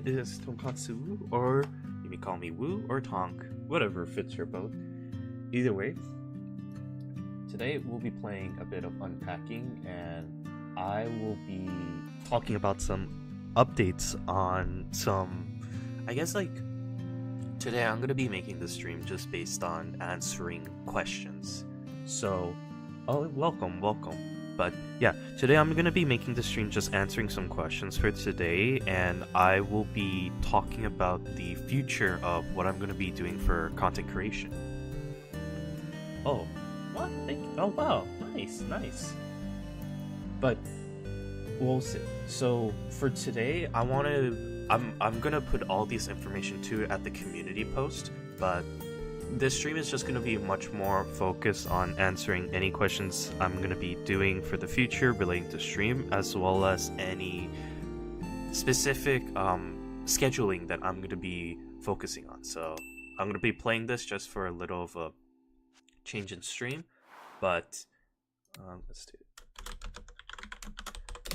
is Tonkatsu, or you may call me Woo or Tonk, whatever fits your boat. Either way, today we'll be playing a bit of Unpacking, and I will be talking about some updates on some, I guess today I'm going to be making the stream just based on answering questions. So, welcome. But yeah, today I'm going to be making the stream just answering some questions for today, and I will be talking about the future of what I'm going to be doing for content creation. Oh, what? Oh wow, nice. But we'll see. So for today, I'm gonna put all this information too at the community post, but this stream is just going to be much more focused on answering any questions I'm going to be doing for the future relating to stream, as well as any specific scheduling that I'm going to be focusing on. So I'm going to be playing this just for a little of a change in stream, but let's do it.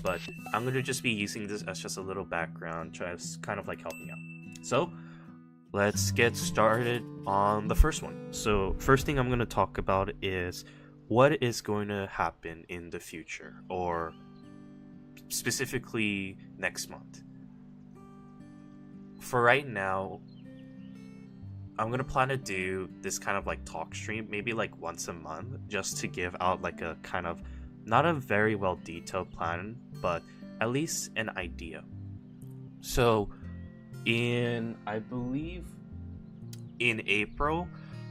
But I'm going to just be using this as just a little background, just kind of like helping out. So let's get started on the first one. So first thing I'm going to talk about is what is going to happen in the future, or specifically next month. For right now, I'm going to plan to do this kind of like talk stream, maybe like once a month, just to give out like a kind of, not a very well detailed plan, but at least an idea. So I believe in April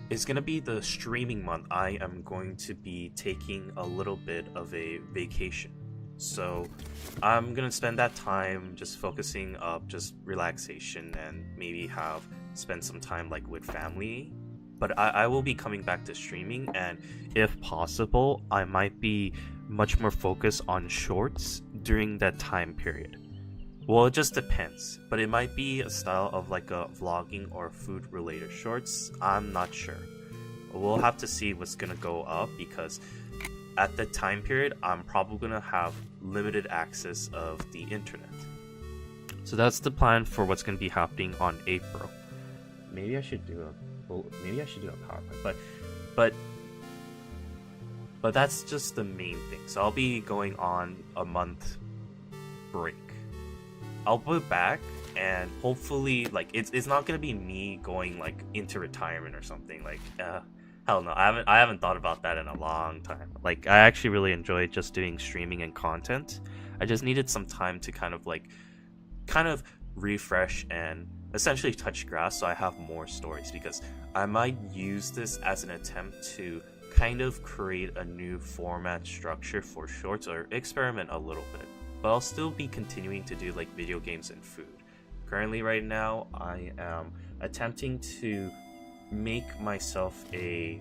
is going to be the streaming month. I am going to be taking a little bit of a vacation. So I'm going to spend that time just focusing up just relaxation and maybe spend some time like with family. But I will be coming back to streaming, and if possible, I might be much more focused on shorts during that time period. Well, it just depends, but it might be a style of like a vlogging or food related shorts. I'm not sure. We'll have to see what's gonna go up, because at the time period I'm probably gonna have limited access of the internet. So that's the plan for what's gonna be happening on April. Maybe I should do a PowerPoint, but that's just the main thing. So I'll be going on a month break. I'll be back, and hopefully, like, it's not gonna be me going like into retirement or something. Like, hell no, I haven't thought about that in a long time. Like, I actually really enjoyed just doing streaming and content. I just needed some time to kind of refresh and essentially touch grass, so I have more stories, because I might use this as an attempt to kind of create a new format structure for shorts, or experiment a little bit. But I'll still be continuing to do like video games and food. Currently right now, I am attempting to make myself a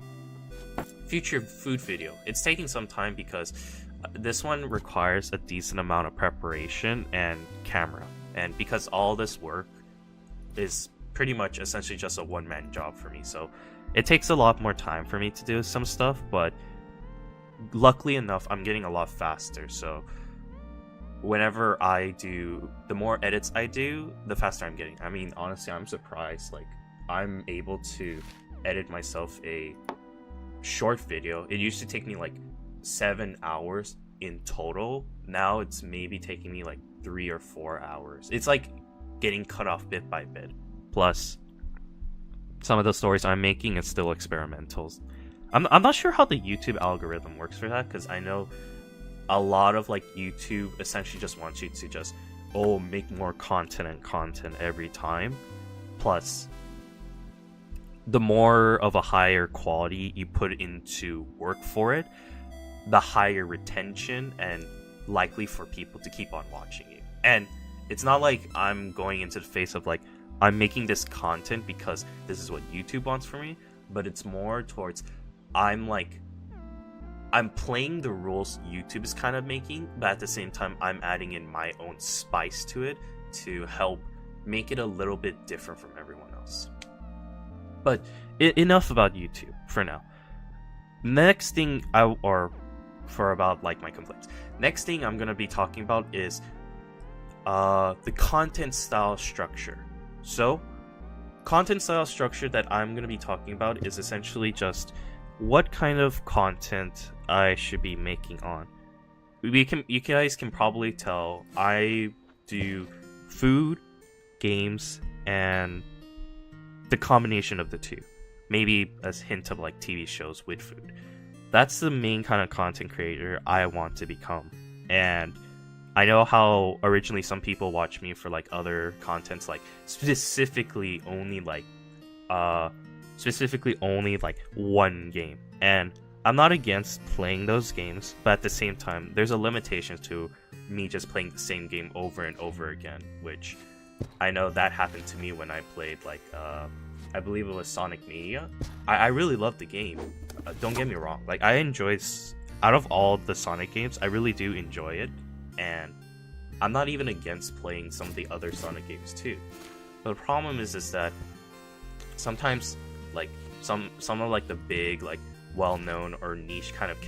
future food video. It's taking some time because this one requires a decent amount of preparation and camera. And because all this work is pretty much essentially just a one-man job for me. So it takes a lot more time for me to do some stuff, but luckily enough, I'm getting a lot faster. So whenever the more edits I do, the faster I'm getting. I mean, honestly, I'm surprised. Like, I'm able to edit myself a short video. It used to take me like 7 hours in total. Now it's maybe taking me like 3 or 4 hours. It's like getting cut off bit by bit. Plus, some of the stories I'm making is still experimentals. I'm not sure how the YouTube algorithm works for that, because I know a lot of like YouTube essentially just wants you to just make more content every time. Plus, the more of a higher quality you put into work for it, the higher retention and likely for people to keep on watching you. And it's not like I'm going into the face of like, I'm making this content because this is what YouTube wants from me, but it's more towards I'm playing the rules YouTube is kind of making, but at the same time, I'm adding in my own spice to it to help make it a little bit different from everyone else. But enough about YouTube for now. Next thing for about like my complaints. Next thing I'm going to be talking about is the content style structure. So content style structure that I'm going to be talking about is essentially just what kind of content I should be making on. You guys can probably tell I do food, games, and the combination of the two. Maybe a hint of like TV shows with food. That's the main kind of content creator I want to become. And I know how originally some people watch me for like other contents, like specifically only like one game. And I'm not against playing those games, but at the same time, there's a limitation to me just playing the same game over and over again, which I know that happened to me when I played like I believe it was Sonic Mania. I really loved the game. Don't get me wrong. Like I enjoyed, out of all the Sonic games, I really do enjoy it, and I'm not even against playing some of the other Sonic games too. But the problem is that sometimes like some of like the big like well-known or niche kind of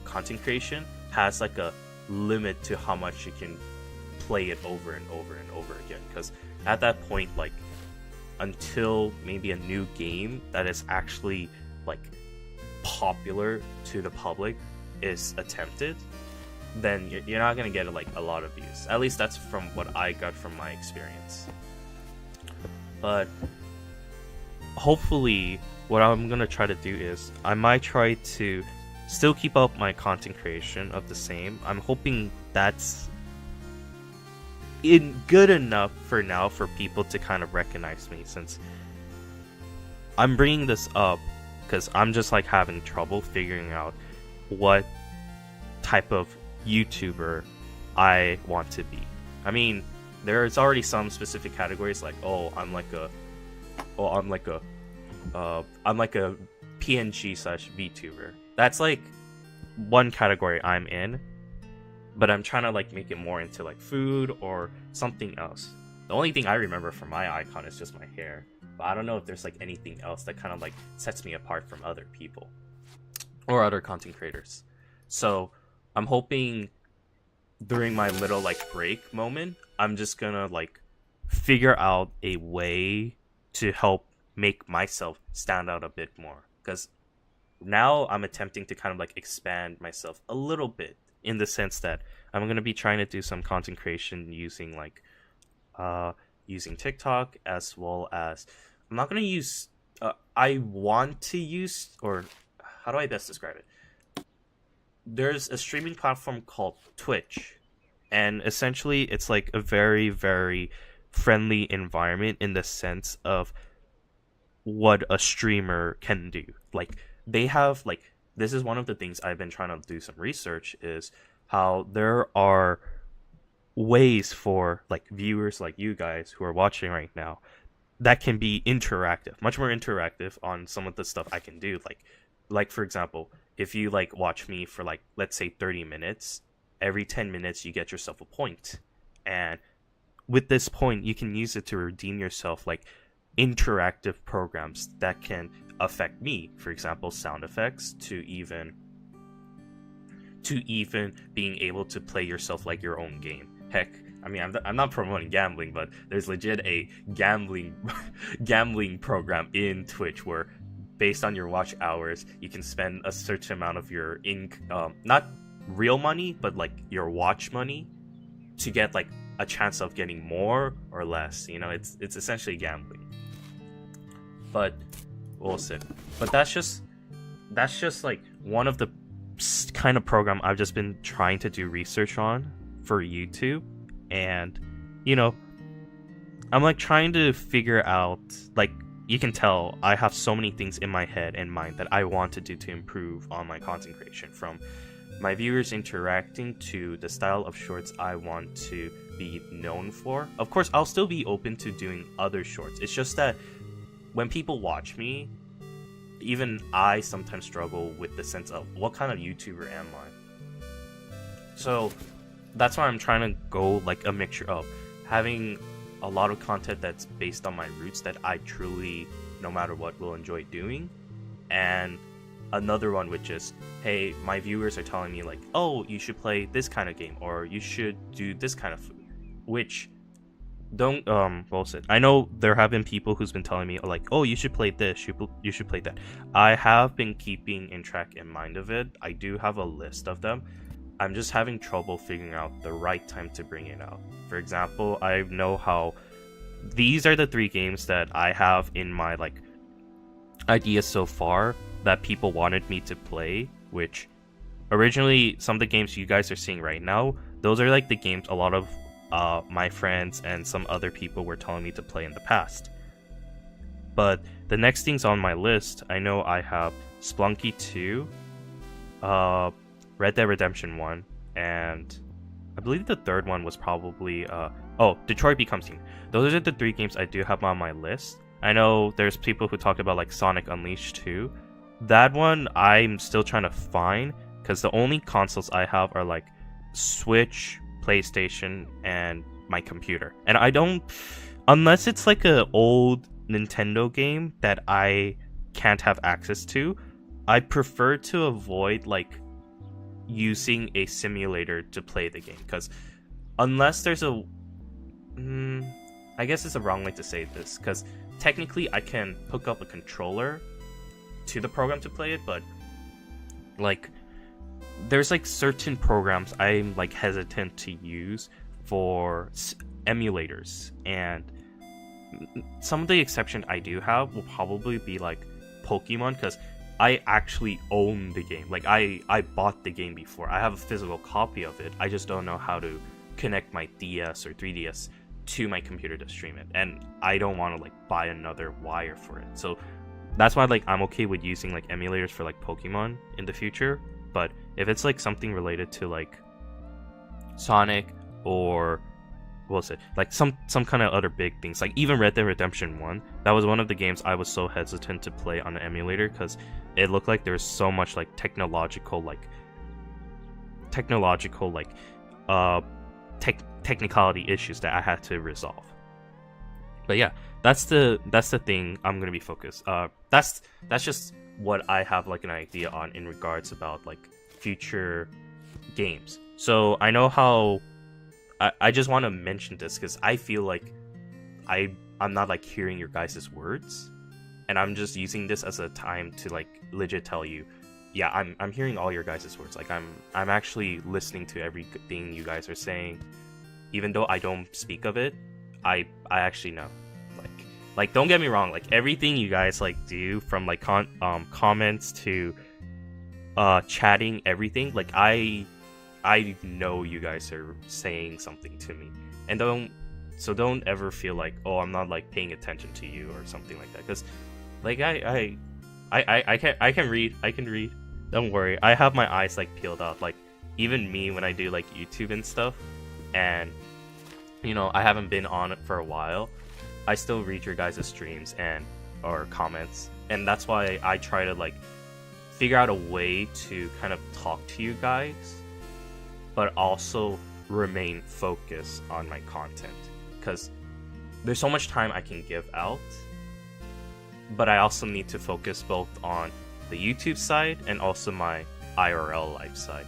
content creation has like a limit to how much you can play it over and over and over again, because at that point, like until maybe a new game that is actually like popular to the public is attempted, then you're not gonna get like a lot of views. At least that's from what I got from my experience. But hopefully what I'm gonna try to do is I might try to still keep up my content creation of the same. I'm hoping that's good enough for now for people to kind of recognize me, since I'm bringing this up because I'm just like having trouble figuring out what type of YouTuber I want to be. I mean, there's already some specific categories like, I'm like a PNG / VTuber. That's like one category I'm in, but I'm trying to like make it more into like food or something else. The only thing I remember from my icon is just my hair, but I don't know if there's like anything else that kind of like sets me apart from other people or other content creators. So I'm hoping during my little like break moment, I'm just gonna like figure out a way to help make myself stand out a bit more, because now I'm attempting to kind of like expand myself a little bit, in the sense that I'm going to be trying to do some content creation using like using TikTok, as well as I'm not going to use I want to use, or how do I best describe it? There's a streaming platform called Twitch, and essentially it's like a very, very friendly environment in the sense of what a streamer can do. Like they have like, this is one of the things I've been trying to do some research, is how there are ways for like viewers like you guys who are watching right now that can be interactive, much more interactive on some of the stuff I can do. Like for example, if you like watch me for like, let's say 30 minutes, every 10 minutes you get yourself a point. And with this point, you can use it to redeem yourself like interactive programs that can affect me. For example, sound effects, to even being able to play yourself like your own game. Heck, I mean, I'm not promoting gambling, but there's legit a gambling program in Twitch where, based on your watch hours, you can spend a certain amount of your not real money, but like your watch money, to get like a chance of getting more or less. You know, it's essentially gambling. But we'll see. But that's just like one of the kind of program I've just been trying to do research on for YouTube. And you know, I'm like trying to figure out, like, you can tell I have so many things in my head and mind that I want to do to improve on my content creation, from my viewers interacting to the style of shorts I want to be known for. Of course, I'll still be open to doing other shorts. It's just that when people watch me, even I sometimes struggle with the sense of what kind of YouTuber am I? So that's why I'm trying to go like a mixture of having a lot of content that's based on my roots that I truly, no matter what, will enjoy doing, and another one which is, hey, my viewers are telling me like, oh, you should play this kind of game, or you should do this kind of food, which don't what was it? I know there have been people who's been telling me like, oh, you should play this, you should play that. I have been keeping in track in mind of it. I do have a list of them. I'm just having trouble figuring out the right time to bring it out. For example, I know how these are the 3 games that I have in my like ideas so far that people wanted me to play, which originally some of the games you guys are seeing right now, those are like the games a lot of my friends and some other people were telling me to play in the past. But the next things on my list, I know I have Splunky 2, Red Dead Redemption 1, and I believe the third one was probably Detroit Becomes Human. Those are the 3 games I do have on my list. I know there's people who talked about like Sonic Unleashed 2. That one I'm still trying to find, because the only consoles I have are like Switch, PlayStation, and my computer. And I don't, unless it's like a old Nintendo game that I can't have access to, I prefer to avoid like using a simulator to play the game, because unless there's a I guess it's a wrong way to say this, because technically I can hook up a controller to the program to play it, but like there's like certain programs I'm like hesitant to use for emulators, and some of the exception I do have will probably be like Pokemon, because I actually own the game. Like I bought the game before. I have a physical copy of it. I just don't know how to connect my DS or 3DS to my computer to stream it, and I don't want to like buy another wire for it. So that's why like I'm okay with using like emulators for like Pokemon in the future. But if it's like something related to like Sonic or what was it, like some kind of other big things, like even Red Dead Redemption 1, that was one of the games I was so hesitant to play on an emulator, because it looked like there's so much like technological technicality issues that I had to resolve. But yeah, that's the thing I'm gonna be focused. That's just what I have like an idea on in regards about like future games. So I know how I just want to mention this because I feel like I'm not like hearing your guys' words, and I'm just using this as a time to like legit tell you, yeah, I'm hearing all your guys' words. Like I'm actually listening to everything you guys are saying, even though I don't speak of it. I actually know. Like don't get me wrong, like everything you guys like do, from like comments to chatting, everything, like I know you guys are saying something to me, and don't ever feel like, oh, I'm not like paying attention to you or something like that, because like I can read. Don't worry, I have my eyes like peeled out. Like even me when I do like YouTube and stuff, and you know I haven't been on it for a while, I still read your guys' streams and or comments, and that's why I try to like figure out a way to kind of talk to you guys, but also remain focused on my content, because there's so much time I can give out, but I also need to focus both on the YouTube side and also my IRL life side.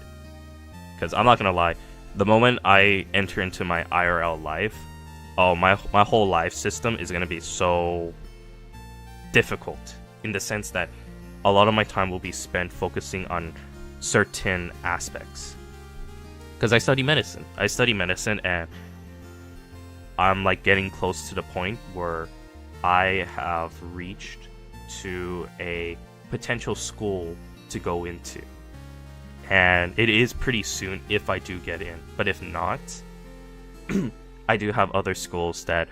Because I'm not gonna lie, the moment I enter into my IRL life, oh, my whole life system is gonna be so difficult, in the sense that a lot of my time will be spent focusing on certain aspects. Because I study medicine, and I'm like getting close to the point where I have reached to a potential school to go into, and it is pretty soon if I do get in. But if not, I do have other schools that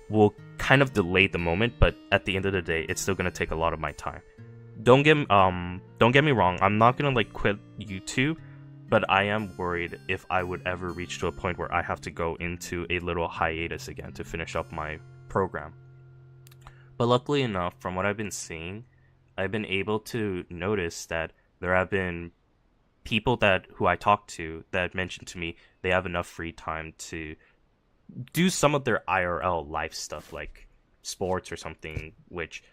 will kind of delay the moment, but at the end of the day, it's still gonna take a lot of my time. Don't get me wrong, I'm not gonna like quit YouTube, but I am worried if I would ever reach to a point where I have to go into a little hiatus again to finish up my program. But luckily enough, from what I've been seeing, I've been able to notice that there have been people who I talk to that mentioned to me they have enough free time to do some of their IRL life stuff, like sports or something, which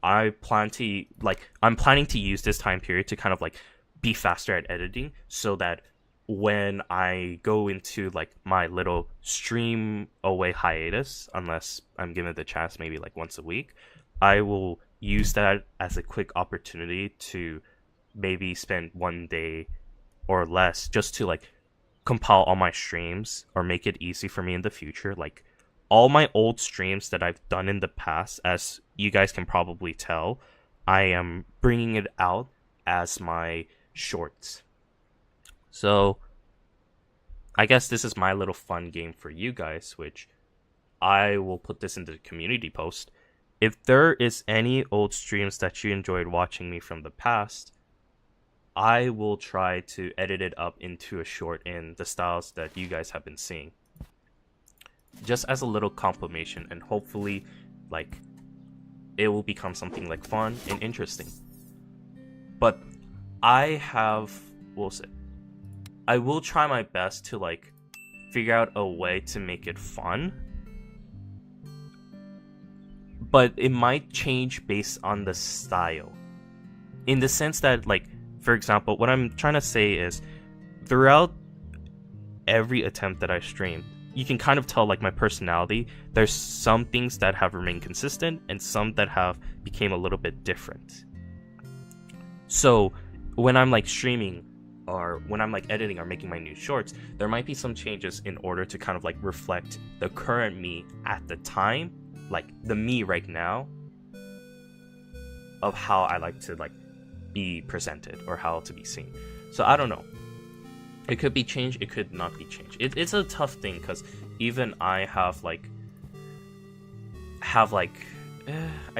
I'm planning to use this time period to kind of like be faster at editing, so that when I go into like my little stream away hiatus, unless I'm given the chance maybe like once a week, I will use that as a quick opportunity to maybe spend one day or less just to like compile all my streams or make it easy for me in the future. Like all my old streams that I've done in the past, as you guys can probably tell, I am bringing it out as my shorts. So I guess this is my little fun game for you guys, which I will put this in the community post. If there is any old streams that you enjoyed watching me from the past, I will try to edit it up into a short in the styles that you guys have been seeing. Just as a little compilation, and hopefully like it will become something like fun and interesting. But I will try my best to like figure out a way to make it fun. But it might change based on the style. In the sense that, like, for example, what I'm trying to say is throughout every attempt that I streamed, you can kind of tell like my personality. There's some things that have remained consistent and some that have became a little bit different. So when I'm like streaming or when I'm like editing or making my new shorts, there might be some changes in order to kind of like reflect the current me at the time, like the me right now, of how I like to like be presented or how to be seen. So I don't know. It could be changed, it could not be changed. It's a tough thing because even I have I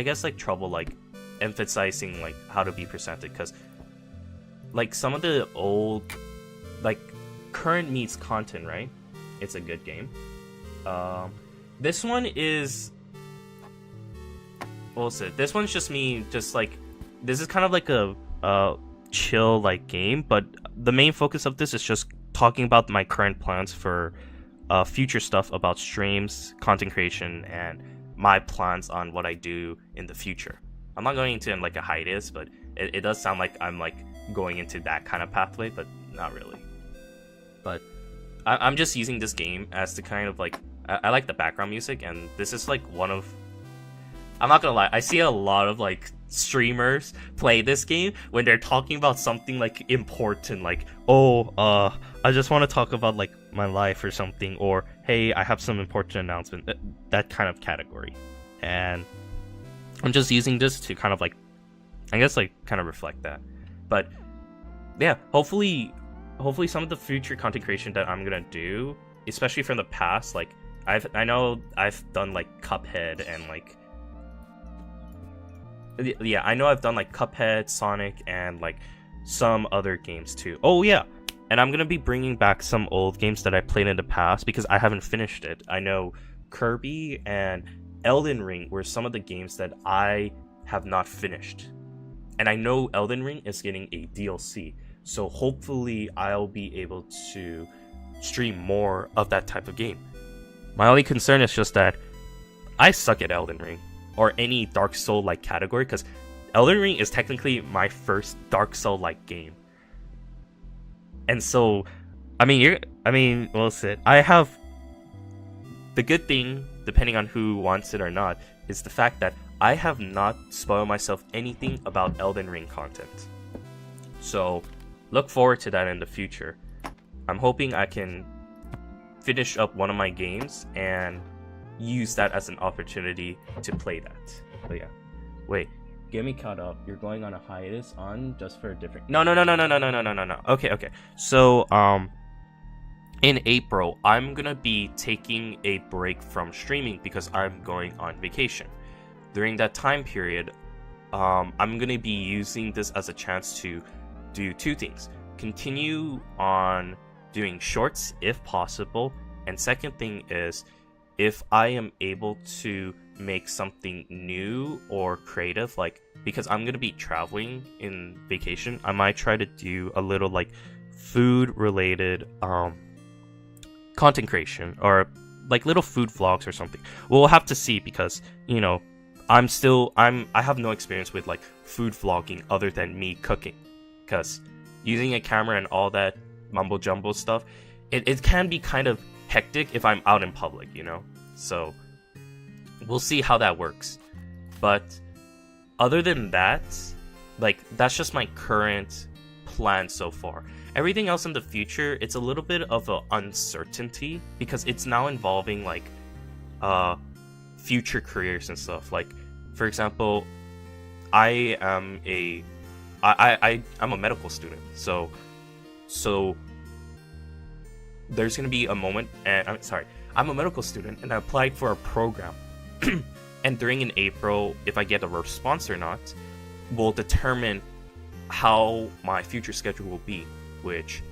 guess like trouble like emphasizing like how to be presented, because like some of the old like current meets content, right? It's a good game. This one is this one's just me, just like this is kind of like a chill like game, but the main focus of this is just talking about my current plans for future stuff about streams, content creation, and my plans on what I do in the future. I'm not going into like a hiatus, but it does sound like I'm like going into that kind of pathway, but not really. But I'm just using this game as to kind of like I like the background music, and this is like one of, I'm not gonna lie, I see a lot of like streamers play this game when they're talking about something like important, like I just want to talk about like my life or something, or hey, I have some important announcement, that kind of category. And I'm just using this to kind of like, I guess like kind of reflect that. But yeah, hopefully some of the future content creation that I'm gonna do, especially from the past, like I know I've done like Cuphead and like, yeah, I know I've done like Cuphead, Sonic, and like some other games too. Oh yeah, and I'm gonna be bringing back some old games that I played in the past because I haven't finished it. I know Kirby and Elden Ring were some of the games that I have not finished, and I know Elden Ring is getting a DLC, so hopefully I'll be able to stream more of that type of game. My only concern is just that I suck at Elden Ring or any Dark Soul like category, because Elden Ring is technically my first Dark Soul like game. And so I have the good thing, depending on who wants it or not, is the fact that I have not spoiled myself anything about Elden Ring content. So look forward to that in the future. I'm hoping I can finish up one of my games and use that as an opportunity to play that. But yeah, wait, get me caught up. You're going on a hiatus on just for a different. No. Okay. So in April, I'm gonna be taking a break from streaming because I'm going on vacation. During that time period, I'm gonna be using this as a chance to do two things: continue on doing shorts if possible, and second thing is, if I am able to make something new or creative, like because I'm gonna be traveling in vacation, I might try to do a little like food related content creation, or like little food vlogs or something. We'll have to see, because you know, I have no experience with like food vlogging other than me cooking, because using a camera and all that mumbo jumbo stuff, it can be kind of hectic if I'm out in public, you know. So we'll see how that works. But other than that, like, that's just my current plan so far. Everything else in the future, it's a little bit of an uncertainty, because it's now involving like future careers and stuff. Like, for example, I'm a medical student, so there's gonna be a moment, and I'm a medical student, and I applied for a program, and during in April, if I get a response or not, will determine how my future schedule will be. Which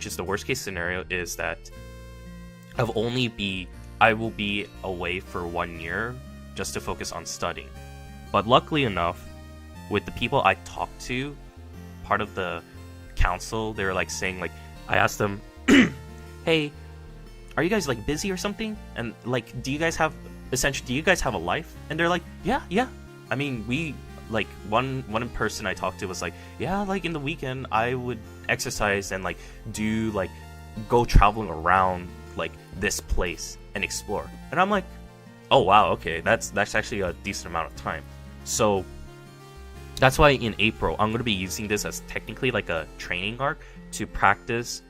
is the worst case scenario, is that I will be away for 1 year just to focus on studying. But luckily enough, with the people I talked to, part of the council, they were like saying, like, I asked them, hey, are you guys like busy or something? And like, do you guys have a life? And they're like, yeah. I mean, we, like, one person I talked to was like, yeah, like in the weekend I would exercise and like do like go traveling around like this place and explore. And I'm like, oh wow, okay, that's actually a decent amount of time. So that's why in April I'm going to be using this as technically like a training arc to practice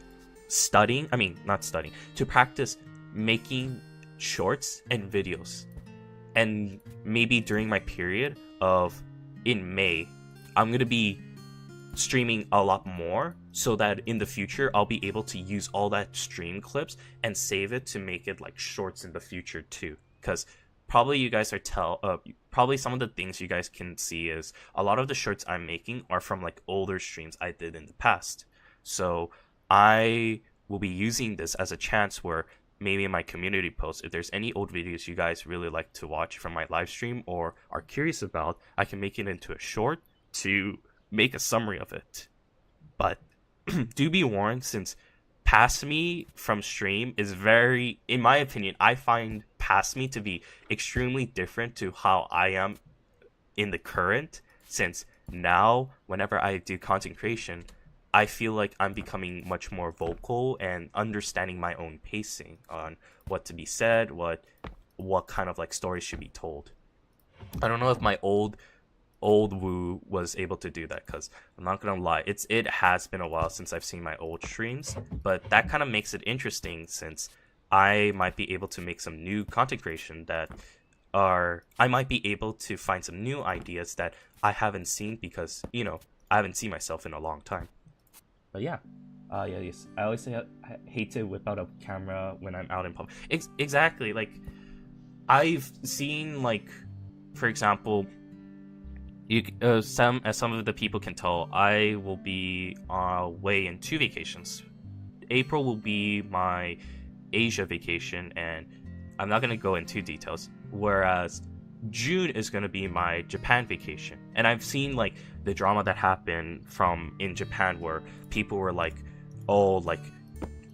to practice making shorts and videos. And maybe during my period of in May, I'm going to be streaming a lot more, so that in the future I'll be able to use all that stream clips and save it to make it like shorts in the future too. Because probably you guys probably some of the things you guys can see is a lot of the shorts I'm making are from like older streams I did in the past. So I will be using this as a chance where maybe in my community posts, if there's any old videos you guys really like to watch from my live stream or are curious about, I can make it into a short to make a summary of it. But do be warned, since past me from stream is very, in my opinion, I find past me to be extremely different to how I am in the current, since now whenever I do content creation, I feel like I'm becoming much more vocal and understanding my own pacing on what to be said, what kind of like stories should be told. I don't know if my old Woo was able to do that, because I'm not gonna lie, it has been a while since I've seen my old streams, but that kind of makes it interesting, since I might be able to make some new content creation I might be able to find some new ideas that I haven't seen, because, you know, I haven't seen myself in a long time. But yeah, yes. I always say I hate to whip out a camera when I'm out in public. Exactly, like, I've seen, like, for example, some of the people can tell, I will be away in 2 vacations. April will be my Asia vacation, and I'm not gonna go into details. Whereas June is gonna be my Japan vacation, and I've seen like the drama that happened in Japan, where people were like, oh, like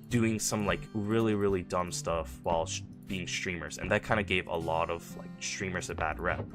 doing some like really, really dumb stuff while being streamers, and that kind of gave a lot of like streamers a bad rep.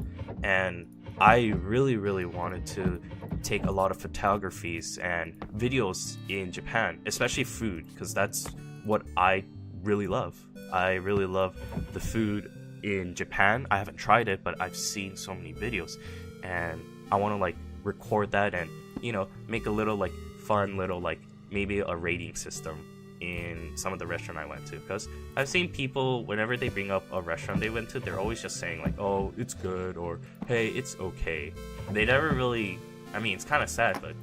And I really, really wanted to take a lot of photographies and videos in Japan, especially food, because that's what I really love. I really love the food in Japan. I haven't tried it, but I've seen so many videos, and I want to like record that and, you know, make a little like fun little like maybe a rating system in some of the restaurant I went to, because I've seen people, whenever they bring up a restaurant they went to, they're always just saying like, oh, it's good, or hey, it's okay. They never really, I mean, it's kind of sad, but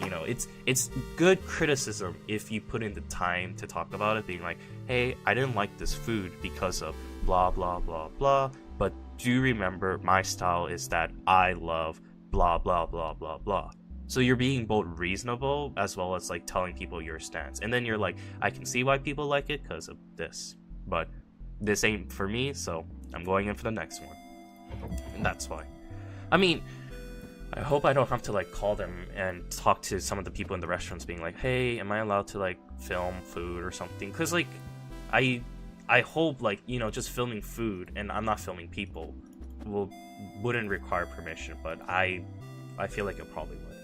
you know, it's good criticism if you put in the time to talk about it, being like, hey, I didn't like this food because of blah blah blah blah, but do remember my style is that I love blah blah blah blah blah. So you're being both reasonable as well as like telling people your stance, and then you're like, I can see why people like it because of this, but this ain't for me, so I'm going in for the next one. And that's why. I mean, I hope I don't have to like call them and talk to some of the people in the restaurants being like, hey, am I allowed to like film food or something? Because like I hope, like, you know, just filming food and I'm not filming people wouldn't require permission, but I feel like it probably would.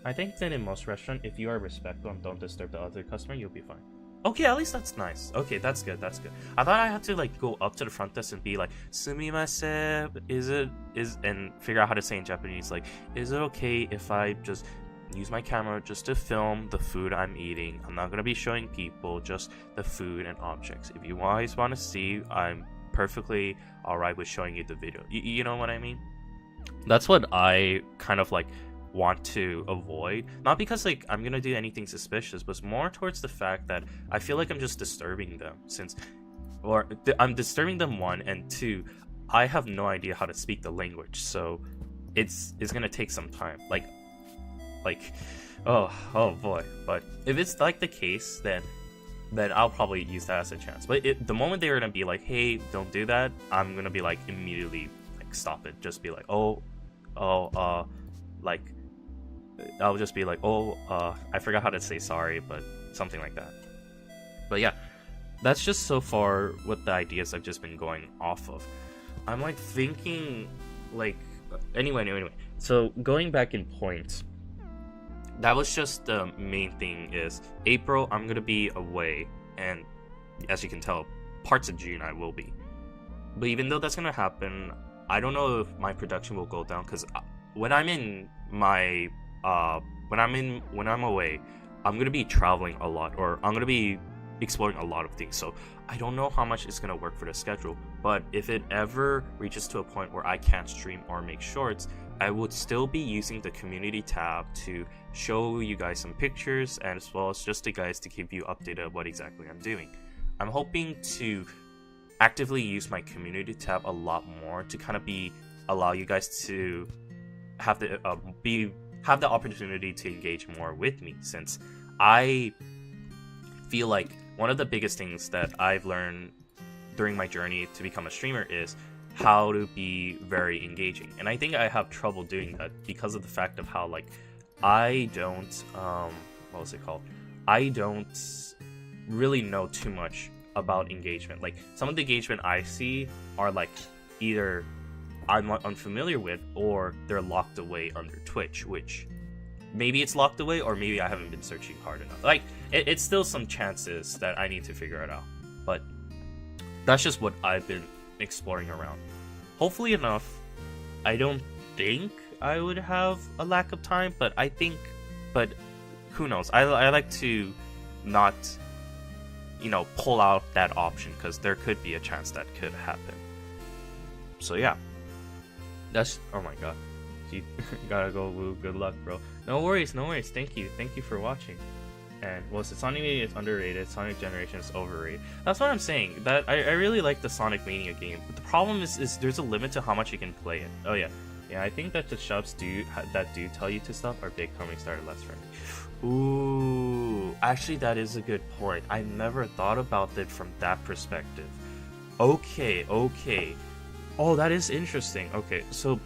I think that in most restaurants, if you are respectful and don't disturb the other customer, you'll be fine. Okay, at least that's nice. Okay, that's good, that's good. I thought I had to like go up to the front desk and be like, sumimasen, and figure out how to say in Japanese, like, is it okay if I just use my camera just to film the food I'm eating? I'm not gonna be showing people, just the food and objects. If you guys want to see, I'm perfectly alright with showing you the video. You know what I mean? That's what I kind of like want to avoid, not because like I'm gonna do anything suspicious, but more towards the fact that I feel like I'm just disturbing them, I'm disturbing them, one, and two, I have no idea how to speak the language, so it's gonna take some time, like oh boy. But if it's like the case, then I'll probably use that as a chance. But the moment they were gonna be like, hey, don't do that, I'm gonna be like immediately like stop it, just be like, like I'll just be like, I forgot how to say sorry, but something like that. But yeah, that's just so far what the ideas I've just been going off of. I'm like thinking like anyway. So going back in points, that was just the main thing. Is April I'm gonna be away, and as you can tell, parts of June I will be. But even though that's gonna happen, I don't know if my production will go down, because when I'm in my when I'm away, I'm gonna be traveling a lot, or I'm gonna be exploring a lot of things, so I don't know how much it's gonna work for the schedule. But if it ever reaches to a point where I can't stream or make shorts, I would still be using the community tab to show you guys some pictures, and as well as just the guys to keep you updated on what exactly I'm doing. I'm hoping to actively use my community tab a lot more to kind of allow you guys to have the opportunity to engage more with me, since I feel like one of the biggest things that I've learned during my journey to become a streamer is how to be very engaging. And I think I have trouble doing that because of the fact of how like I don't I don't really know too much about engagement. Like some of the engagement I see are like either I'm unfamiliar with, or they're locked away under Twitch, which maybe it's locked away, or maybe I haven't been searching hard enough. Like it's still some chances that I need to figure it out, but that's just what I've been exploring around. Hopefully enough, I don't think I would have a lack of time, but who knows? I like to not, pull out that option, because there could be a chance that could happen. So yeah. That's, oh my god, you gotta go, Woo. Good luck, bro. No worries. Thank you for watching. And Sonic Mania is underrated, Sonic Generation is overrated. That's what I'm saying. That I really like the Sonic Mania game, but the problem is there's a limit to how much you can play it. Oh yeah, I think that the shops that do tell you to stop are big, coming started less friendly. Ooh, actually that is a good point. I never thought about it from that perspective. Okay. Oh, that is interesting. Okay, so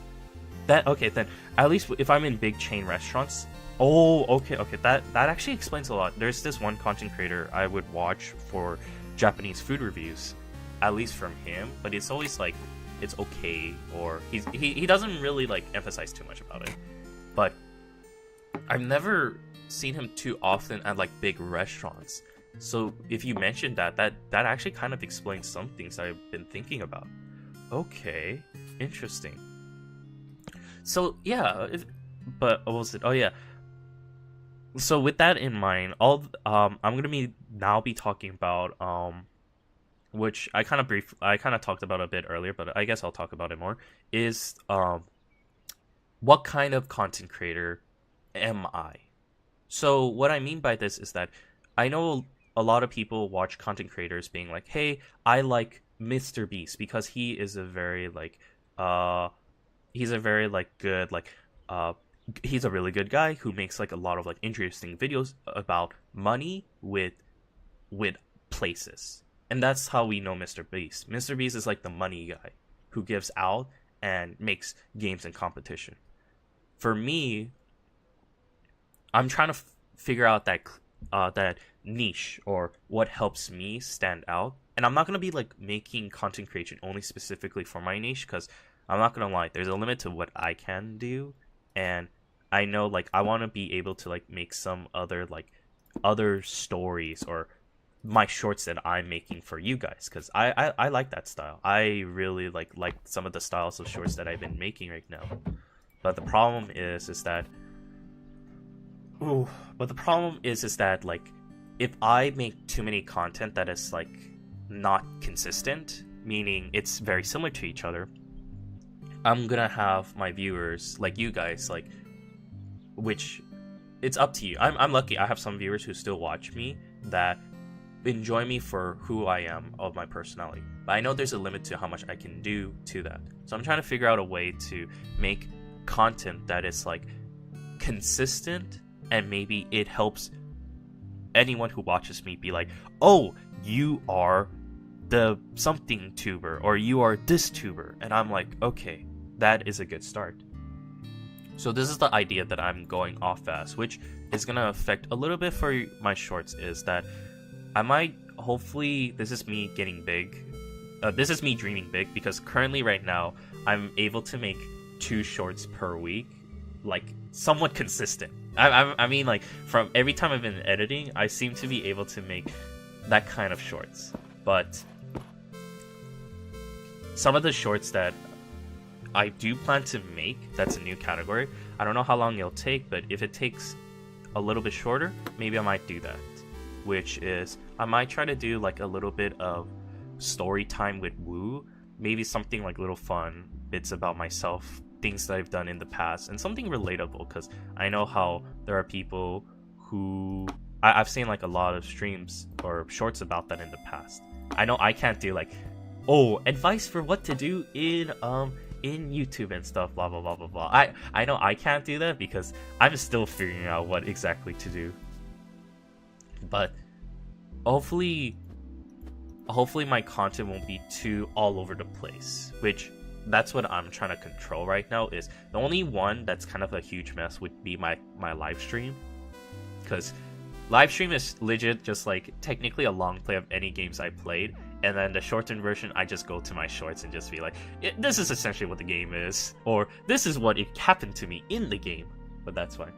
then at least if I'm in big chain restaurants. Oh, okay. That actually explains a lot. There's this one content creator I would watch for Japanese food reviews, at least from him. But it's always like it's okay, or he doesn't really like emphasize too much about it. But I've never seen him too often at like big restaurants. So if you mentioned that actually kind of explains some things I've been thinking about. Okay, interesting. So yeah, but what was it? Oh yeah. So with that in mind, I'm gonna be talking about which I kind of talked about a bit earlier, but I guess I'll talk about it more. Is what kind of content creator am I? So what I mean by this is that I know a lot of people watch content creators being like, hey, I like Mr. Beast because he is a very good he's a really good guy who makes like a lot of like interesting videos about money with places. And that's how we know Mr. Beast. Mr. Beast is like the money guy who gives out and makes games in competition. For me, I'm trying to figure out that niche, or what helps me stand out. And I'm not going to be like making content creation only specifically for my niche, because I'm not gonna lie, there's a limit to what I can do, and I know like I want to be able to like make some other stories or my shorts that I'm making for you guys, because I like that style. I really like some of the styles of shorts that I've been making right now. But the problem is that like if I make too many content that is like not consistent, meaning it's very similar to each other, I'm gonna have my viewers like you guys like, which it's up to you. I'm lucky. I have some viewers who still watch me that enjoy me for who I am, of my personality. But I know there's a limit to how much I can do to that. So I'm trying to figure out a way to make content that is like consistent, and maybe it helps anyone who watches me be like, oh, you are the something tuber, or you are this tuber. And I'm like, okay, that is a good start. So this is the idea that I'm going off as, which is going to affect a little bit for my shorts, is that I might, hopefully, this is me getting big. This is me dreaming big, because currently right now, I'm able to make 2 shorts per week, like somewhat consistent. I mean, like from every time I've been editing, I seem to be able to make that kind of shorts. But some of the shorts that I do plan to make, that's a new category. I don't know how long it'll take, but if it takes a little bit shorter, maybe I might do that. Which is, I might try to do like a little bit of story time with Woo. Maybe something like little fun bits about myself, things that I've done in the past, and something relatable, because I know how there are people who... I've seen like a lot of streams or shorts about that in the past. I know I can't do like, oh, advice for what to do in YouTube and stuff, blah blah blah blah blah. I know I can't do that because I'm still figuring out what exactly to do. But hopefully my content won't be too all over the place, which that's what I'm trying to control right now. Is the only one that's kind of a huge mess would be my live stream, because live stream is legit just like technically a long play of any games I played, and then the shortened version, I just go to my shorts and just be like, this is essentially what the game is, or this is what it happened to me in the game. But that's fine.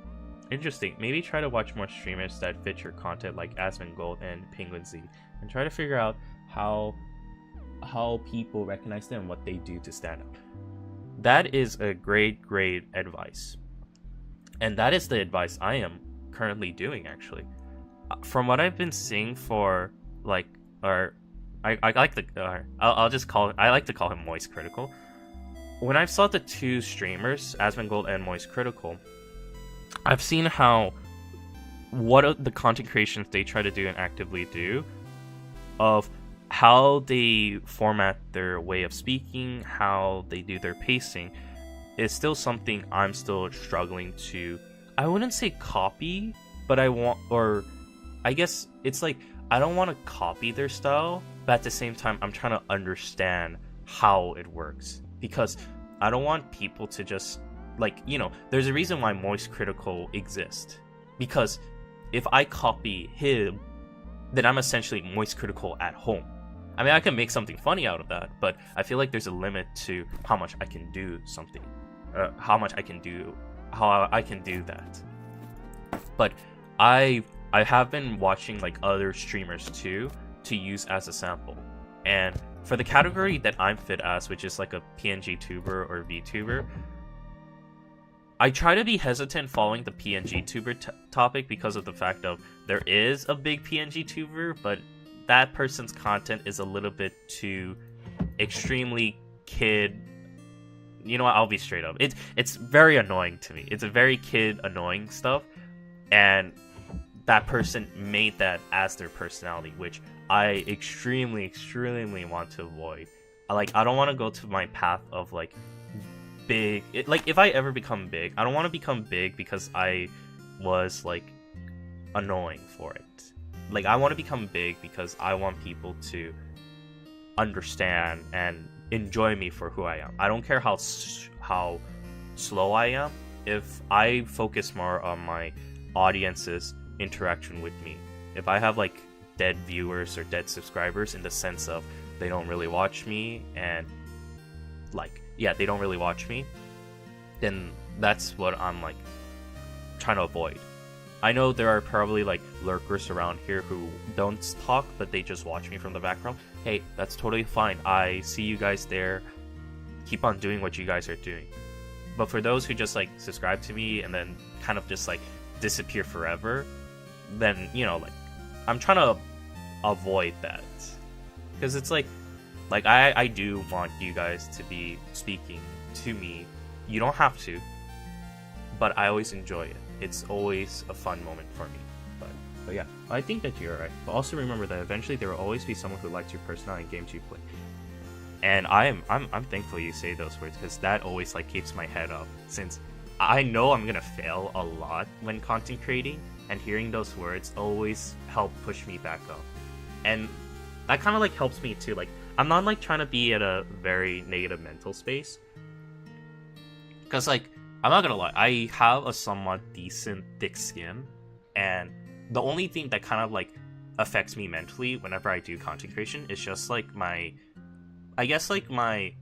Interesting. Maybe try to watch more streamers that fit your content, like Asmongold and Penguin Z, and try to figure out how people recognize them and what they do to stand out. That is a great advice, and that is the advice I am currently doing, actually. From what I've been seeing for like, or I like the I'll just call it, I like to call him Moist Critical. When I saw the 2 streamers, Asmongold and Moist Critical, I've seen what the content creations they try to do and actively do, of how they format their way of speaking, how they do their pacing, is still something I'm still struggling to, I wouldn't say copy, but I guess it's like, I don't want to copy their style, but at the same time, I'm trying to understand how it works. Because I don't want people to just, like, you know, there's a reason why Moist Critical exists. Because if I copy him, then I'm essentially Moist Critical at home. I mean, I can make something funny out of that, but I feel like there's a limit to how much I can do something. How I can do that. But I have been watching like other streamers too, to use as a sample. And for the category that I'm fit as, which is like a PNG tuber or VTuber, I try to be hesitant following the PNG tuber topic because of the fact of there is a big PNG tuber, but that person's content is a little bit too extremely kid. You know what? I'll be straight up. It's very annoying to me. It's a very kid annoying stuff, and that person made that as their personality, which I extremely want to avoid. I don't want to go to my path of like big. Like if I ever become big, I don't want to become big because I was like annoying for it. Like I want to become big because I want people to understand and enjoy me for who I am. I don't care how slow I am. If I focus more on my audience's interaction with me, if I have like dead viewers or dead subscribers in the sense of they don't really watch me and like yeah, they don't really watch me, then that's what I'm like trying to avoid. I know there are probably like lurkers around here who don't talk, but they just watch me from the background. Hey, that's totally fine. I see you guys there. Keep on doing what you guys are doing. But for those who just like subscribe to me and then kind of just like disappear forever, then, you know, like I'm trying to avoid that. Because it's like I do want you guys to be speaking to me. You don't have to, but I always enjoy it. It's always a fun moment for me. But yeah, I think that you're right. But also remember that eventually there will always be someone who likes your personality and games you play. And I'm thankful you say those words, because that always like keeps my head up, since I know I'm gonna fail a lot when content creating, and hearing those words always help push me back up. And that kind of like helps me too. Like, I'm not like trying to be at a very negative mental space, because like, I'm not gonna lie, I have a somewhat decent thick skin, and the only thing that kind of like affects me mentally whenever I do content creation is just like my, I guess like my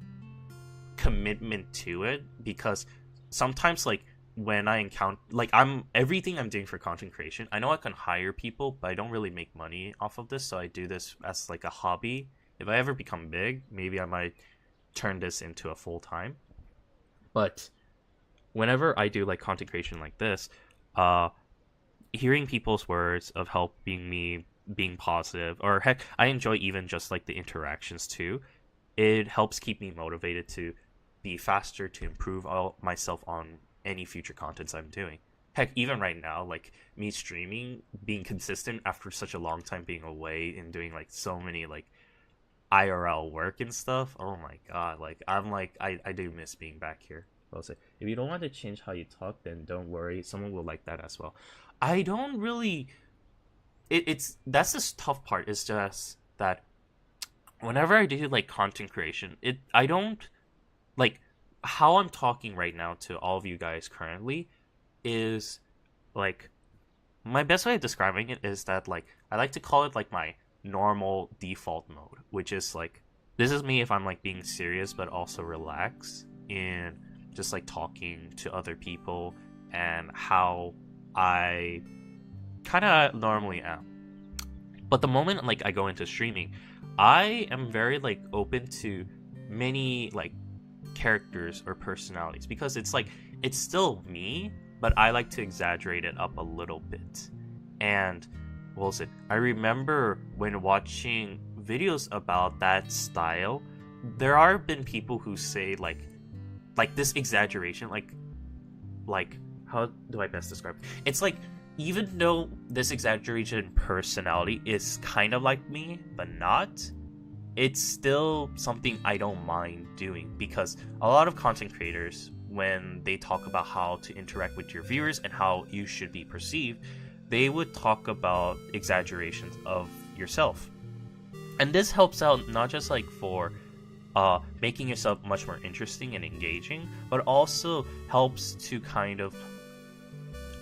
commitment to it, because sometimes like when I encounter, like everything I'm doing for content creation, I know I can hire people, but I don't really make money off of this, so I do this as like a hobby. If I ever become big, maybe I might turn this into a full-time. But whenever I do like content creation like this, hearing people's words of helping me, being positive, or heck, I enjoy even just like the interactions too. It helps keep me motivated to be faster, to improve myself on any future contents I'm doing. Heck, even right now, like me streaming, being consistent after such a long time being away and doing like so many like IRL work and stuff. Oh my god, like I do miss being back here. I'll say, if you don't want to change how you talk, then don't worry, someone will like that as well. I don't really. It's that's this tough part. Is just that whenever I do like content creation, I don't like how I'm talking right now to all of you guys currently is like, my best way of describing it is that like I like to call it like my normal default mode, which is like, this is me if I'm like being serious but also relaxed in just like talking to other people and how I kind of normally am. But the moment like I go into streaming, I am very like open to many like characters or personalities, because it's like, it's still me, but I like to exaggerate it up a little bit. And what was it? I remember when watching videos about that style, there are been people who say like this exaggeration, like how do I best describe it? It's like, even though this exaggeration personality is kind of like me, but not, it's still something I don't mind doing, because a lot of content creators, when they talk about how to interact with your viewers and how you should be perceived, they would talk about exaggerations of yourself. And this helps out not just like for making yourself much more interesting and engaging, but also helps to kind of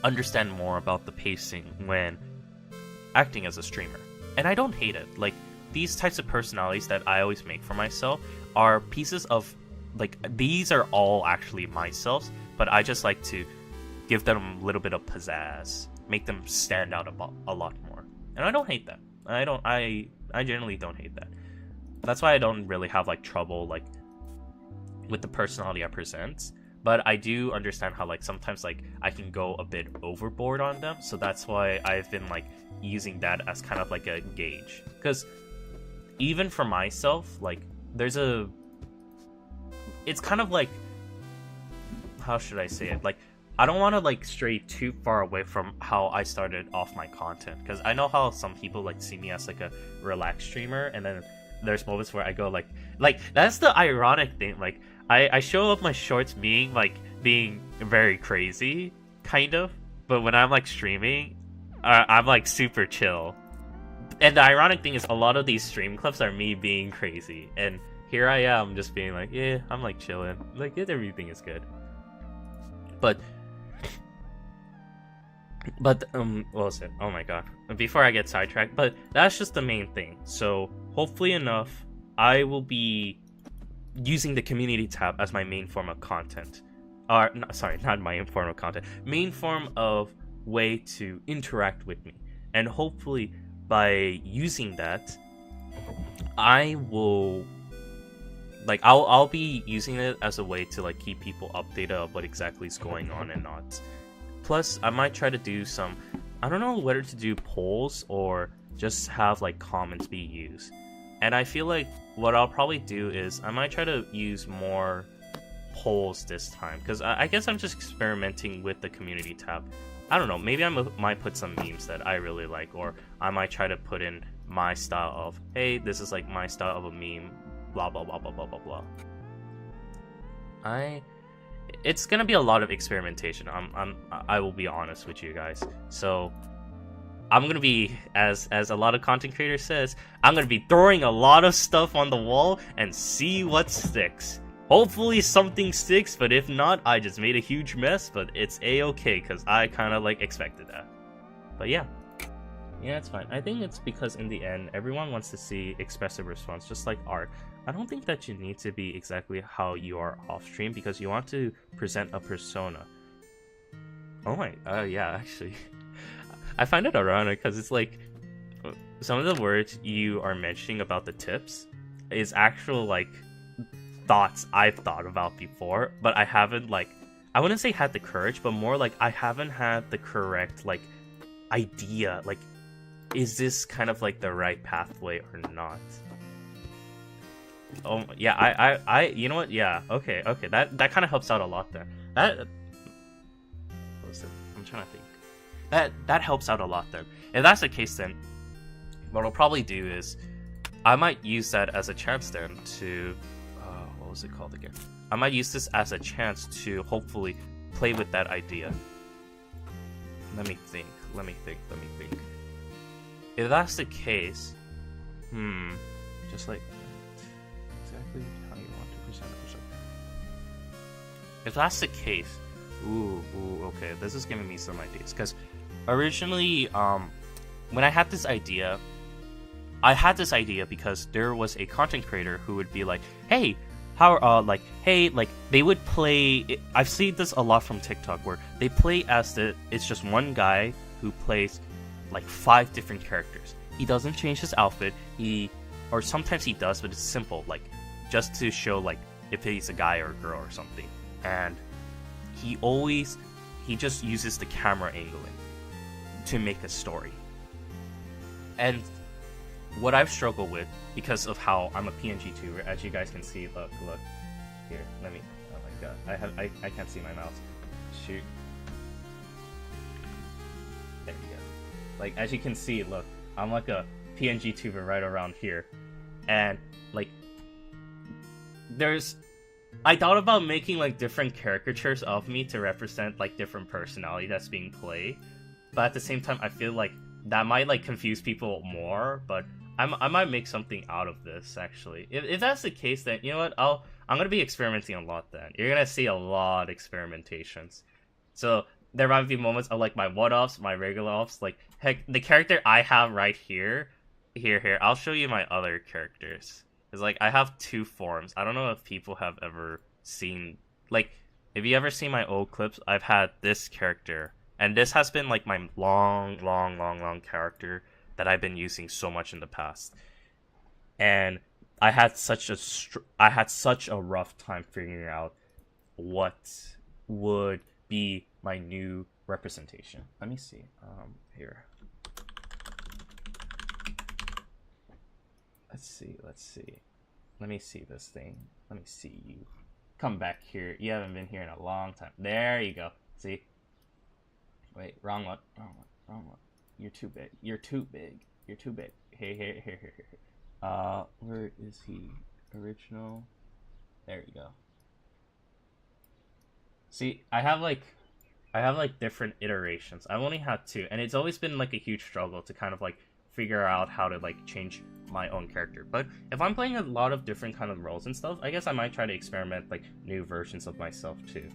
understand more about the pacing when acting as a streamer. And I don't hate it. Like, these types of personalities that I always make for myself are pieces of, like, these are all actually myself, but I just like to give them a little bit of pizzazz, make them stand out a lot more. And I don't hate that. I generally don't hate that. That's why I don't really have like trouble like with the personality I present. But I do understand how like sometimes like I can go a bit overboard on them. So that's why I've been like using that as kind of like a gauge. Because even for myself, like it's kind of like, how should I say it? Like, I don't want to like stray too far away from how I started off my content, because I know how some people like see me as like a relaxed streamer, and then there's moments where I go like that's the ironic thing. Like I show up my shorts being very crazy, kind of, but when I'm like streaming, I'm like super chill. And the ironic thing is, a lot of these stream clips are me being crazy, and here I am just being like, yeah, I'm like chilling, like everything is good. But what was it? Oh my god. Before I get sidetracked, but that's just the main thing. So hopefully enough, I will be using the community tab as my main form of content. Or sorry, not my form of content, main form of way to interact with me. And hopefully by using that, I will like I'll be using it as a way to like keep people updated of what exactly is going on and not. Plus, I might try to do some, I don't know whether to do polls or just have like comments be used. And I feel like what I'll probably do is I might try to use more polls this time, because I guess I'm just experimenting with the community tab. I don't know, maybe I might put some memes that I really like, or I might try to put in my style of, hey, this is like my style of a meme, blah blah blah blah blah blah blah. It's gonna be a lot of experimentation. I will be honest with you guys. So I'm gonna be, as a lot of content creators says, I'm gonna be throwing a lot of stuff on the wall and see what sticks. Hopefully something sticks, but if not, I just made a huge mess, but it's a-okay, because I kind of like expected that. But yeah, it's fine. I think it's because in the end, everyone wants to see expressive response, just like art. I don't think that you need to be exactly how you are off stream, because you want to present a persona. Oh my, yeah, actually. I find it ironic, because it's like, some of the words you are mentioning about the tips is actual, like, thoughts I've thought about before, but I haven't, like, I wouldn't say had the courage, but more like I haven't had the correct, like, idea, like, is this kind of like the right pathway or not? Oh yeah, I you know what, yeah, okay, that kind of helps out a lot then. What was it? I'm trying to think. That helps out a lot then. If that's the case, then what I'll probably do is I might use that as a chance then to what was it called again? I might use this as a chance to hopefully play with that idea. Let me think. If that's the case, just like exactly how you want to present it. If that's the case, okay, this is giving me some ideas, because originally, when I had this idea because there was a content creator who would be like, hey, they would play, I've seen this a lot from TikTok, where they play as it's just one guy who plays like 5 different characters. He doesn't change his outfit, or sometimes he does, but it's simple, like, just to show, like, if he's a guy or a girl or something. And he just uses the camera angling to make a story. And what I've struggled with, because of how I'm a PNG tuber, as you guys can see, look, here, let me, oh my god, I can't see my mouse, shoot, there you go, like, as you can see, look, I'm like a PNG tuber right around here, and, like, I thought about making, like, different caricatures of me to represent, like, different personality that's being played, but at the same time, I feel like that might, like, confuse people more, but I might make something out of this, actually. If that's the case, then, you know what, I'm gonna be experimenting a lot then. You're gonna see a lot of experimentations. So, there might be moments of, like, my what-offs, my regular offs, like, heck, the character I have right here, I'll show you my other characters. It's like, I have 2 forms. I don't know if people have ever seen, like, if you ever seen my old clips, I've had this character, and this has been, like, my long character that I've been using so much in the past. And I had such a rough time figuring out what would be my new representation. Let me see. Here. Let's see. Let me see this thing. Let me see you. Come back here. You haven't been here in a long time. There you go. See? Wait, wrong one. You're too big. Hey. Where is he? Original. There you go. See, I have like different iterations. I've only had 2, and it's always been like a huge struggle to kind of like figure out how to like change my own character. But if I'm playing a lot of different kind of roles and stuff, I guess I might try to experiment like new versions of myself too.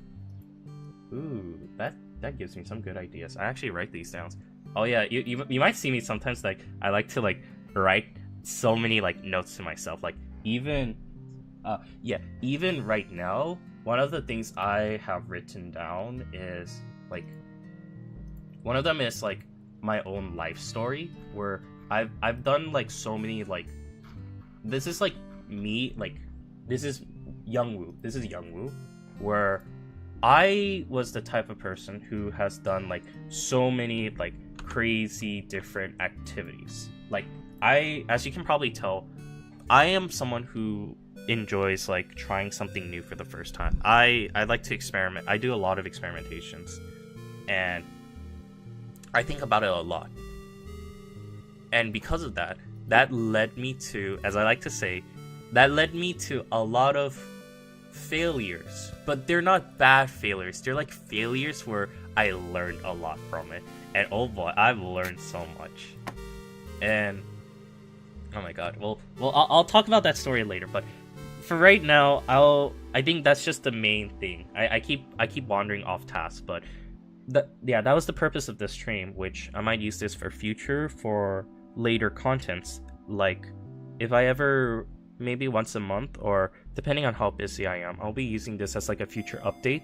Ooh, that gives me some good ideas. I actually write these down. Oh yeah, you might see me sometimes, like, I like to like write so many like notes to myself, like even Yeah, even right now, one of the things I have written down is like, one of them is like my own life story, where I've done like so many, like, this is like me, like, this is Youngwoo, where I was the type of person who has done like so many like crazy different activities. Like, as you can probably tell, I am someone who enjoys like trying something new for the first time. I like to experiment. I do a lot of experimentations, and I think about it a lot. And because of that, that led me to, as I like to say, that led me to a lot of failures. But they're not bad failures. They're like failures where I learned a lot from it. And oh boy, I've learned so much. And oh my god. Well, I'll talk about that story later. But for right now, I think that's just the main thing. I keep wandering off task, but that was the purpose of this stream, which I might use this for later contents. Like, if I ever, maybe once a month, or depending on how busy I am, I'll be using this as like a future update.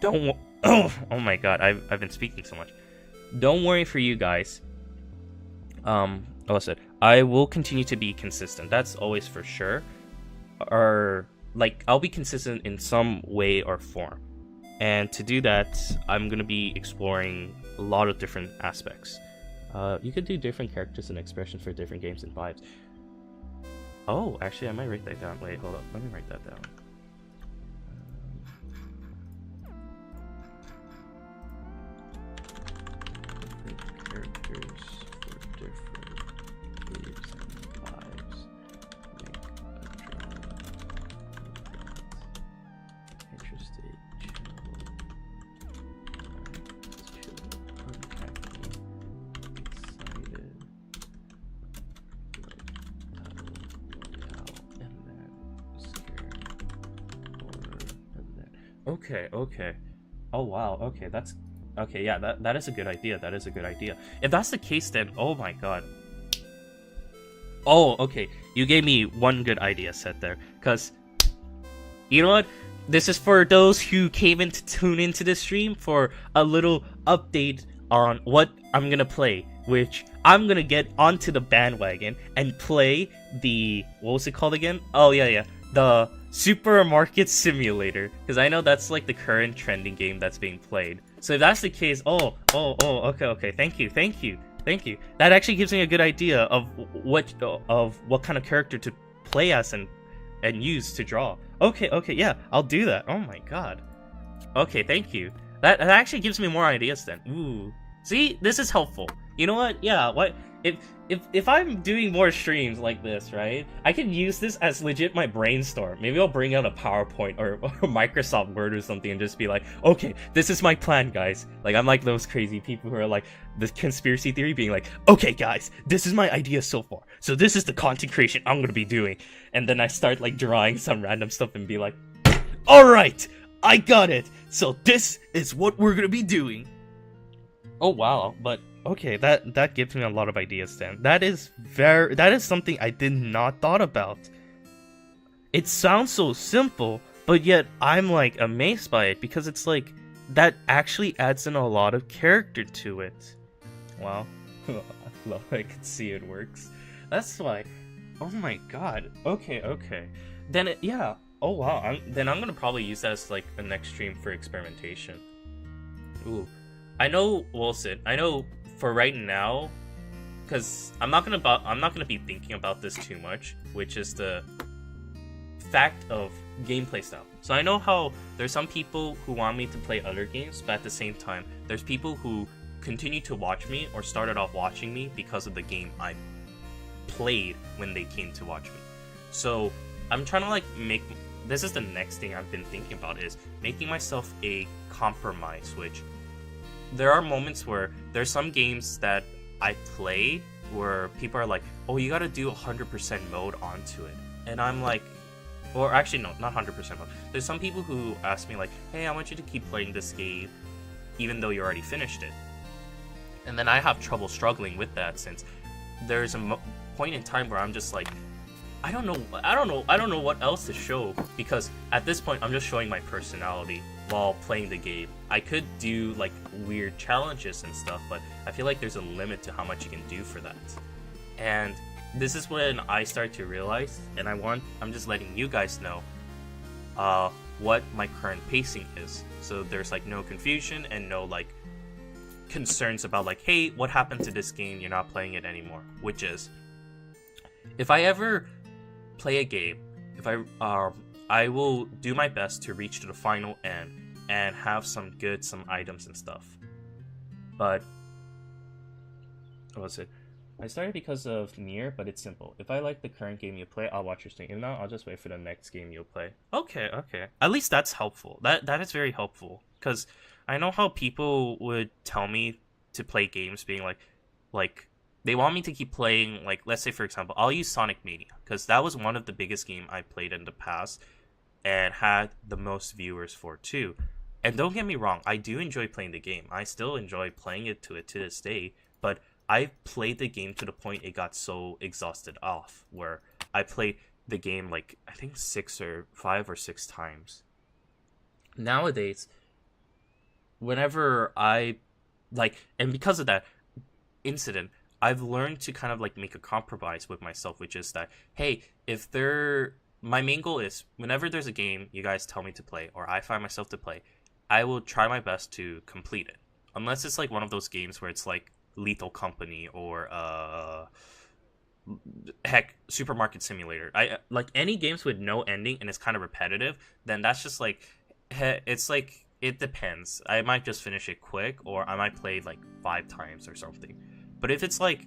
Oh my god, I've been speaking so much. Don't worry for you guys. Like I said, I will continue to be consistent. That's always for sure. Or like, I'll be consistent in some way or form. And to do that, I'm gonna be exploring a lot of different aspects. You could do different characters and expressions for different games and vibes. Oh, actually, I might write that down. Wait, hold up. Let me write that down. Different characters for different games and vibes. Make a drawing. Interested. Unpacking. Excited. Okay. Oh wow, okay, that's okay, yeah, that is a good idea. That is a good idea. If that's the case, then oh my god. Oh, okay. You gave me one good idea set there. Cause you know what? This is for those who came in to tune into the stream for a little update on what I'm gonna play, which I'm gonna get onto the bandwagon and play the, what was it called again? Oh yeah, the Supermarket Simulator, because I know that's like the current trending game that's being played. So if that's the case, okay, thank you. That actually gives me a good idea of what kind of character to play as and use to draw. Okay, yeah, I'll do that. Oh my god. Okay, thank you. That actually gives me more ideas then. Ooh. See, this is helpful. You know what? Yeah, what if I'm doing more streams like this, right? I can use this as legit my brainstorm. Maybe I'll bring out a PowerPoint or Microsoft Word or something and just be like, okay, this is my plan, guys. Like, I'm like those crazy people who are like the conspiracy theory being like, okay, guys, this is my idea so far. So this is the content creation I'm gonna be doing. And then I start like drawing some random stuff and be like, all right, I got it. So this is what we're gonna be doing. Oh wow, but okay, that gives me a lot of ideas then. That is something I did not thought about. It sounds so simple, but yet I'm like amazed by it because it's like that actually adds in a lot of character to it. Wow. I can see it works. That's why. Oh my god. Okay. Then yeah. Oh wow. Then I'm gonna probably use that as like a next stream for experimentation. Ooh. I know, Wilson. I know for right now, because I'm not gonna be thinking about this too much, which is the fact of gameplay style. So I know how there's some people who want me to play other games, but at the same time, there's people who continue to watch me or started off watching me because of the game I played when they came to watch me. So I'm trying to like make. This is the next thing I've been thinking about, is making myself a compromise, which. There are moments where there's some games that I play where people are like, oh, you gotta do 100% mode onto it. And I'm like, or actually, no, not 100% mode. There's some people who ask me like, hey, I want you to keep playing this game even though you already finished it. And then I have trouble struggling with that since there's a point in time where I'm just like, I don't know what else to show, because at this point I'm just showing my personality while playing the game. I could do like weird challenges and stuff, but I feel like there's a limit to how much you can do for that. And this is when I start to realize, and I'm just letting you guys know what my current pacing is. So there's like no confusion and no like concerns about like, hey, what happened to this game? You're not playing it anymore. Which is, if I ever play a game, if I will do my best to reach to the final end and have some items and stuff. But what was it? I started because of Nier, but it's simple. If I like the current game you play, I'll watch your stream. If not, I'll just wait for the next game you'll play. Okay. At least that's helpful. That is very helpful, because I know how people would tell me to play games being like they want me to keep playing, like, let's say for example, I'll use Sonic Mania, because that was one of the biggest game I played in the past and had the most viewers for too. And don't get me wrong, I do enjoy playing the game. I still enjoy playing it to this day, but I played the game to the point it got so exhausted off, where I played the game like I think 5 or 6 times. Nowadays, whenever I and because of that incident, I've learned to kind of like make a compromise with myself, which is that, hey, my main goal is whenever there's a game you guys tell me to play or I find myself to play, I will try my best to complete it. Unless it's like one of those games where it's like Lethal Company or heck, Supermarket Simulator. I like any games with no ending and it's kind of repetitive, then that's just like, it's like, it depends. I might just finish it quick, or I might play like 5 times or something. But if it's like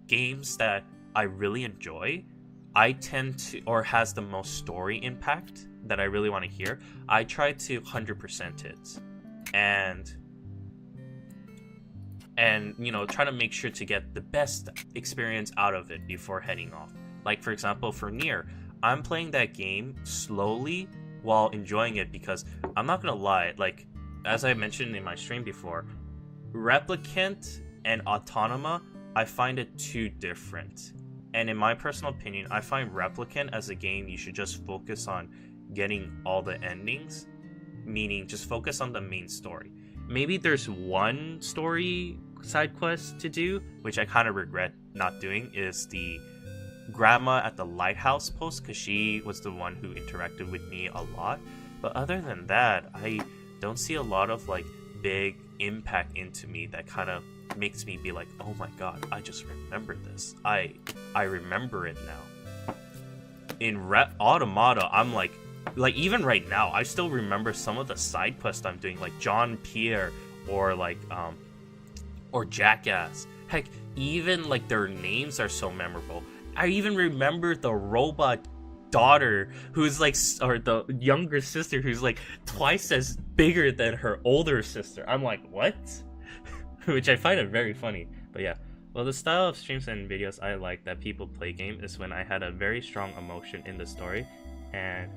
games that I really enjoy, I tend to, or has the most story impact that I really want to hear, I try to 100% it. And you know, try to make sure to get the best experience out of it before heading off. Like for example, for Nier, I'm playing that game slowly while enjoying it, because I'm not gonna lie, like as I mentioned in my stream before, Replicant and Autonoma, I find it too different. And in my personal opinion, I find Replicant as a game you should just focus on getting all the endings, meaning just focus on the main story. Maybe there's one story side quest to do, which I kind of regret not doing, is the grandma at the lighthouse post, because she was the one who interacted with me a lot. But other than that, I don't see a lot of like big impact into me that kind of makes me be like, oh my god, I just remembered this. I remember it now. In Automata, I'm like even right now, I still remember some of the side quests I'm doing, like John Pierre or like or Jackass. Heck, even like their names are so memorable. I even remember the robot daughter who's like, or the younger sister who's like twice as bigger than her older sister. I'm like, what? Which I find it very funny. But yeah, well, the style of streams and videos I like that people play game is when I had a very strong emotion in the story, and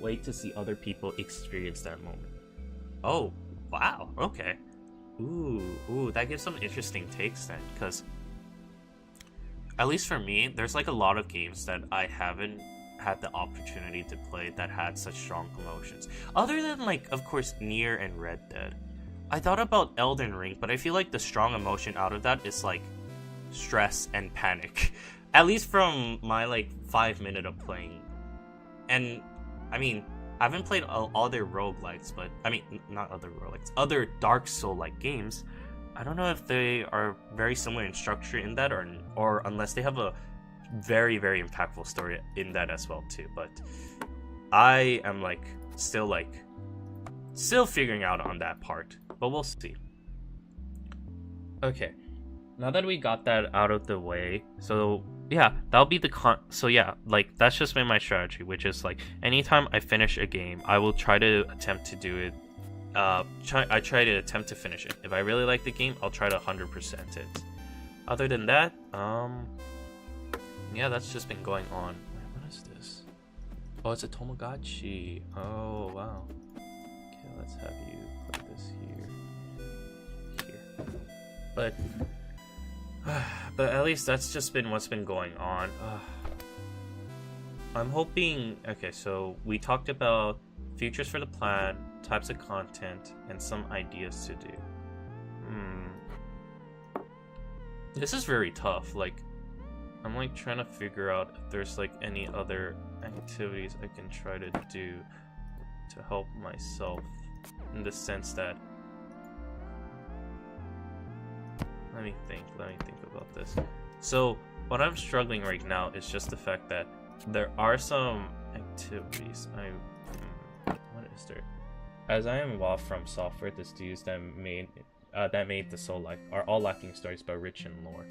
wait to see other people experience that moment. Oh, wow, okay. Ooh, that gives some interesting takes then, because at least for me, there's like a lot of games that I haven't had the opportunity to play that had such strong emotions. Other than like, of course, Nier and Red Dead. I thought about Elden Ring, but I feel like the strong emotion out of that is like stress and panic. At least from my like 5 minutes of playing. And I mean, I haven't played other roguelikes, but I mean, not other roguelikes, other Dark Soul-like games. I don't know if they are very similar in structure in that, or unless they have a very, very impactful story in that as well too. But I am still figuring out on that part, but we'll see. Okay, now that we got that out of the way, so yeah, that'll be so yeah, like that's just been my strategy, which is like anytime I finish a game, I will try to attempt to do it. I try to attempt to finish it. If I really like the game, I'll try to 100% it. Other than that, yeah, that's just been going on. What is this? Oh, it's a Tamagotchi. Oh wow. Okay, let's have you put this here. But at least that's just been what's been going on. I'm hoping. Okay, so we talked about features for the plan, types of content, and some ideas to do. Hmm. This is very tough. Like, I'm like trying to figure out if there's like any other activities I can try to do to help myself in the sense that let me think about this. So what I'm struggling right now is just the fact that there are some activities what is there? As I am involved from software, the studios that made the Soul Life are all lacking stories but rich in lore.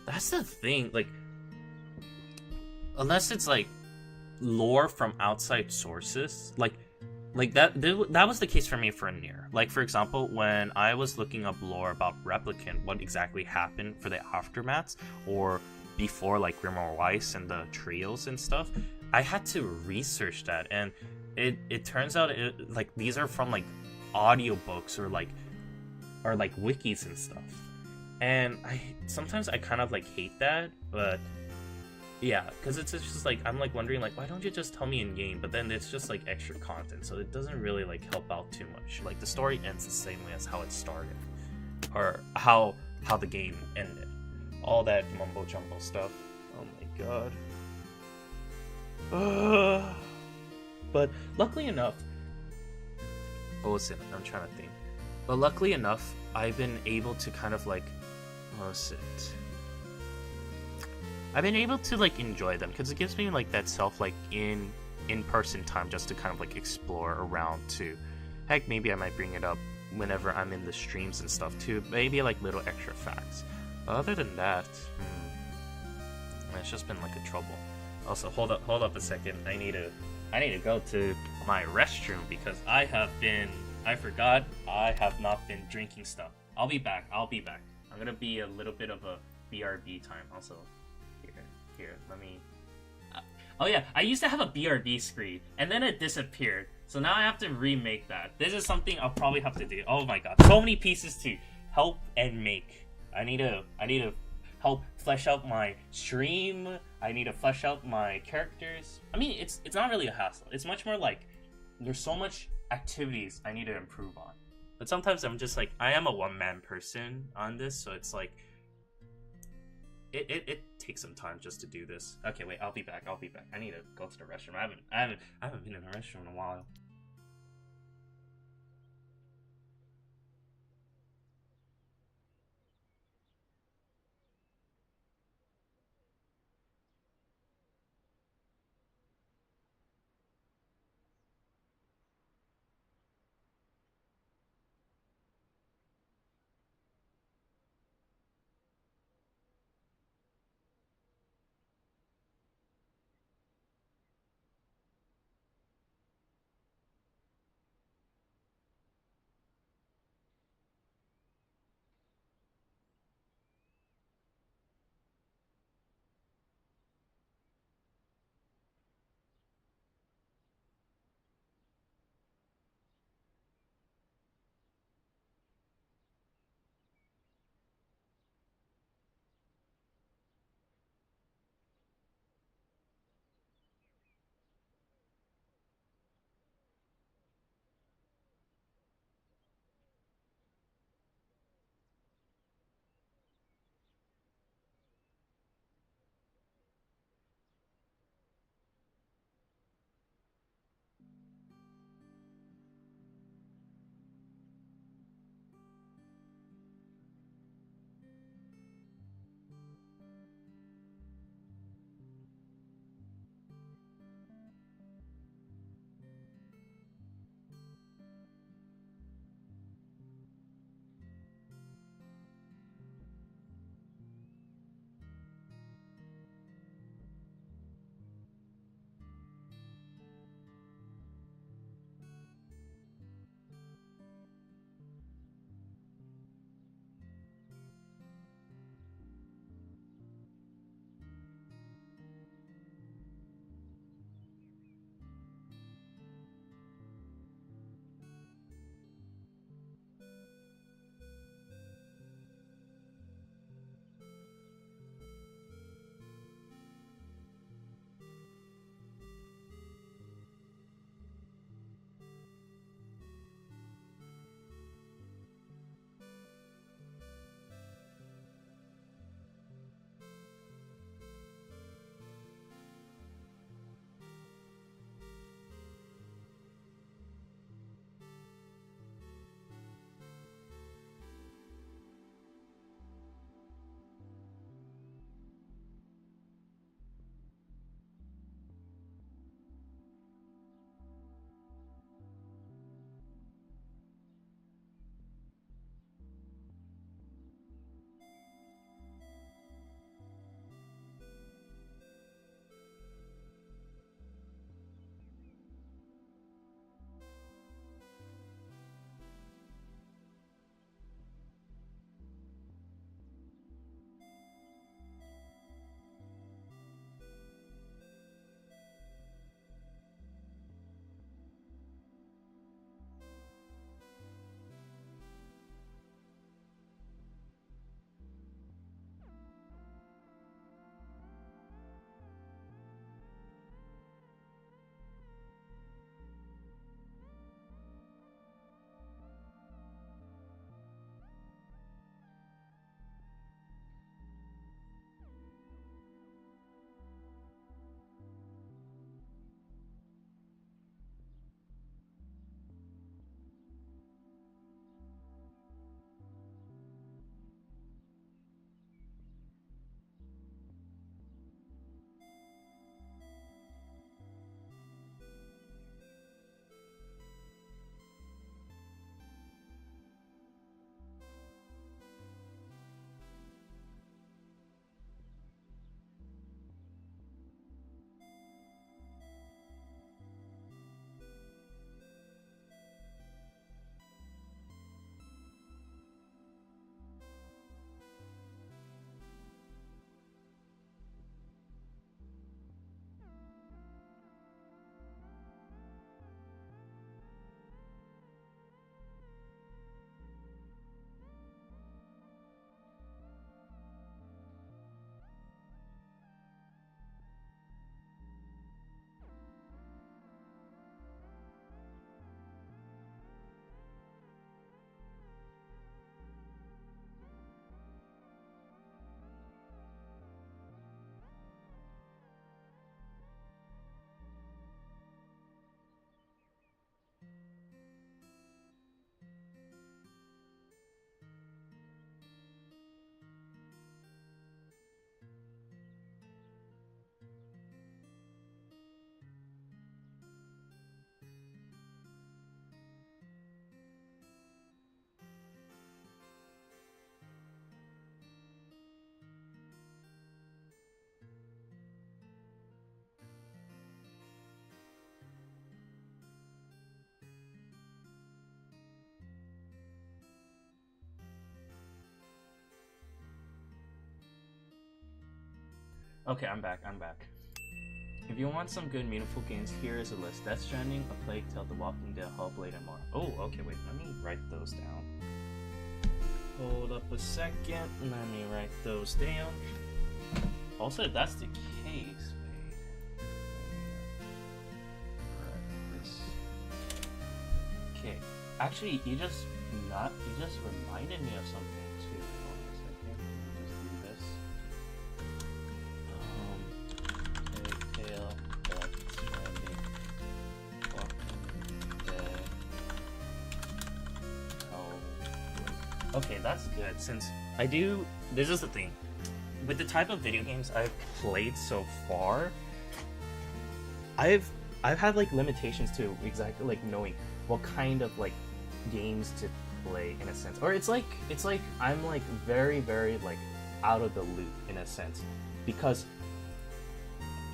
That's the thing, like unless it's like lore from outside sources, like that was the case for me for Nier. Like for example, when I was looking up lore about Replicant, what exactly happened for the aftermaths or before like Grimoire Weiss and the trios and stuff, I had to research that, and it turns out like these are from like audiobooks or like wikis and stuff. And I sometimes I kind of like hate that, but yeah, because it's just like I'm like wondering like why don't you just tell me in game? But then it's just like extra content, so it doesn't really like help out too much. Like the story ends the same way as how it started, or how the game ended. All that mumbo jumbo stuff. Oh my god. But luckily enough, what was it? I'm trying to think. But luckily enough, I've been able to kind of like, what was it? I've been able to like enjoy them because it gives me like that self like in-person time just to kind of like explore around too. Heck, maybe I might bring it up whenever I'm in the streams and stuff too. Maybe like little extra facts. But other than that, it's just been like a trouble. Also, hold up a second. I need to go to my restroom because I forgot I have not been drinking stuff. I'll be back. I'm gonna be a little bit of a BRB time. Also, here, let me. Oh yeah, I used to have a BRB screen and then it disappeared. So now I have to remake that. This is something I'll probably have to do. Oh my god, so many pieces to help and make. I need to help flesh out my stream. I need to flesh out my characters. I mean, it's not really a hassle. It's much more like there's so much activities I need to improve on. But sometimes I'm just like I am a one-man person on this, so it's like it takes some time just to do this. Okay, wait, I'll be back. I need to go to the restroom. I haven't been in the restroom in a while. Okay, I'm back. If you want some good, meaningful games, here is a list. Death Stranding, A Plague Tale, The Walking Dead, Hellblade, and more. Oh, okay, wait, let me write those down. Hold up a second, let me write those down. Also, if that's the case, okay. Actually, you just reminded me of something too. Hold on a second. Let me just do this. Tail, Death Stranding, Walking Dead. Oh, okay, that's good. Since I do, this is the thing. With the type of video games I've played so far, I've had like limitations to exactly like knowing what kind of like games to play in a sense, or it's like I'm like very like out of the loop in a sense, because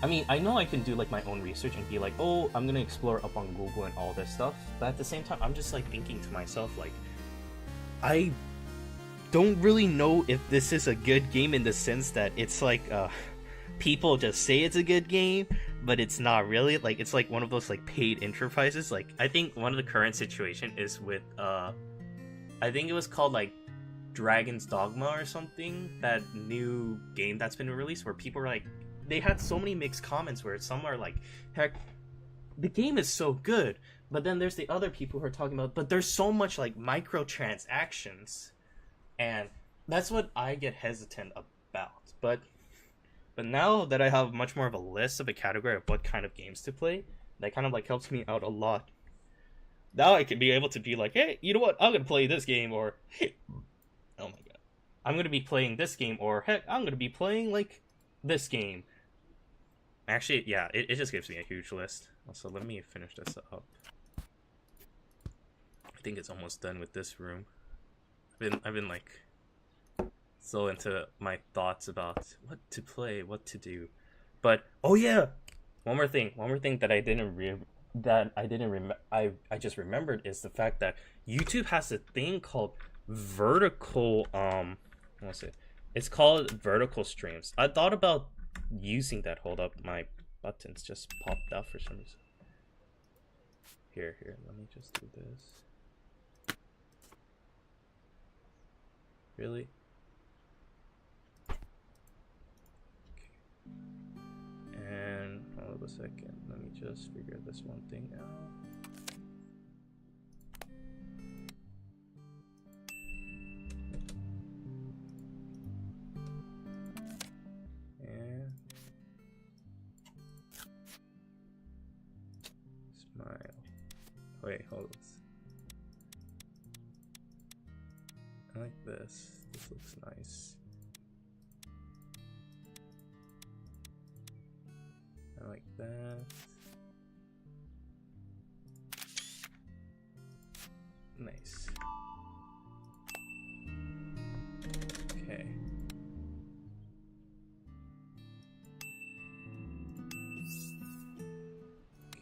I mean I know I can do like my own research and be like, oh, I'm gonna explore up on Google and all this stuff, but at the same time I'm just like thinking to myself like, I don't really know if this is a good game in the sense that it's like people just say it's a good game, but it's not really. Like it's like one of those like paid enterprises. Like I think one of the current situation is with I think it was called like Dragon's Dogma or something, that new game that's been released, where people are like, they had so many mixed comments where some are like, heck, the game is so good, but then there's the other people who are talking about, but there's so much like microtransactions. And that's what I get hesitant about. But now that I have much more of a list of a category of what kind of games to play, that kind of like helps me out a lot. Now I can be able to be like, hey, you know what? I'm gonna play this game, or hey, oh my god, I'm gonna be playing this game, or heck, I'm gonna be playing like this game. Actually, yeah, it just gives me a huge list. Also, let me finish this up. I think it's almost done with this room. I've been like so into my thoughts about what to play, what to do. But oh yeah, one more thing that I just remembered is the fact that YouTube has a thing called vertical what's it? It's called vertical streams. I thought about using that. Hold up, my buttons just popped out for some reason. Here, let me just do this. Really? Okay. And hold up a second. Let me just figure this one thing out. And smile. Wait, hold on. I like this. This looks nice. I like that. Nice. Okay.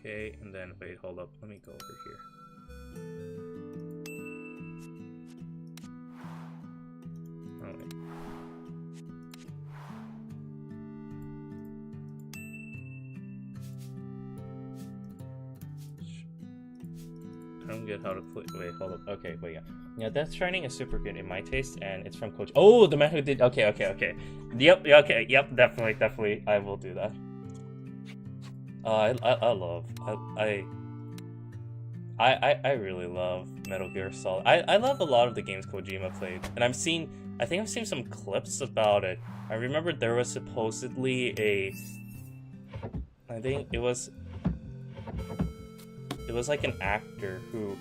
Okay, and then wait, hold up. Let me go over here. I don't get how to play. Wait, hold up. Okay, wait, yeah, Death Stranding is super good in my taste, and it's from Coach. Oh, the man who did. Okay. Yep. Okay. Yep. Definitely. I will do that. I really love Metal Gear Solid. I love a lot of the games Kojima played, and I think I've seen some clips about it. I remember there was supposedly I think it was like an actor who,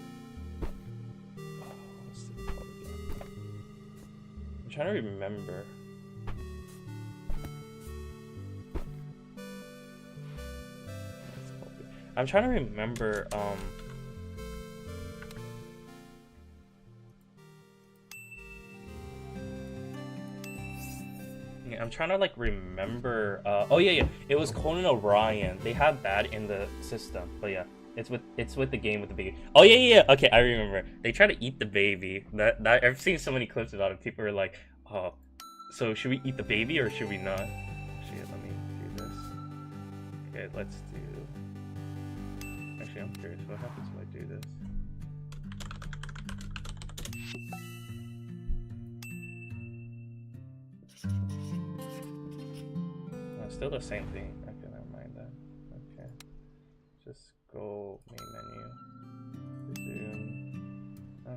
I'm trying to remember. I'm trying to remember I'm trying to like remember oh yeah, it was Conan O'Brien. They had that in the system, but yeah. It's with the game with the baby. Oh yeah. Okay, I remember. They try to eat the baby. That I've seen so many clips about it. People are like, "Oh, so should we eat the baby or should we not?" Actually, let me Okay, let's do... Actually, I'm curious, what happens if I do this? Oh, still the same thing. Okay, never mind that. Okay. Just go main menu. Resume. No.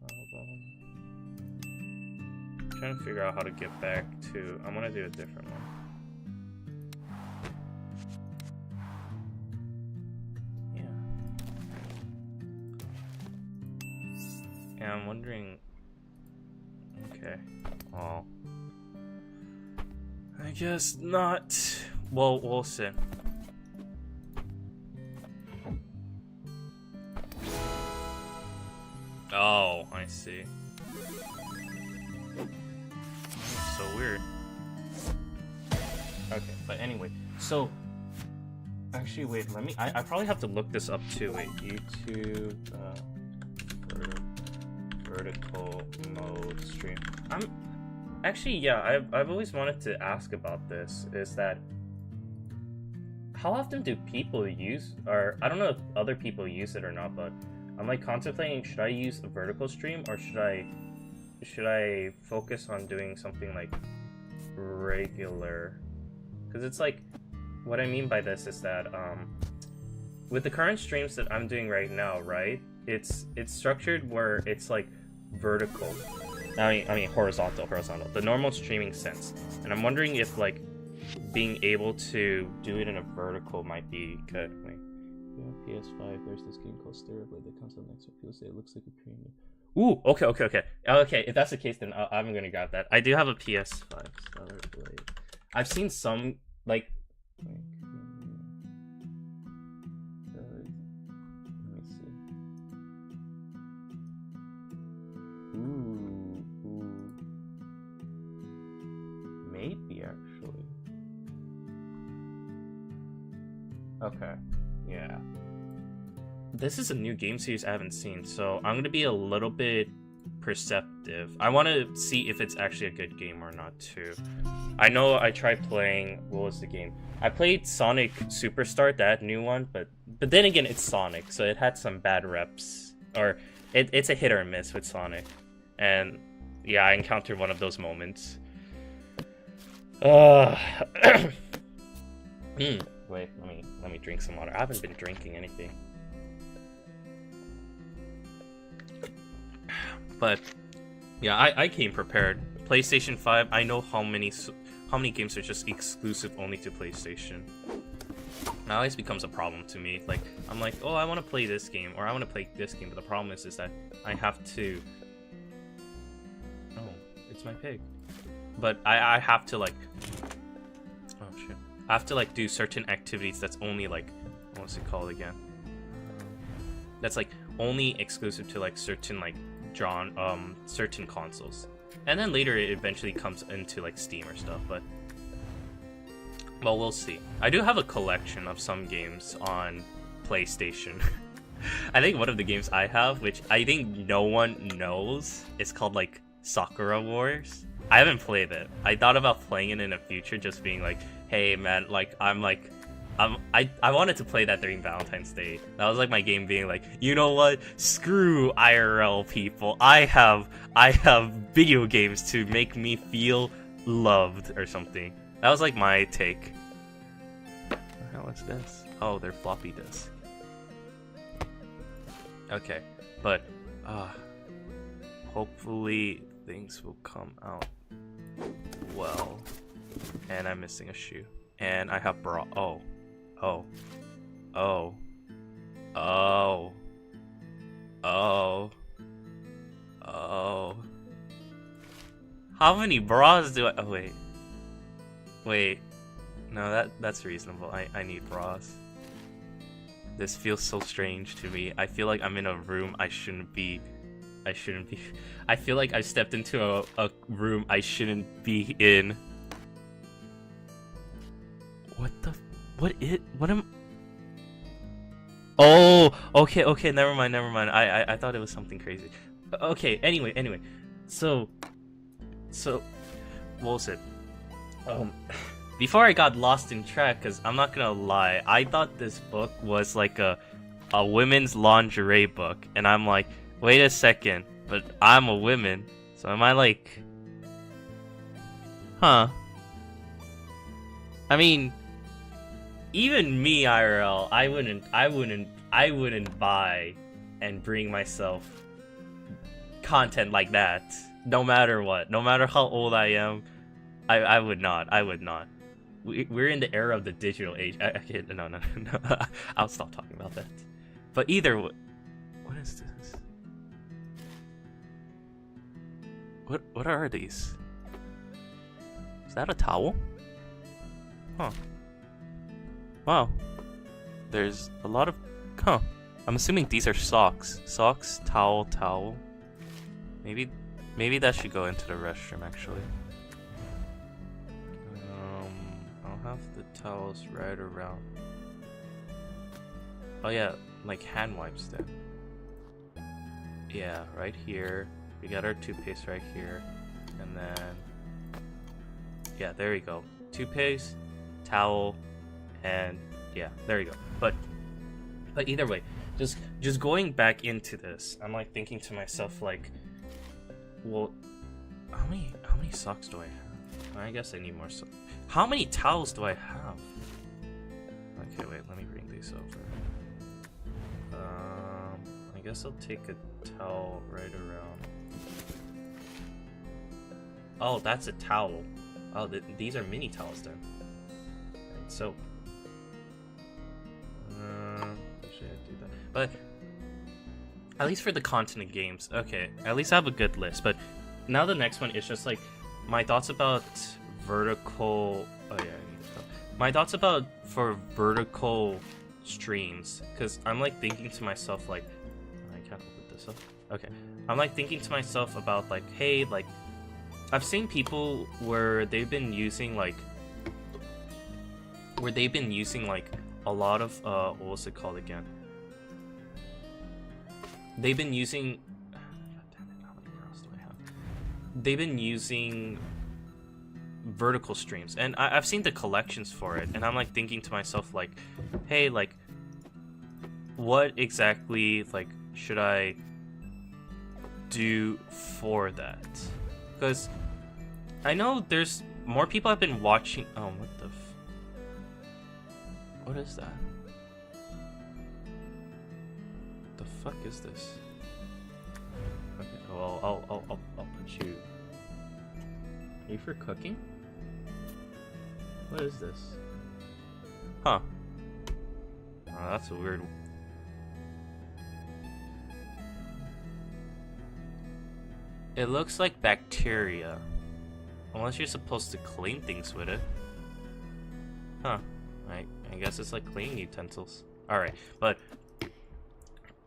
Hold on. I'm trying to figure out how to get back to... I'm gonna do a different one. Yeah, I'm wondering... Okay. Oh. I guess not. Well, we'll see. Oh, I see. So weird. Okay, but anyway, so... Actually, wait, let me... I probably have to look this up too. Wait, YouTube... vertical mode stream. Actually, yeah, I've always wanted to ask about this, is that how often do people use, or I don't know if other people use it or not, but I'm like contemplating, should I use a vertical stream or should I focus on doing something like regular? Because it's like, what I mean by this is that with the current streams that I'm doing right now, right, it's structured where it's like vertical. I mean horizontal, the normal streaming sense. And I'm wondering if like being able to do it in a vertical might be good. Wait. PS5, there's this game called Stereo that comes out next week. People say it looks like a premium. Ooh, okay. If that's the case, then I'm gonna grab that. I do have a PS5 Stellar Blade. I've seen some like. Maybe actually. Okay. Yeah. This is a new game series I haven't seen, so I'm gonna be a little bit perceptive. I want to see if it's actually a good game or not too. I know I tried playing, what was the game? I played Sonic Superstar, that new one, but then again, it's Sonic, so it had some bad reps, or it's a hit or miss with Sonic, and yeah, I encountered one of those moments. Wait, let me drink some water. I haven't been drinking anything. But yeah, I came prepared. PlayStation 5, I know how many games are just exclusive only to PlayStation. That always becomes a problem to me. Like, I'm like, oh, I want to play this game, or I want to play this game, but the problem is that I have to... Oh, it's my pig. But I have to, like... Oh, shit. I have to, like, do certain activities that's only, like... What's it called again? That's, like, only exclusive to, like, certain, like, certain consoles. And then later it eventually comes into, like, Steam or stuff, but... Well, we'll see. I do have a collection of some games on PlayStation. I think one of the games I have, which I think no one knows, is called, like, Sakura Wars. I haven't played it. I thought about playing it in the future, just being like, hey man, like I wanted to play that during Valentine's Day. That was like my game being like, you know what? Screw IRL people. I have video games to make me feel loved or something. That was like my take. What the hell is this? Oh, they're floppy disks. Okay, but hopefully things will come out well. And I'm missing a shoe. And I have bra. Oh. How many bras do I... Oh, wait. No, that's reasonable. I need bras. This feels so strange to me. I feel like I'm in a room I shouldn't be. I feel like I stepped into a room I shouldn't be in. What am... Oh, okay, never mind. I thought it was something crazy. Okay, anyway. So, what was it? before I got lost in track, because I'm not gonna lie, I thought this book was like a women's lingerie book, and I'm like, wait a second, but I'm a woman, so am I like, huh? I mean, even me IRL, I wouldn't buy and bring myself content like that, no matter what, no matter how old I am. I would not. We're in the era of the digital age. I can't, no. I'll stop talking about that. But either way, what is this? What are these? Is that a towel? Huh. Wow. There's a lot of, huh. I'm assuming these are socks. Socks, towel. Maybe that should go into the restroom actually. I'll have the towels right around. Oh yeah, like hand wipes then. Yeah, right here. We got our toothpaste right here. And then, yeah, there we go. Toothpaste, towel, and yeah, there you go. But either way, just going back into this, I'm like thinking to myself like, well, how many socks do I have? I guess I need more socks. How many towels do I have? Okay, wait, let me bring these over. I guess I'll take a towel right around. Oh, that's a towel. Oh, these are mini towels then. And soap. Should I do that? But at least for the continent games, okay. At least I have a good list. But now the next one is just like my thoughts about vertical. Oh yeah, I need to go. My thoughts about for vertical streams, because I'm like thinking to myself like, I can't open this up. Okay, I'm like thinking to myself about like, hey, like I've seen people where they've been using like a lot of what was it called again? They've been using. God damn it! How many brows do I have? They've been using vertical streams, and I've seen the collections for it, and I'm like thinking to myself like, hey, like, what exactly like should I do for that? Because I know there's more people have been watching. Oh, what the? What is that? The fuck is this? Okay, well, I'll put you. Are you for cooking? What is this? Huh? Oh, that's a weird. It looks like bacteria. Unless you're supposed to clean things with it. Huh. I guess it's like cleaning utensils. Alright, but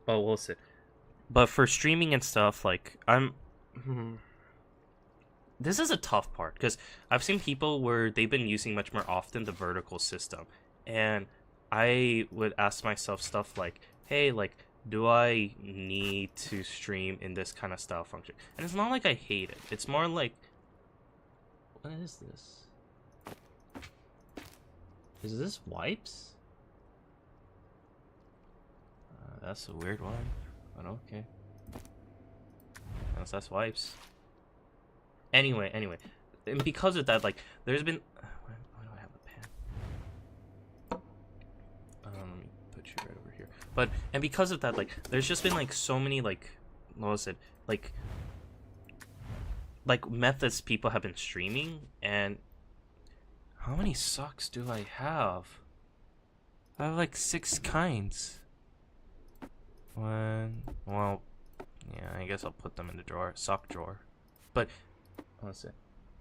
we'll see. But for streaming and stuff, like, this is a tough part, because I've seen people where they've been using much more often the vertical system. And I would ask myself stuff like, hey, like, do I need to stream in this kind of style function? And it's not like I hate it. It's more like, what is this? Is this wipes? That's a weird one, but okay. Unless that's wipes. Anyway, and because of that, like, there's been. Why do I have a pen? Let me put you right over here. But and because of that, like, there's just been like so many like, what was it? Like methods people have been streaming, and how many socks do I have? I have like 6 kinds. One, well, yeah, I guess I'll put them in the drawer, sock drawer. But let's see.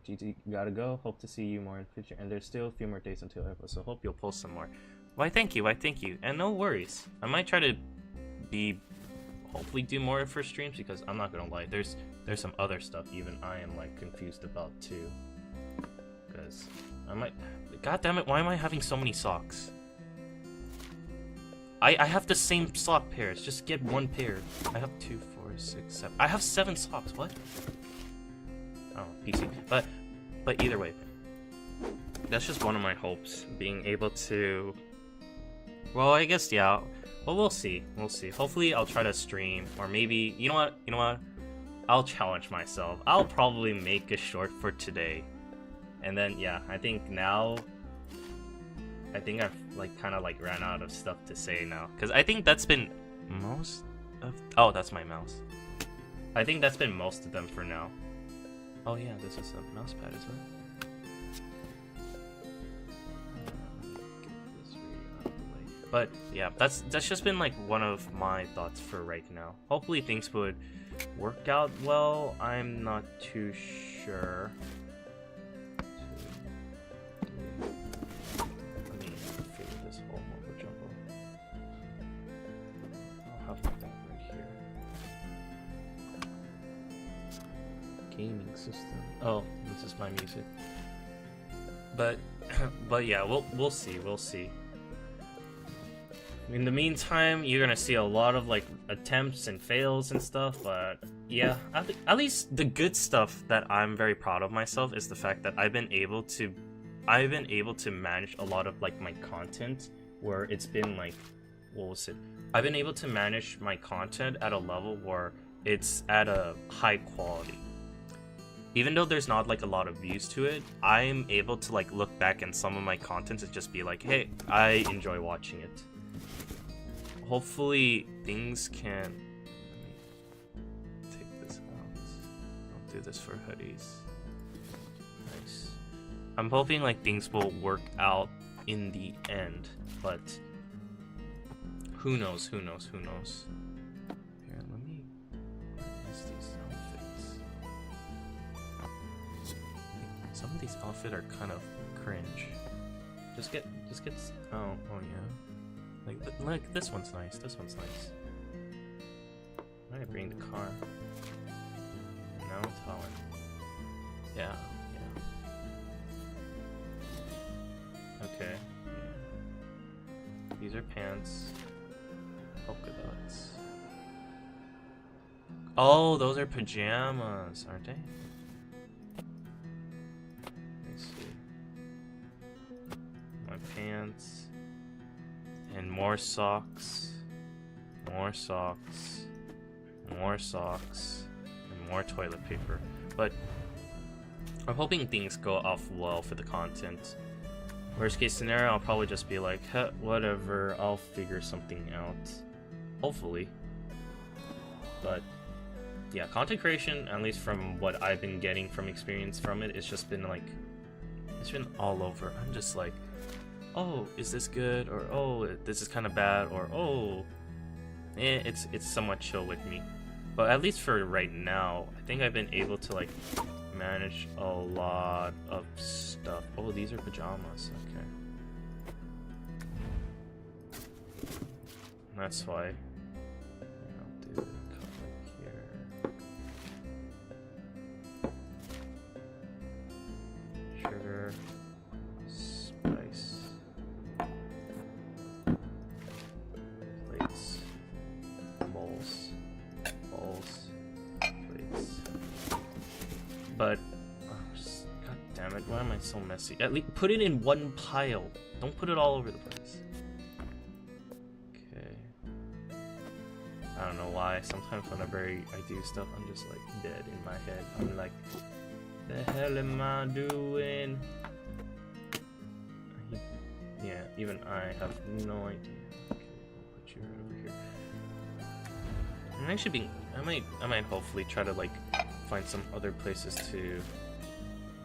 GT, gotta go. Hope to see you more in the future. And there's still a few more days until April, so hope you'll post some more. Why, thank you. And no worries. I might try to hopefully do more for streams, because I'm not gonna lie, there's some other stuff even I am like confused about too. Because I might, god damn it, why am I having so many socks? I have the same sock pairs, just get one pair. I have 2, 4, 6, 7. I have 7 socks, what? Oh, PC. But either way. that's just one of my hopes, being able to. Well, I guess yeah. Well, we'll see. We'll see. Hopefully, I'll try to stream, or maybe you know what? You know what? I'll challenge myself. I'll probably make a short for today, and then yeah, I think now. I think I've like kind of like ran out of stuff to say now, because I think that's been most of. Oh, that's my mouse. I think that's been most of them for now. Oh yeah, this is a mouse pad, isn't it? But yeah, that's just been like one of my thoughts for right now. Hopefully things would work out well. I'm not too sure. Let me figure this whole mumbo jumbo. I'll have that right here. Gaming system. Oh, this is my music. But yeah, we'll see. We'll see. In the meantime, you're gonna see a lot of like attempts and fails and stuff, but yeah, at least the good stuff that I'm very proud of myself is the fact that I've been able to manage a lot of like my content where it's been like, what was it? I've been able to manage my content at a level where it's at a high quality. Even though there's not like a lot of views to it, I'm able to like look back in some of my content and just be like, hey, I enjoy watching it. Hopefully things can. Let me take this out. I'll do this for hoodies. Nice. I'm hoping like things will work out in the end, but who knows? Who knows? Who knows? Here, let me use these outfits. Some of these outfits are kind of cringe. Just get. Oh yeah. Like this one's nice. This one's nice. I'm gonna bring the car. Now I'm telling. Yeah. Okay. Yeah. These are pants. Polka dots. Oh, those are pajamas, aren't they? Let's see. My pants. And more socks, more socks, more socks, and more toilet paper. But I'm hoping things go off well for the content. Worst case scenario, I'll probably just be like, whatever, I'll figure something out. Hopefully. But yeah, content creation, at least from what I've been getting from experience from it, it's just been like, it's been all over. I'm just like, oh, is this good? Or oh, this is kind of bad? Or oh, it's somewhat chill with me. But at least for right now, I think I've been able to like manage a lot of stuff. Oh, these are pajamas. Okay, that's why. I'll do the color here. Sugar. But god damn it, why am I so messy? At least put it in one pile. Don't put it all over the place. Okay. I don't know why. Sometimes whenever I do stuff, I'm just like dead in my head. I'm like, the hell am I doing? Yeah, even I have no idea. Okay, I'll put you right over here. I'm actually being. I might hopefully try to like find some other places to.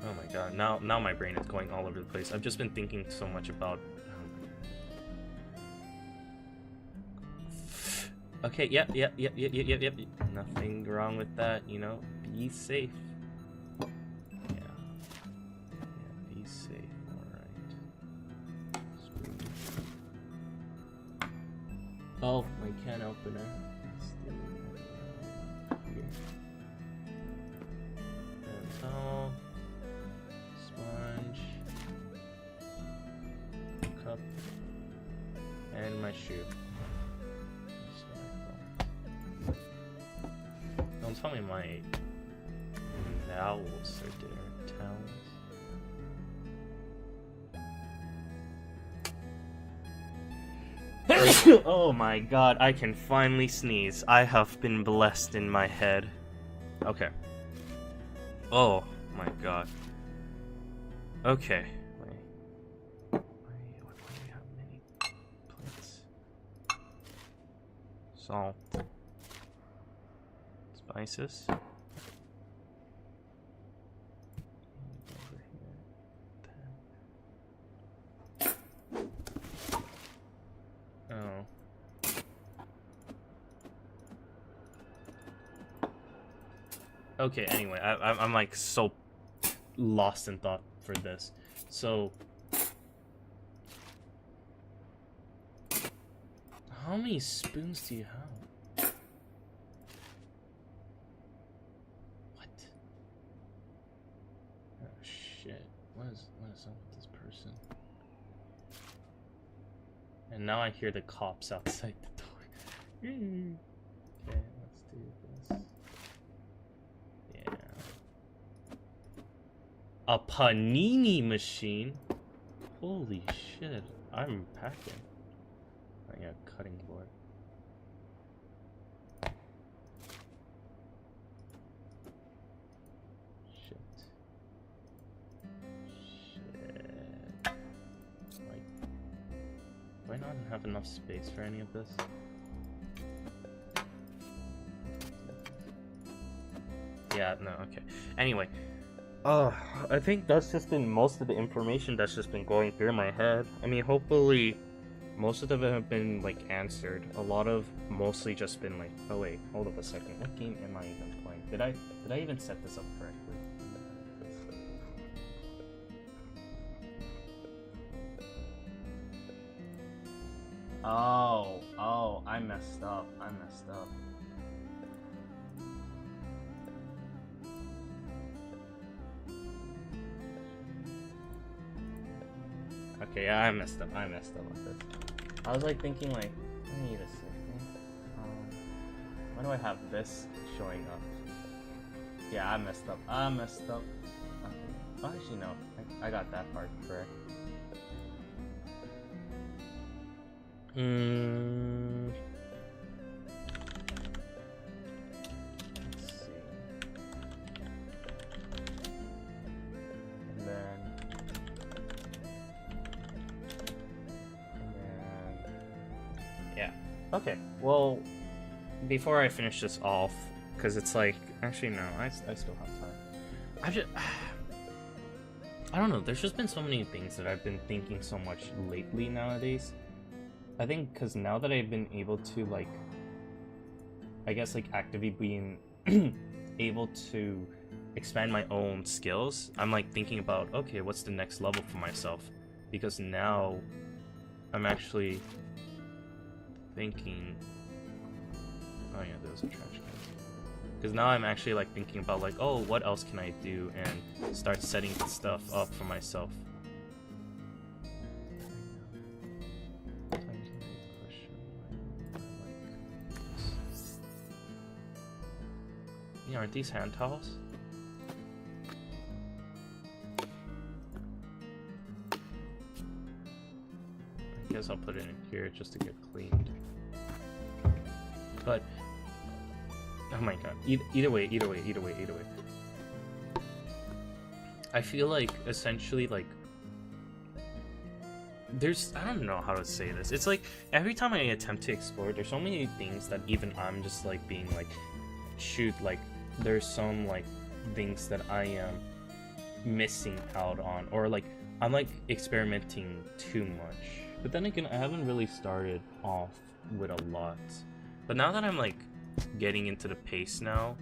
Oh my god! Now my brain is going all over the place. I've just been thinking so much about. Okay. Yep. Nothing wrong with that. You know, be safe. Yeah. Be safe. All right. Oh, my can opener. Towel, sponge, cup, and my shoe. Don't tell me my towels are there. Towels. Oh my god, I can finally sneeze. I have been blessed in my head. Okay. Oh my god. Okay. Wait. Why do we have many plates? Salt. Spices. Over here. Oh. Okay, anyway, I'm like so lost in thought for this. So, how many spoons do you have? What? Oh shit. What is up with this person? And now I hear the cops outside the door. Okay, let's do this. Yeah. A panini machine? Holy shit. I'm packing. I got a cutting board. Shit. Like, do I not have enough space for any of this? Yeah, no, okay. Anyway, I think that's just been most of the information that's just been going through my head. I mean, hopefully, most of them have been, like, answered. A lot of mostly just been like, oh wait, hold up a second. What game am I even playing? Did I even set this up correctly? Oh, I messed up. Okay, yeah, I messed up with this. I was like thinking like, wait a second. Why do I have this showing up? Yeah, I messed up. Okay. Oh, actually no, I got that part correct. Let's see. And then yeah. Okay. Well, before I finish this off, because it's like, actually no, I still have time. I don't know. There's just been so many things that I've been thinking so much lately nowadays. I think because now that I've been able to, like, I guess, like, actively being able to expand my own skills, I'm, like, thinking about, okay, what's the next level for myself? Because now I'm actually thinking, oh yeah, there was a trash can. Because now I'm actually, like, thinking about, like, oh, what else can I do? And start setting stuff up for myself. Aren't these hand towels? I guess I'll put it in here just to get cleaned. But oh my god, either way. I feel like essentially like there's, I don't know how to say this. It's like every time I attempt to explore, there's so many things that even I'm just like being like, shoot, like there's some like things that I am missing out on, or like I'm like experimenting too much. But then again, I haven't really started off with a lot. But now that I'm like getting into the pace now,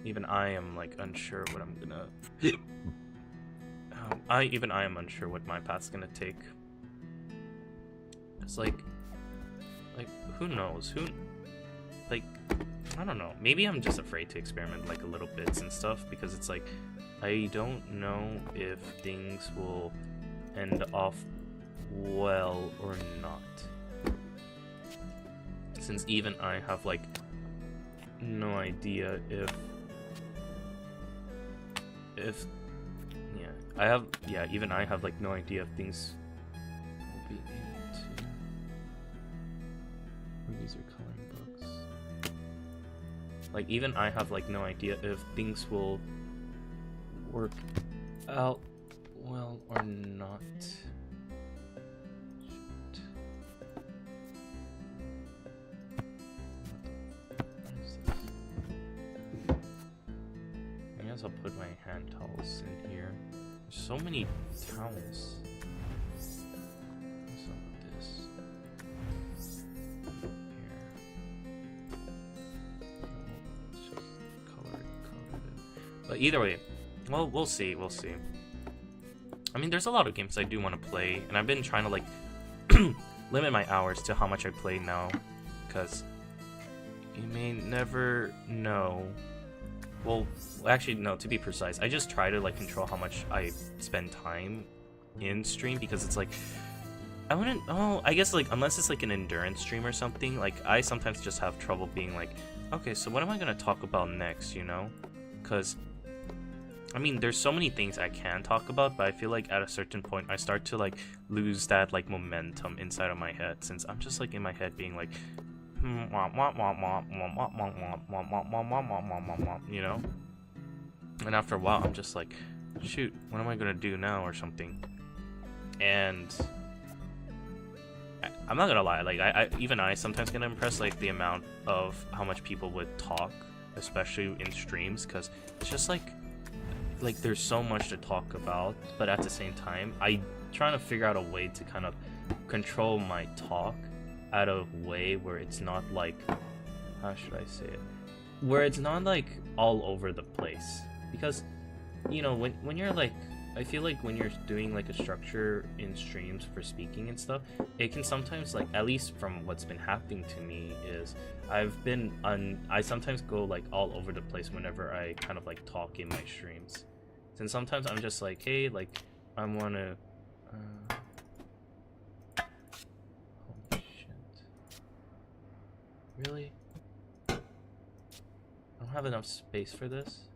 even I am like unsure what I'm gonna I am unsure what my path's gonna take. It's like who knows? Like, I don't know. Maybe I'm just afraid to experiment like a little bits and stuff, because it's like I don't know if things will end off well or not. Since even I have like no idea if even I have like no idea if things will be able to. These are coloring books. Like, even I have like no idea if things will work out well or not. Shoot. What is this? I guess I'll put my hand towels in here. There's so many towels. What's up with this? Here. It's just color coded. But either way, well, we'll see. We'll see. I mean, there's a lot of games I do want to play, and I've been trying to like limit my hours to how much I play now, because you may never know. Well, actually, no, to be precise, I just try to like control how much I spend time in stream, because it's like, I wouldn't, oh, I guess like, unless it's like an endurance stream or something, like I sometimes just have trouble being like, okay, so what am I going to talk about next, you know? Because, I mean, there's so many things I can talk about, but I feel like at a certain point I start to like lose that like momentum inside of my head, since I'm just like in my head being like, you know? And after a while I'm just like, shoot, what am I gonna do now or something? And I'm not gonna lie, like I sometimes get impressed like the amount of how much people would talk, especially in streams, because it's just like there's so much to talk about, but at the same time I trying to figure out a way to kind of control my talk at a way where it's not like, how should I say it, where it's not like all over the place. Because, you know, when you're like, I feel like when you're doing like a structure in streams for speaking and stuff, it can sometimes, like, at least from what's been happening to me, is I sometimes go like all over the place whenever I kind of like talk in my streams. And sometimes I'm just like, hey, like, I want to holy shit, really, I don't have enough space for this.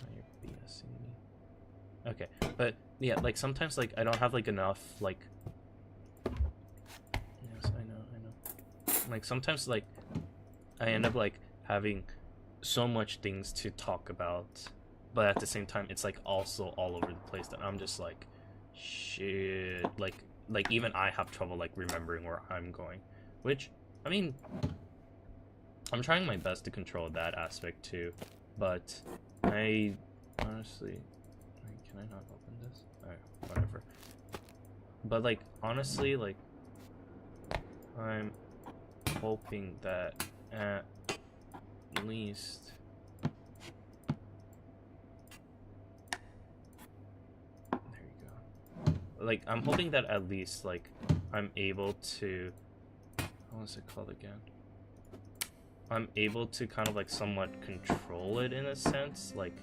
Oh, you're BSing me. Okay, but yeah, like sometimes like I don't have like enough like, yes, I know, like sometimes like I end up like having so much things to talk about, but at the same time it's like also all over the place that I'm just like, shit, like even I have trouble like remembering where I'm going, which, I mean, I'm trying my best to control that aspect too, but I honestly, can I not open this? Alright, whatever. But like, honestly, like, I'm hoping that at least there you go. Like, I'm hoping that at least like I'm able to, what's it called again? I'm able to kind of like somewhat control it in a sense, like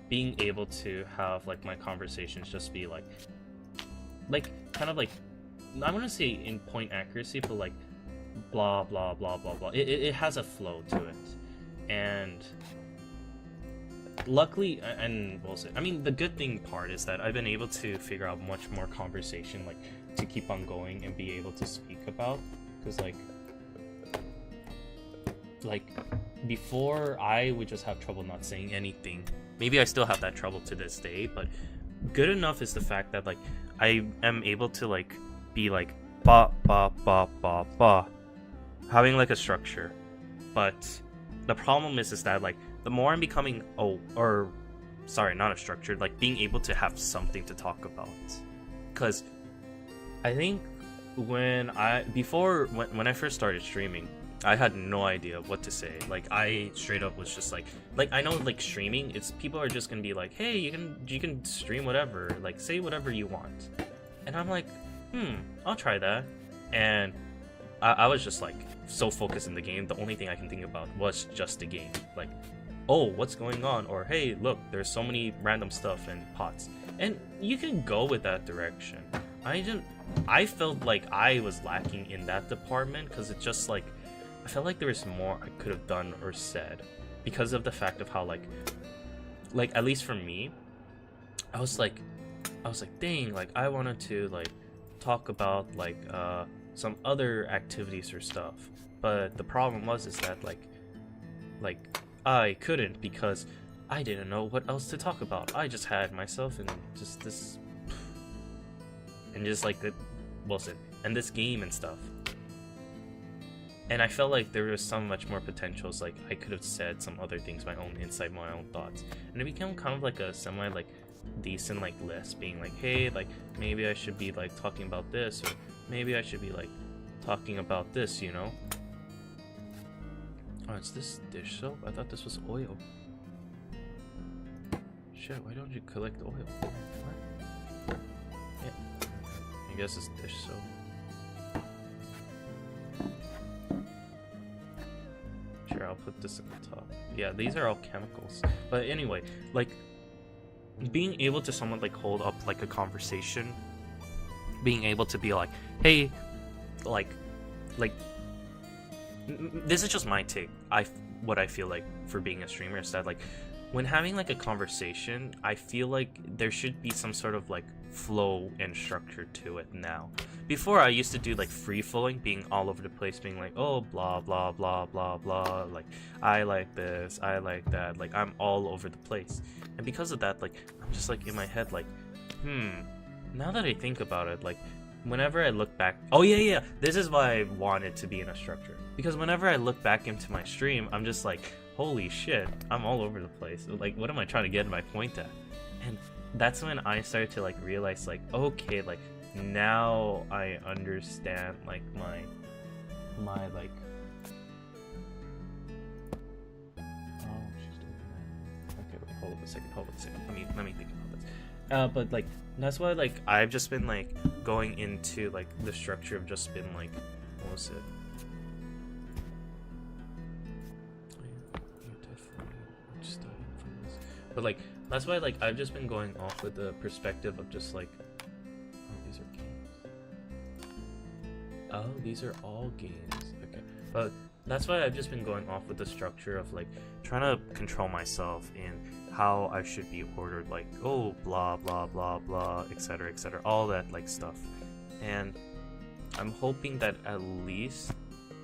being able to have like my conversations just be like kind of like, I want to say in point accuracy, but like blah blah blah blah blah. It has a flow to it, and luckily, and we'll say, I mean, the good thing part is that I've been able to figure out much more conversation like to keep on going and be able to speak about, because like before I would just have trouble not saying anything. Maybe I still have that trouble to this day, but good enough is the fact that like I am able to like be like ba ba ba ba ba, having like a structure. But the problem is that like the more I'm becoming not a structure, like being able to have something to talk about. Because I think when I first started streaming, I had no idea what to say. Like, I straight up was just like I know like streaming, it's people are just gonna be like, hey, you can stream whatever, like say whatever you want, and I'm like, I'll try that. And I was just like so focused in the game, the only thing I can think about was just the game, like, oh, what's going on, or hey, look, there's so many random stuff and pots, and you can go with that direction. I felt like I was lacking in that department, because it's just like I felt like there was more I could have done or said, because of the fact of how like at least for me, I was like dang, like I wanted to like talk about like some other activities or stuff, but the problem was is that like I couldn't because I didn't know what else to talk about. I just had myself and just this and just like the Wilson and this game and stuff. And I felt like there was so much more potentials. Like I could have said some other things, my own insight, my own thoughts, and it became kind of like a semi like decent like list, being like, hey, like maybe I should be like talking about this, or maybe I should be like talking about this, you know? Oh, it's this dish soap? I thought this was oil. Shit, why don't you collect oil? What? Yeah, I guess it's dish soap. Sure, I'll put this in the top. Yeah, these are all chemicals. But anyway, like being able to somewhat like hold up like a conversation, being able to be like, hey, like this is just my take. What I feel like for being a streamer is that like when having like a conversation, I feel like there should be some sort of like flow and structure to it now. Before I used to do like free flowing, being all over the place, being like, oh, blah blah blah blah blah, like I like this, I like that, like I'm all over the place. And because of that, like I'm just like in my head like, now that I think about it, like whenever I look back, oh yeah, this is why I wanted to be in a structure, because whenever I look back into my stream, I'm just like, holy shit, I'm all over the place. Like, what am I trying to get my point at? And that's when I started to like realize like, okay, like now I understand like my like, oh, she's doing that. Okay, wait, hold up a second. Let me think about this. But like that's why like I've just been like going into like the structure of just been like, what was it? But like that's why like I've just been going off with the perspective of just like, oh, these are games. Oh, these are all games. Okay, but that's why I've just been going off with the structure of like trying to control myself in how I should be ordered, like, oh, blah blah blah blah, etc., all that like stuff. And I'm hoping that at least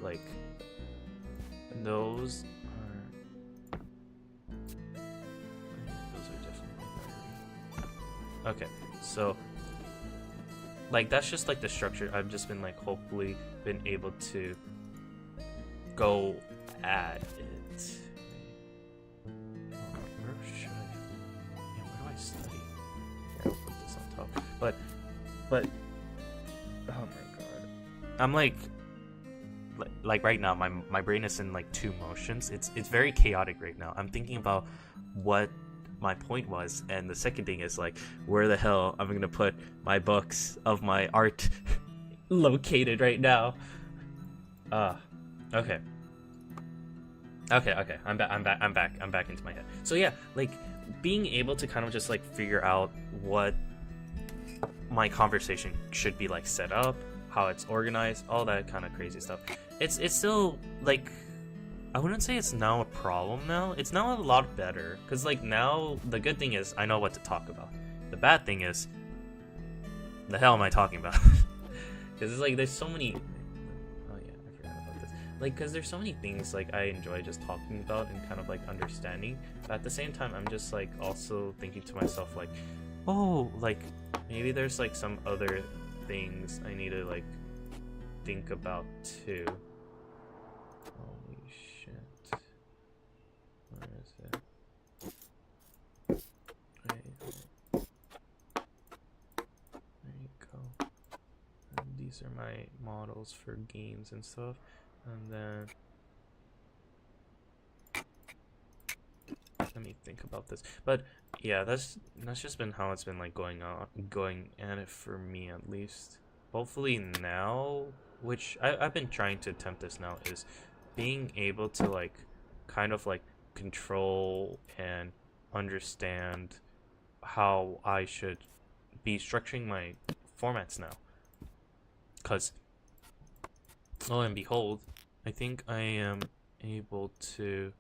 like those okay, so like that's just like the structure I've just been like hopefully been able to go at it. Where should I? Yeah, where do I study? Here, I'll put this on top. But oh my god, I'm like right now my brain is in like two motions. It's very chaotic right now. I'm thinking about what my point was, and the second thing is like, where the hell am I gonna put my books of my art located right now? Okay, I'm back into my head. So yeah, like being able to kind of just like figure out what my conversation should be like set up, how it's organized, all that kind of crazy stuff. It's still like, I wouldn't say it's now a problem now. It's now a lot better. Because, like, now, the good thing is I know what to talk about. The bad thing is, the hell am I talking about? Because it's like, there's so many... Oh, yeah, I forgot about this. Like, because there's so many things, like, I enjoy just talking about and kind of, like, understanding. But at the same time, I'm just, like, also thinking to myself, like, oh, like, maybe there's, like, some other things I need to, like, think about, too. Where is it? There you go. And these are my models for games and stuff. And then let me think about this. But yeah, that's just been how it's been like going at it for me at least. Hopefully now, which I've been trying to attempt this now, is being able to like kind of like control and understand how I should be structuring my formats now. Because, lo and behold, I think I am able to...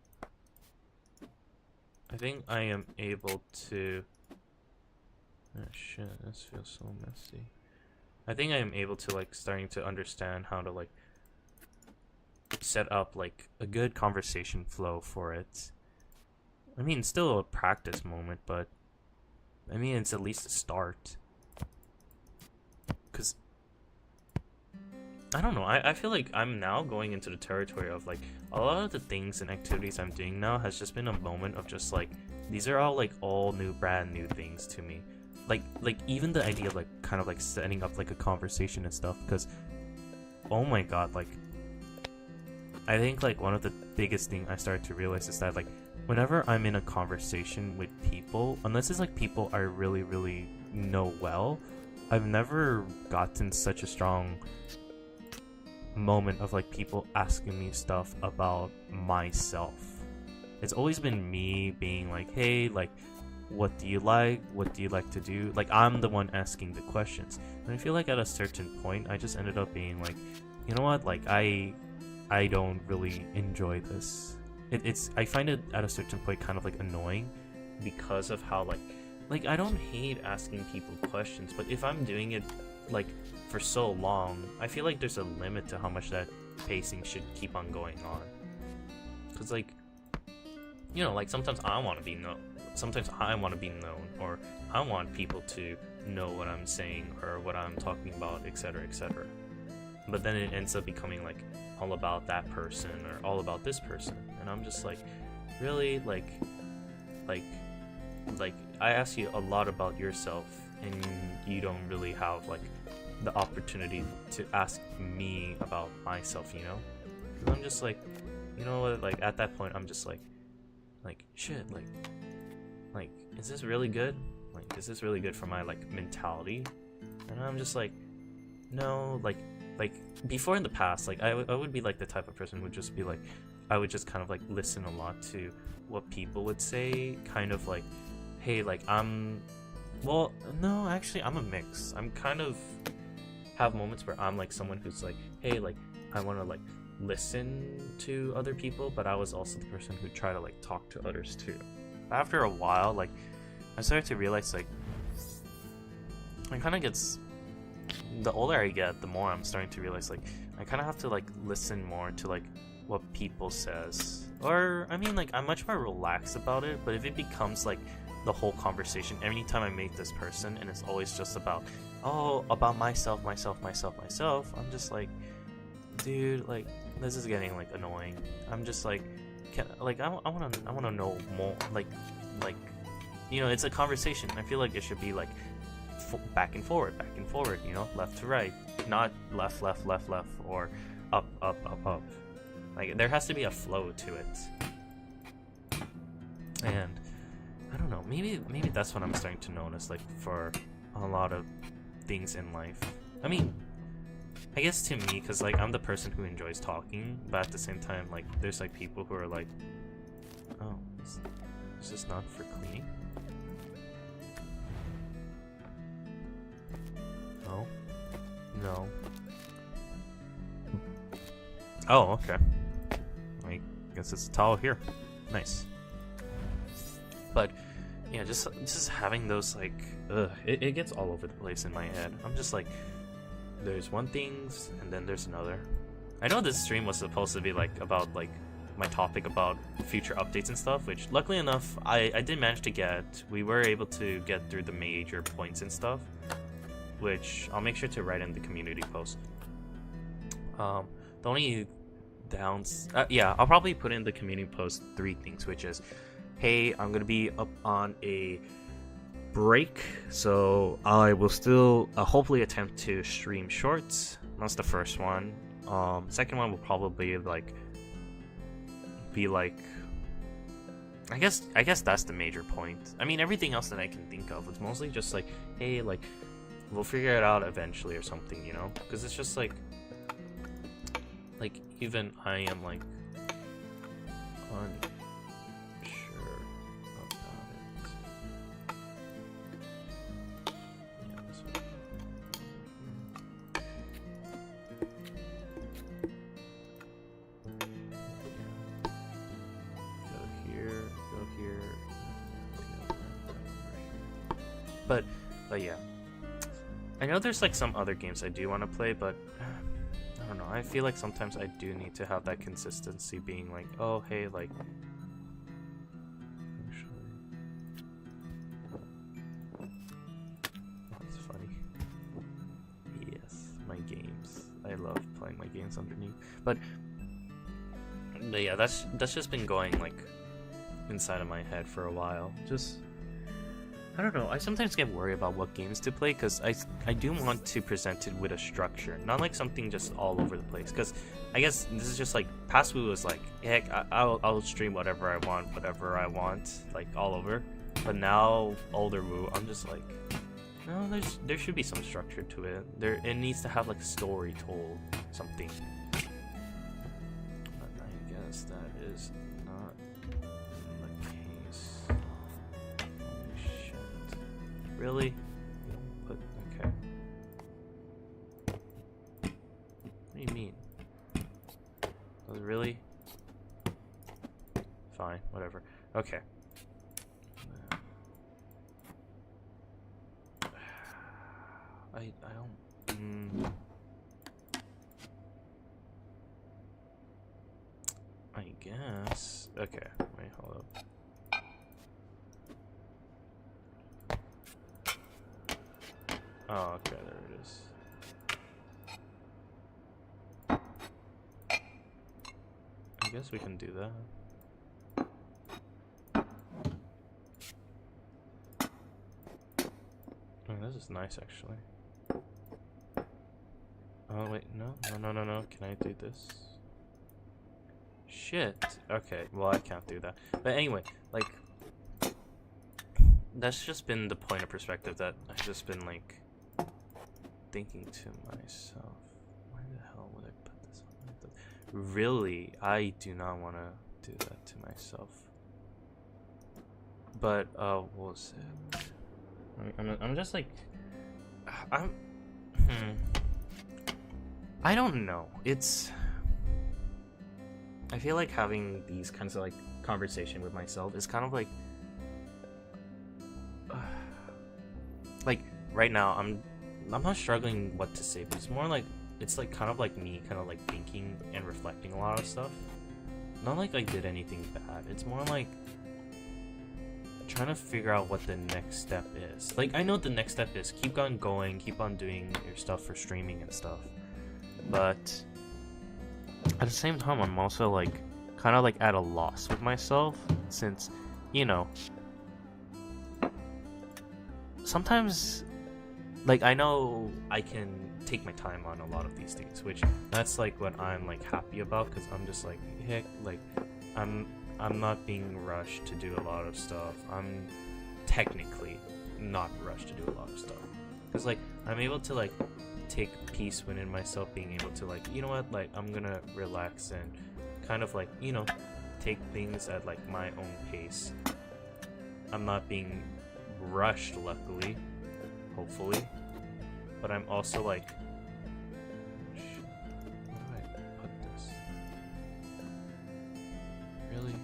Oh shit, this feels so messy. I think I am able to like starting to understand how to like set up like a good conversation flow for it. I mean, it's still a practice moment, but I mean, it's at least a start. Because I don't know, I feel like I'm now going into the territory of like a lot of the things and activities I'm doing now has just been a moment of just like these are all like all new, brand new things to me. Like even the idea of like kind of like setting up like a conversation and stuff, because oh my god, like I think like one of the biggest thing I started to realize is that like whenever I'm in a conversation with people, unless it's like people I really know well, I've never gotten such a strong moment of like people asking me stuff about myself. It's always been me being like, hey, like what do you like? What do you like to do? Like I'm the one asking the questions. And I feel like at a certain point I just ended up being like, you know what, like I don't really enjoy this. It's I find it at a certain point kind of like annoying because of how like I don't hate asking people questions, but if I'm doing it like for so long, I feel like there's a limit to how much that pacing should keep on going on. Cause like, you know, like sometimes I want to be known. Sometimes I want to be known, or I want people to know what I'm saying or what I'm talking about, etc., etc. But then it ends up becoming like all about that person or all about this person, and I'm just like, really, like I ask you a lot about yourself, and you don't really have like the opportunity to ask me about myself, you know? 'Cause I'm just like, you know what? Like at that point, I'm just like shit, like is this really good? Like is this really good for my like mentality? And I'm just like, no, like before in the past, like I would be like the type of person who would just be like, I would just kind of like listen a lot to what people would say, kind of like, hey, like well, no, actually I'm a mix. I'm kind of have moments where I'm like someone who's like, hey, like I want to like listen to other people, but I was also the person who try to like talk to others too. After a while, like I started to realize like it kind of gets, the older I get, the more I'm starting to realize like I kind of have to like listen more to like what people says, or I mean like I'm much more relaxed about it. But if it becomes like the whole conversation anytime I meet this person and it's always just about about myself, I'm just like, dude, like this is getting like annoying. I'm just like, I want to know more, like you know, it's a conversation. I feel like it should be like back and forward, you know, left to right, not left, or up. Like there has to be a flow to it. And I don't know, maybe that's what I'm starting to notice, like for a lot of things in life. I mean, I guess to me, because like I'm the person who enjoys talking, but at the same time, like there's like people who are like, oh, is this not for cleaning? No. Oh, okay. I guess it's a towel here. Nice. But yeah, just having those like, it gets all over the place in my head. I'm just like, there's one thing and then there's another. I know this stream was supposed to be like about like my topic about future updates and stuff, which luckily enough I did manage to get. We were able to get through the major points and stuff, which I'll make sure to write in the community post. The only downs, yeah, I'll probably put in the community post 3 things, which is, hey, I'm gonna be up on a break, so I will still hopefully attempt to stream shorts. That's the first one. Second one will probably be like, I guess that's the major point. I mean, everything else that I can think of is mostly just like, hey, like we'll figure it out eventually or something, you know? Because it's just like even I am like unsure about it. Yeah, this one. Go here. But yeah. I know there's like some other games I do want to play, but I don't know. I feel like sometimes I do need to have that consistency, being like, oh hey, like. Actually, that's funny. Yes, my games. I love playing my games underneath, but yeah, that's just been going like inside of my head for a while. Just. I don't know, I sometimes get worried about what games to play, because I do want to present it with a structure, not like something just all over the place, because I guess this is just like, past Woo was like, heck, I'll stream whatever I want, like all over, but now, older Woo, I'm just like, no, there should be some structure to it, it needs to have like a story told, something, but I guess that is not the case. Really? You don't put... Okay. What do you mean? Does it really? Fine, whatever. Okay. I don't... I guess... Okay, wait, hold up. Oh, okay, there it is. I guess we can do that. Oh, this is nice, actually. Oh, wait, no. Can I do this? Shit. Okay, well, I can't do that. But anyway, like, that's just been the point of perspective that I've just been, like, thinking to myself, why the hell would I put this on like that? Really, I do not want to do that to myself. But what was it? I'm just like, I don't know. I feel like having these kinds of like conversation with myself is kind of like right now I'm not struggling what to say, but it's more like, it's like kind of like me kind of like thinking and reflecting a lot of stuff. Not like I did anything bad. It's more like trying to figure out what the next step is. Like, I know what the next step is. Keep on going, keep on doing your stuff for streaming and stuff. But at the same time, I'm also like kind of like at a loss with myself, since, you know, sometimes, like, I know I can take my time on a lot of these things, which that's like what I'm like happy about, because I'm just like, heck, like I'm not being rushed to do a lot of stuff. I'm technically not rushed to do a lot of stuff, because like I'm able to like take peace within myself, being able to like, you know what, like I'm gonna relax and kind of like, you know, take things at like my own pace. I'm not being rushed, luckily, hopefully, but I'm also like, where do I put this? Really?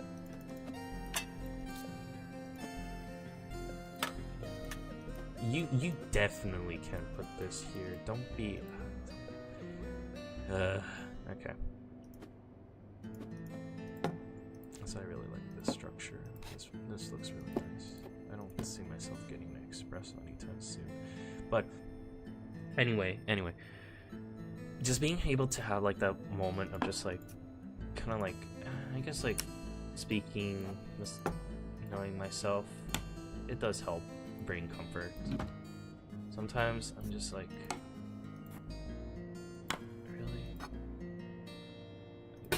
You definitely can put this here. Don't be okay. So I really like this structure. This looks really nice. I don't see myself getting an express anytime soon. But anyway, just being able to have like that moment of just like kind of like, I guess like speaking, just knowing myself, it does help bring comfort. Sometimes I'm just like, really? I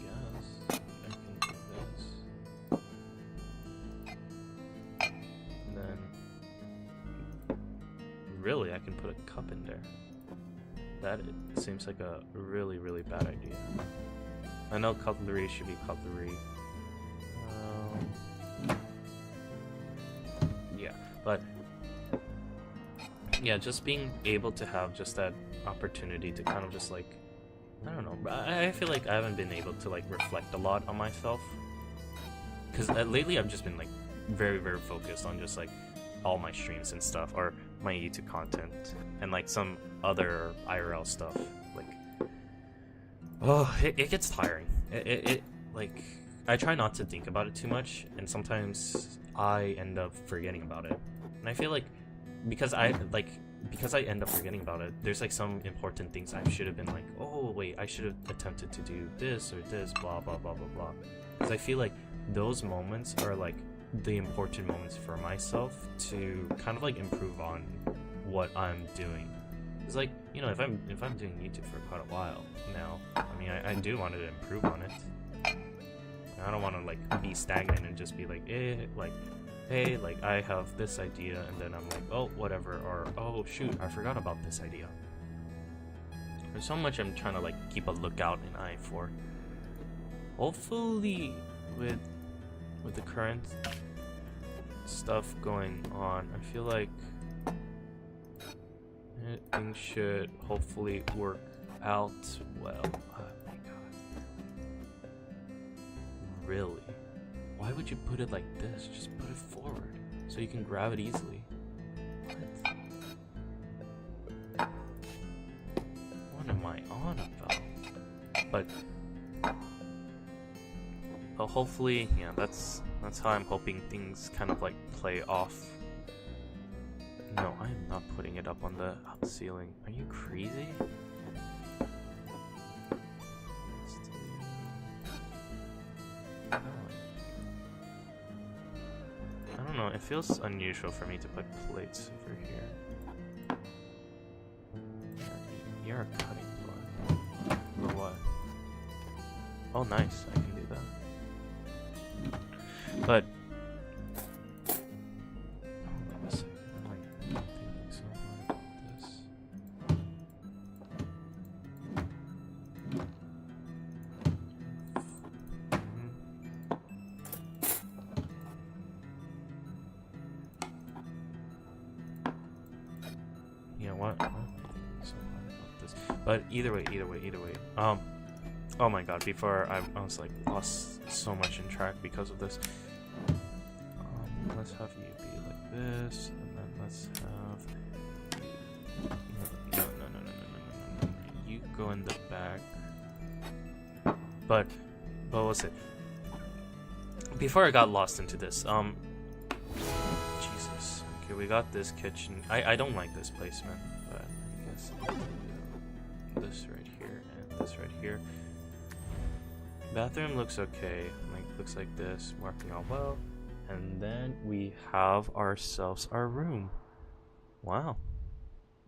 guess I can do this. And then, really, I can put a cup in there. That seems like a really, really bad idea. I know cutlery should be cutlery. Yeah, but yeah, just being able to have just that opportunity to kind of just like, I don't know, I feel like I haven't been able to like reflect a lot on myself, because lately I've just been like very, very focused on just like all my streams and stuff, or my YouTube content and like some other IRL stuff. Like, oh, it gets tiring. It like, I try not to think about it too much, and sometimes I end up forgetting about it. And I feel like because I end up forgetting about it, there's like some important things I should have been like, oh wait, I should have attempted to do this or this, blah blah blah blah blah. Because I feel like those moments are like the important moments for myself to kind of like improve on what I'm doing. It's like, you know, if I'm doing YouTube for quite a while now, I mean, I do want to improve on it. I don't want to like be stagnant and just be like, hey, like I have this idea, and then I'm like, oh, whatever, or oh shoot, I forgot about this idea. There's so much I'm trying to like keep a lookout and eye for. Hopefully, with the current stuff going on, I feel like things should hopefully work out well. Oh my god. Really? Why would you put it like this? Just put it forward so you can grab it easily. What am I on about? But hopefully, yeah, that's how I'm hoping things kind of like play off. No, I am not putting it up on the ceiling. Are you crazy? I don't know, it feels unusual for me to put plates over here. You're a cutting board. Or what? Oh nice, I can do that. But but either way. Oh my god, before I was like lost so much in track because of this. Let's have you be like this, and then let's have no. You go in the back. But what was it? Before I got lost into this, Jesus. Okay, we got this kitchen. I don't like this placement, but I guess this right here and this right here. Bathroom looks okay. Like looks like this, working out well. And then we have ourselves our room. Wow.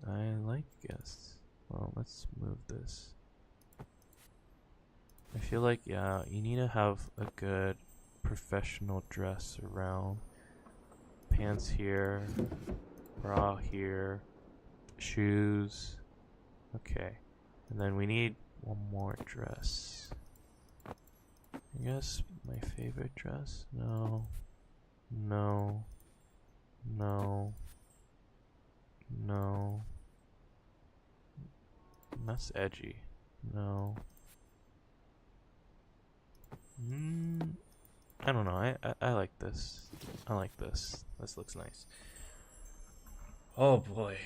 I like guests. Well, let's move this. I feel like, yeah, you need to have a good professional dress around. Pants here, bra here, shoes. Okay. And then we need one more dress. I guess my favorite dress? No. That's edgy. No. I don't know. I like this. I like this. This looks nice. Oh boy.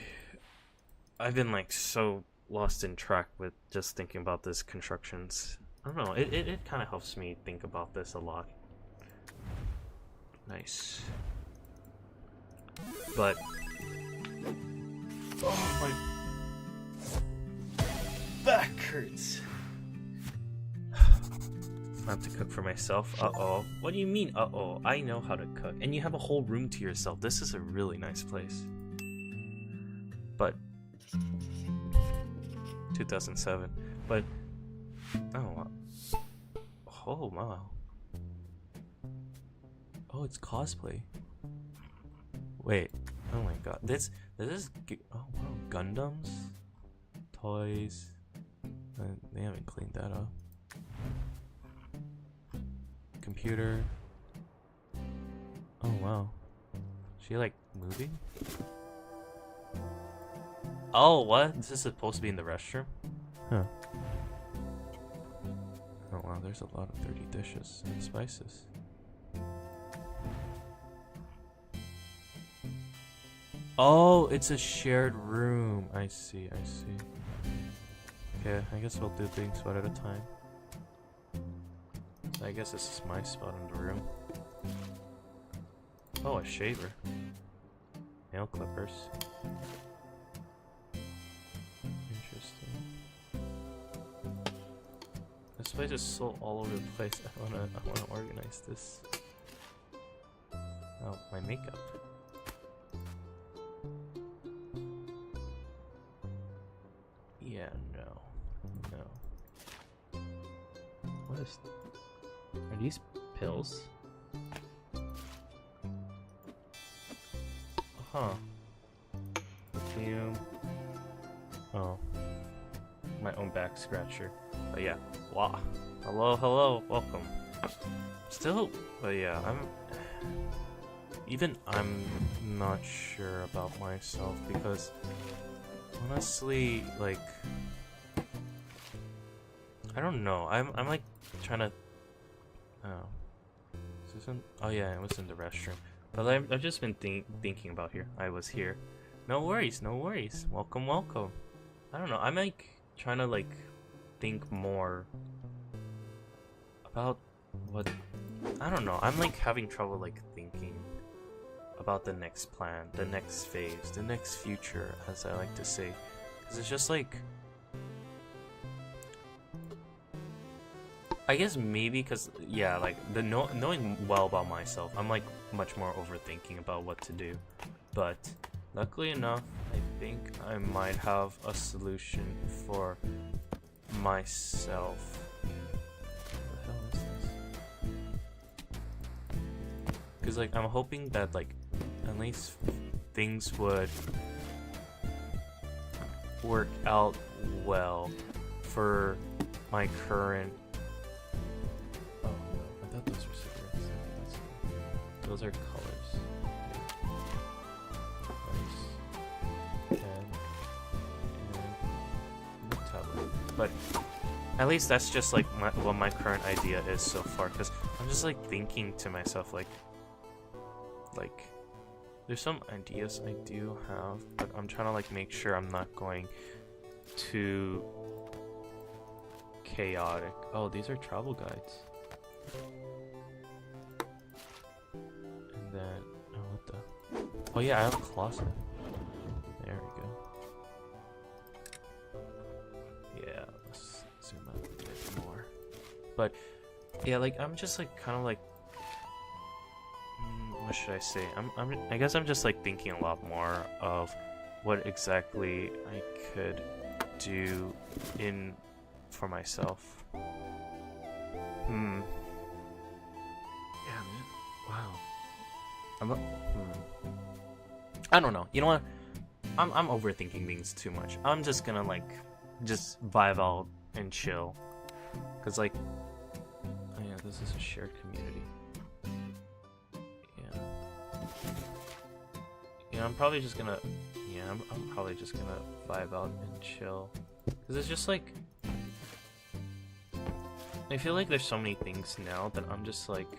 I've been like so lost in track with just thinking about this constructions. I don't know. It kind of helps me think about this a lot. Nice. But oh my back hurts. I have to cook for myself. Uh-oh. What do you mean, uh-oh? I know how to cook. And you have a whole room to yourself. This is a really nice place. But 2007. But oh, oh wow. Oh, it's cosplay. Wait. Oh my god. This is oh wow, Gundams, toys. They haven't cleaned that up. Computer. Oh wow. She like moving? Oh, what? This is supposed to be in the restroom? Huh. Oh wow, there's a lot of dirty dishes and spices. Oh, it's a shared room. I see, I see. Okay, I guess we'll do things one at a time. So I guess this is my spot in the room. Oh, a shaver. Nail clippers. Interesting. This place is so all over the place. I wanna organize this. Oh, my makeup. Yeah, no. What is... Are these pills? Huh. Perfume. Oh. My own back scratcher. But yeah. Wow. Hello, hello. Welcome. Still, but yeah, I'm not sure about myself because honestly, like, I don't know. I'm like trying to. Oh, this isn't. Oh yeah, it was in the restroom. But I've just been thinking about here. I was here. No worries, no worries. Welcome, welcome. I don't know. I'm like trying to like think more about what. I don't know. I'm like having trouble like thinking about the next plan, the next phase, the next future, as I like to say. Because it's just like, I guess maybe because, yeah, like the knowing well about myself, I'm like much more overthinking about what to do. But luckily enough, I think I might have a solution for myself. What the hell is this? Because like I'm hoping that like at least things would work out well for my current. Oh no, I thought those were cigarettes. Okay, that's good. Those are colors. Nice. And the tablet. But at least that's just like what my current idea is so far. Because I'm just like thinking to myself like there's some ideas I do have, but I'm trying to like make sure I'm not going too chaotic. Oh, these are travel guides. And then, oh, what the? Oh yeah, I have a closet. There we go. Yeah, let's zoom out a bit more. But yeah, like I'm just like kind of like, what should I say? I guess I'm just like thinking a lot more of what exactly I could do for myself. Yeah, man. Wow. I don't know. You know what? I'm overthinking things too much. I'm just gonna like just vibe out and chill. Cause like, oh yeah, this is a shared community. Yeah, I'm probably just gonna. Yeah, I'm probably just gonna vibe out and chill, cause it's just like I feel like there's so many things now that I'm just like.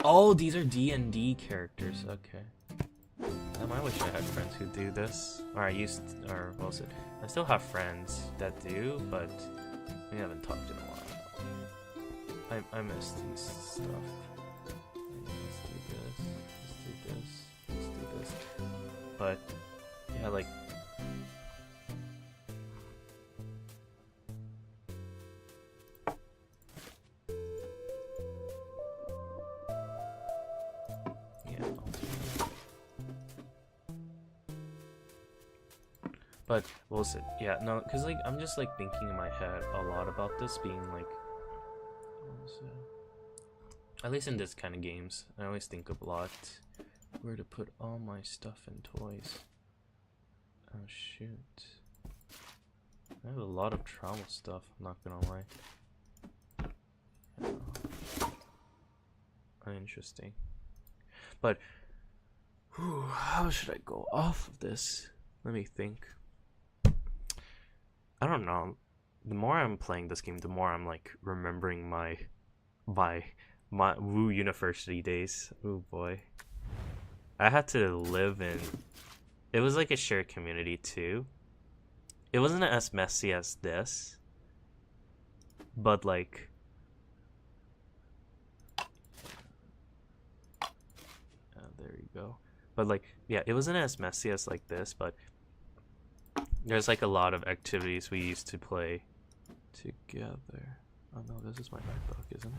Oh, these are D&D characters. Okay. I wish I had friends who do this, or what was it? I still have friends that do, but we haven't talked in a while. I miss these stuff. Let's do this. But yeah, like yeah, I'll do that. But what was it? Yeah, no, because like I'm just like thinking in my head a lot about this being like, what was it? At least in this kind of games, I always think a lot where to put all my stuff and toys. Oh shoot. I have a lot of travel stuff, I'm not gonna lie. Oh. Interesting. But, how should I go off of this? Let me think. I don't know. The more I'm playing this game, the more I'm like remembering my Woo University days. Oh boy. I had to live in. It was like a shared community too. It wasn't as messy as this, but like, there you go. But like, yeah, it wasn't as messy as like this, but there's like a lot of activities we used to play together. Oh no, this is my MacBook, isn't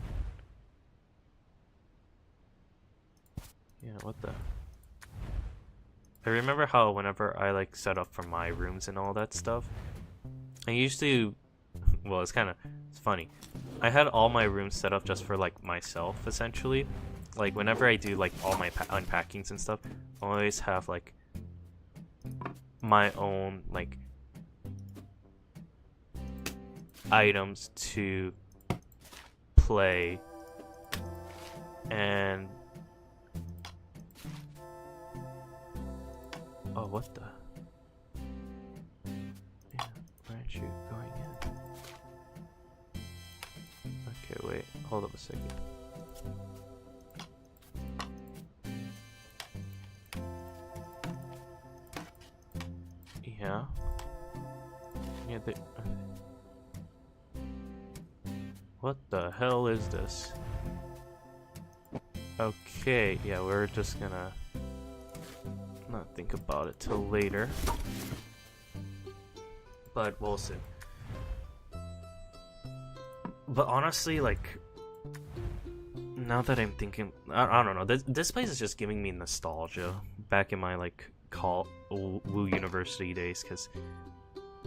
it? Yeah, what the? I remember how whenever I like set up for my rooms and all that stuff, I used to, well, it's funny. I had all my rooms set up just for like myself, essentially. Like whenever I do like all my unpackings and stuff, I always have like my own like items to play, and oh, what the? Yeah, why aren't you going in? Okay, wait, hold up a second. Yeah. Yeah, what the hell is this? Okay, yeah, we're just gonna not think about it till later. But we'll see. But honestly, like, now that I'm thinking, I don't know, this place is just giving me nostalgia back in my like Woo University days, because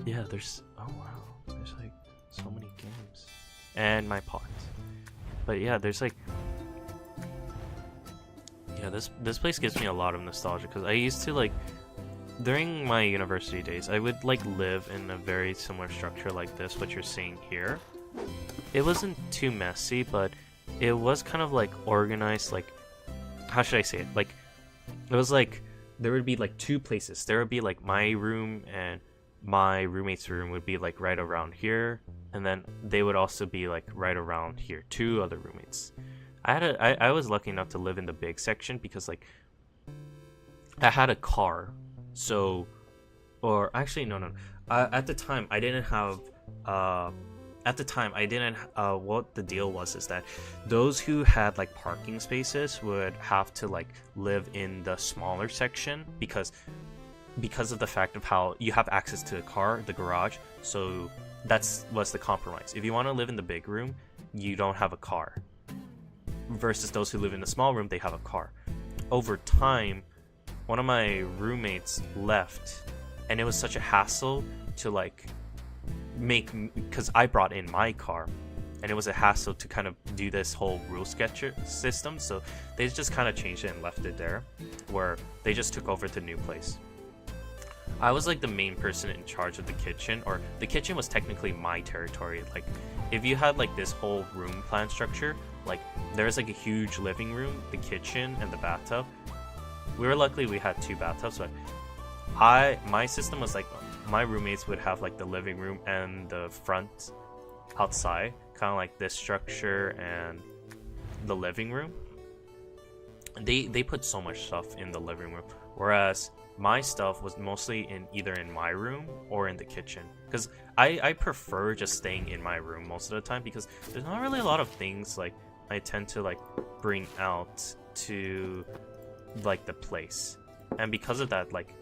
yeah, there's, oh wow, there's like so many games, and my pots. But yeah, there's like, yeah, this place gives me a lot of nostalgia, because I used to like, during my university days, I would like live in a very similar structure like this, what you're seeing here. It wasn't too messy, but it was kind of like organized, like, how should I say it? Like, it was like, there would be like two places. There would be like my room, and my roommate's room would be like right around here, and then they would also be like right around here, two other roommates. I was lucky enough to live in the big section because like I had a car, so, or actually no, at the time I didn't have what the deal was is that those who had like parking spaces would have to like live in the smaller section because of the fact of how you have access to the car, the garage. So was the compromise. If you want to live in the big room, you don't have a car, versus those who live in the small room, they have a car. Over time, one of my roommates left, and it was such a hassle to like because I brought in my car, and it was a hassle to kind of do this whole rule sketcher system, so they just kind of changed it and left it there, where they just took over the new place. I was like the main person in charge of the kitchen, or the kitchen was technically my territory. Like, if you had like this whole room plan structure, like there's like a huge living room, the kitchen, and the bathtub. We were lucky we had two bathtubs, but my system was like, my roommates would have like the living room and the front outside, kind of like this structure and the living room. They put so much stuff in the living room, whereas my stuff was mostly either in my room or in the kitchen, because I prefer just staying in my room most of the time, because there's not really a lot of things like I tend to like bring out to like the place, and because of that, like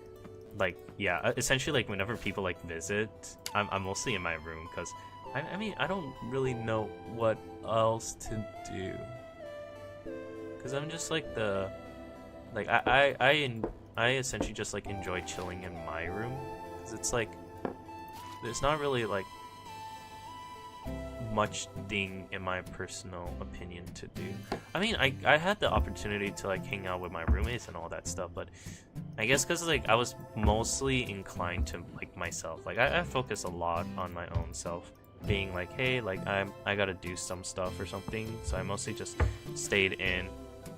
yeah, essentially like whenever people like visit, I'm mostly in my room, because I mean I don't really know what else to do, because I'm just like I essentially just like enjoy chilling in my room, because it's like there's not really like much thing in my personal opinion to do. I mean, I had the opportunity to like hang out with my roommates and all that stuff, but I guess because like I was mostly inclined to like myself, like I focus a lot on my own self, being like, hey, like I gotta do some stuff or something, so I mostly just stayed in.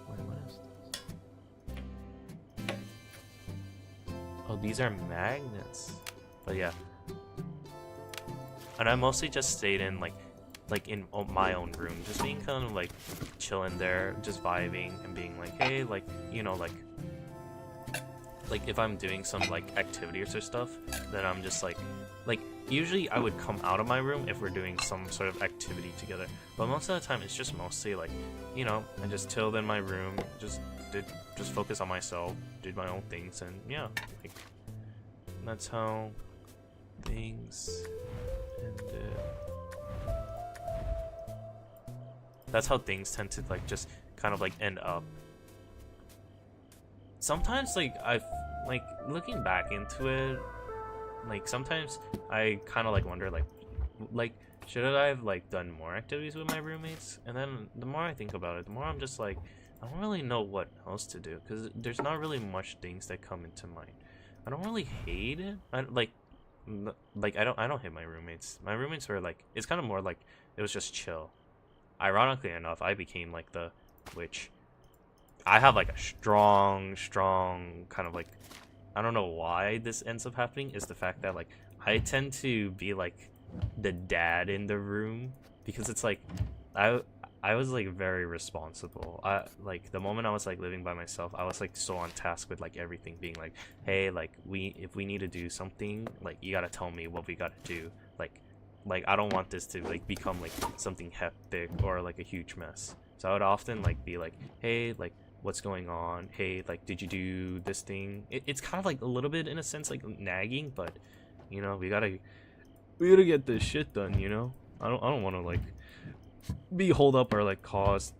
What is this? Oh, these are magnets. But yeah, and I mostly just stayed in like in my own room, just being kind of like chilling there, just vibing and being like, hey, like, you know, like like if I'm doing some like activities or stuff, then I'm just like usually I would come out of my room if we're doing some sort of activity together. But most of the time it's just mostly like, you know, I just chilled in my room, just focus on myself, did my own things, and yeah, like that's how things ended. That's how things tend to like just kind of like end up. Sometimes like I've like looking back into it, like sometimes I kind of like wonder like should I have like done more activities with my roommates? And then the more I think about it, the more I'm just like I don't really know what else to do, because there's not really much things that come into mind. I don't really hate it. I don't hate my roommates. My roommates were like, it's kind of more like it was just chill. Ironically enough, I became like the, which I have like a strong kind of like, I don't know why this ends up happening, is the fact that like I tend to be like the dad in the room, because it's like I was like very responsible. Like the moment I was like living by myself, I was like so on task with like everything, being like, hey, like if we need to do something, like you gotta tell me what we gotta do. Like I don't want this to like become like something hectic or like a huge mess. So I would often like be like, hey, like what's going on? Hey, like did you do this thing? It's kind of like a little bit in a sense like nagging, but you know, we gotta get this shit done, you know? I don't want to like be hold up or like cause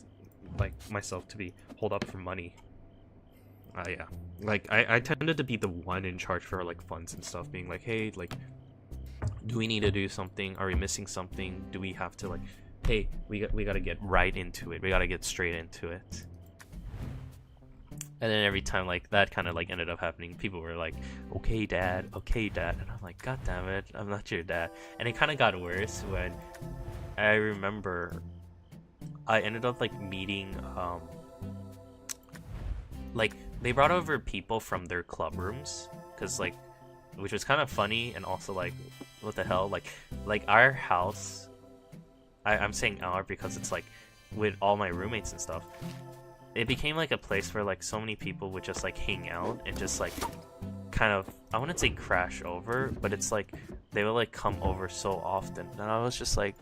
like myself to be hold up for money. Yeah, like I tended to be the one in charge for like funds and stuff, being like, hey, like do we need to do something? Are we missing something? Do we have to like, hey, we gotta get right into it, we gotta get straight into it. And then every time like that kind of like ended up happening, people were like, okay dad, and I'm like, god damn it, I'm not your dad. And it kind of got worse when I remember I ended up like meeting like they brought over people from their club rooms, because like, which was kind of funny, and also like what the hell, like our house, I'm saying our because it's like with all my roommates and stuff, it became like a place where like so many people would just like hang out and just like kind of, I wouldn't say crash over, but it's like they would like come over so often, and I was just like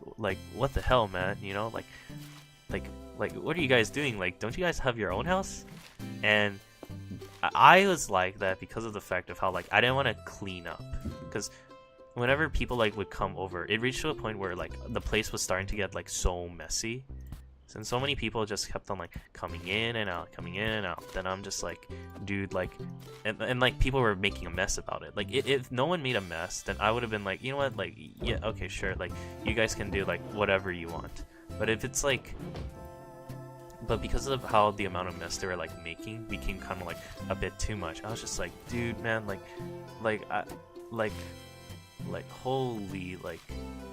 what the hell, man, you know, like what are you guys doing? Like, don't you guys have your own house? And I was like that because of the fact of how like I didn't want to clean up, because whenever people like would come over, it reached to a point where like the place was starting to get like so messy, and so many people just kept on like coming in and out, then I'm just like, dude, like, and like people were making a mess about it. Like if no one made a mess, then I would have been like, you know what, like, yeah, okay, sure, like you guys can do like whatever you want. But if it's like, but because of how the amount of mess they were like making became kind of like a bit too much, I was just like, dude, man, holy, like,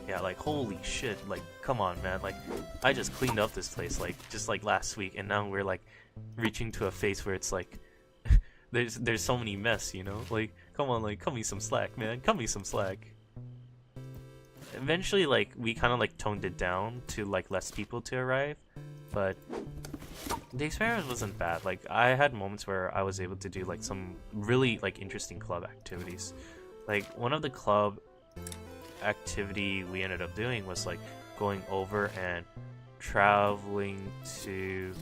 yeah, like, holy shit, like, come on, man, like, I just cleaned up this place, like, just, like, last week, and now we're, like, reaching to a phase where it's, like, there's so many mess, you know, like, come on, like, cut me some slack, man, cut me some slack. Eventually, like, we kind of, like, toned it down to, like, less people to arrive, but the experiment wasn't bad. Like, I had moments where I was able to do, like, some really, like, interesting club activities. Like, one of the club activity we ended up doing was like going over and traveling to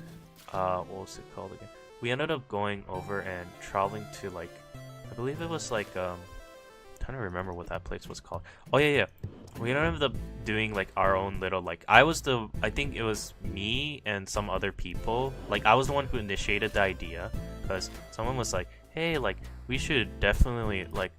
what was it called again? We ended up going over and traveling to, like, I believe it was like I'm trying to remember what that place was called. Oh yeah, we ended up doing like our own little, like, I think it was me and some other people, like I was the one who initiated the idea, because someone was like, hey, like we should definitely like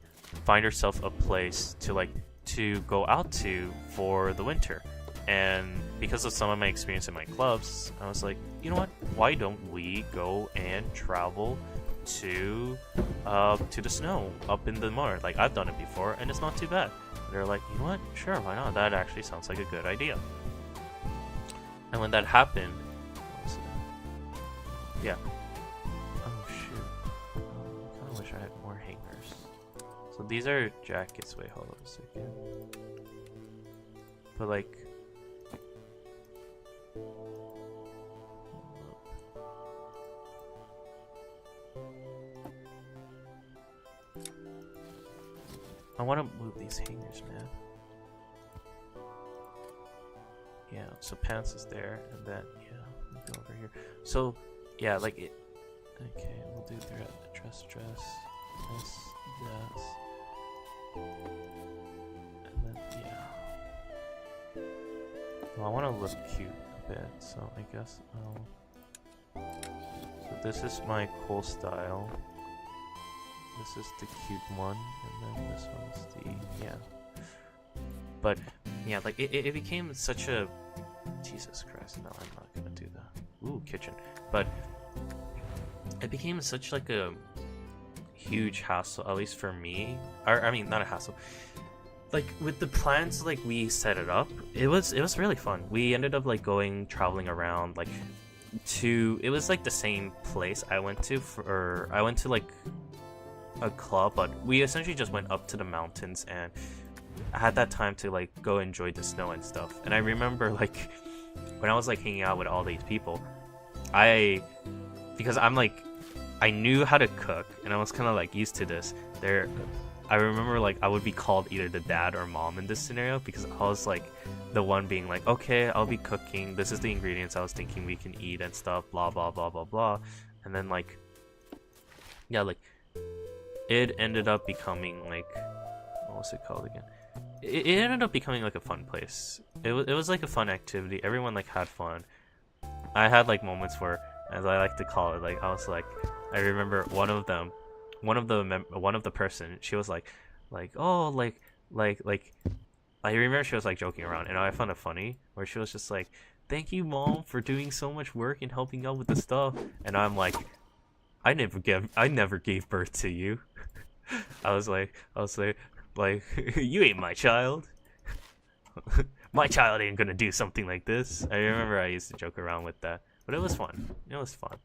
find ourselves a place to go out to for the winter. And because of some of my experience in my clubs, I was like, you know what, why don't we go and travel to the snow up in the north? Like, I've done it before and it's not too bad. They're like, you know what, sure, why not, that actually sounds like a good idea. And when that happened, yeah, oh shoot, I kind of wish I had more hangers. So these are jackets. Wait, hold on a second. But like, I want to move these hangers, man. Yeah, so pants is there, and then yeah, we'll go over here. So yeah, like it. Okay, we'll do dress, this, and then yeah. Well, I want to look cute a bit, so I guess I'll. So this is my cool style. This is the cute one, and then this one's the yeah. But yeah, like it became such a Jesus Christ. No, I'm not gonna do that. Ooh, kitchen. But it became such like a huge hassle, at least for me. Or I mean, not a hassle. Like with the plans, like we set it up. It was really fun. We ended up like traveling around like to. It was like the same place I went to like a club, but we essentially just went up to the mountains and I had that time to like go enjoy the snow and stuff. And I remember like when I was like hanging out with all these people, because I'm like I knew how to cook and I was kind of like used to this. I remember like I would be called either the dad or mom in this scenario because I was like the one being like, okay, I'll be cooking. This is the ingredients I was thinking we can eat and stuff. Blah blah blah blah blah. And then like yeah, like it ended up becoming like what was it called again? It ended up becoming like a fun place. It was like a fun activity. Everyone like had fun. I had like moments where, as I like to call it, like I was like, I remember one of the person, she was like oh like I remember she was like joking around, and I found it funny where she was just like, thank you mom for doing so much work and helping out with the stuff, and I'm like, I never gave birth to you. I was like, you ain't my child. My child ain't gonna do something like this. I remember I used to joke around with that, but it was fun. It was fun.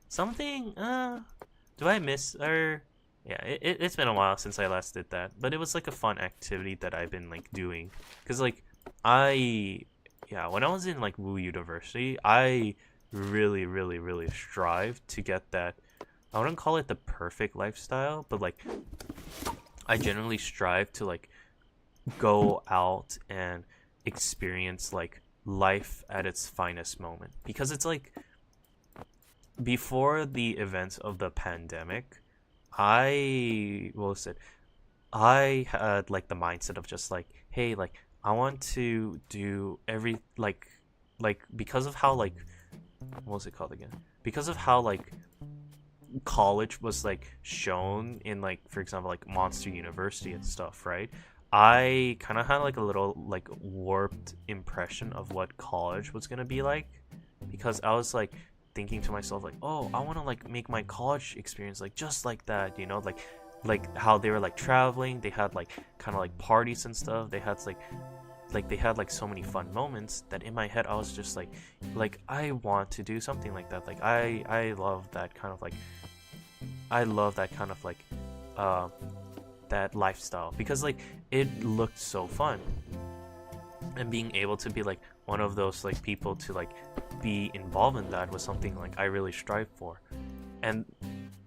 Something, do I miss, or, yeah, it's been a while since I last did that, but it was like a fun activity that I've been like doing, because like, when I was in like Wu University, I really strived to get that. I wouldn't call it the perfect lifestyle, but like I generally strive to like go out and experience like life at its finest moment, because it's like before the events of the pandemic, I had like the mindset of just like, hey, like I want to do because of how like what was it called again? Because of how like college was like shown in like, for example, like Monster University and stuff, right? I kind of had like a little like warped impression of what college was gonna be like, because I was like thinking to myself like, oh, I want to like make my college experience like just like that, you know, like how they were like traveling, they had like kind of like parties and stuff, they had like they had like so many fun moments that in my head I was just like I want to do something like that. Like I love that kind of like that lifestyle, because like it looked so fun, and being able to be like one of those like people to like be involved in that was something like I really strive for. And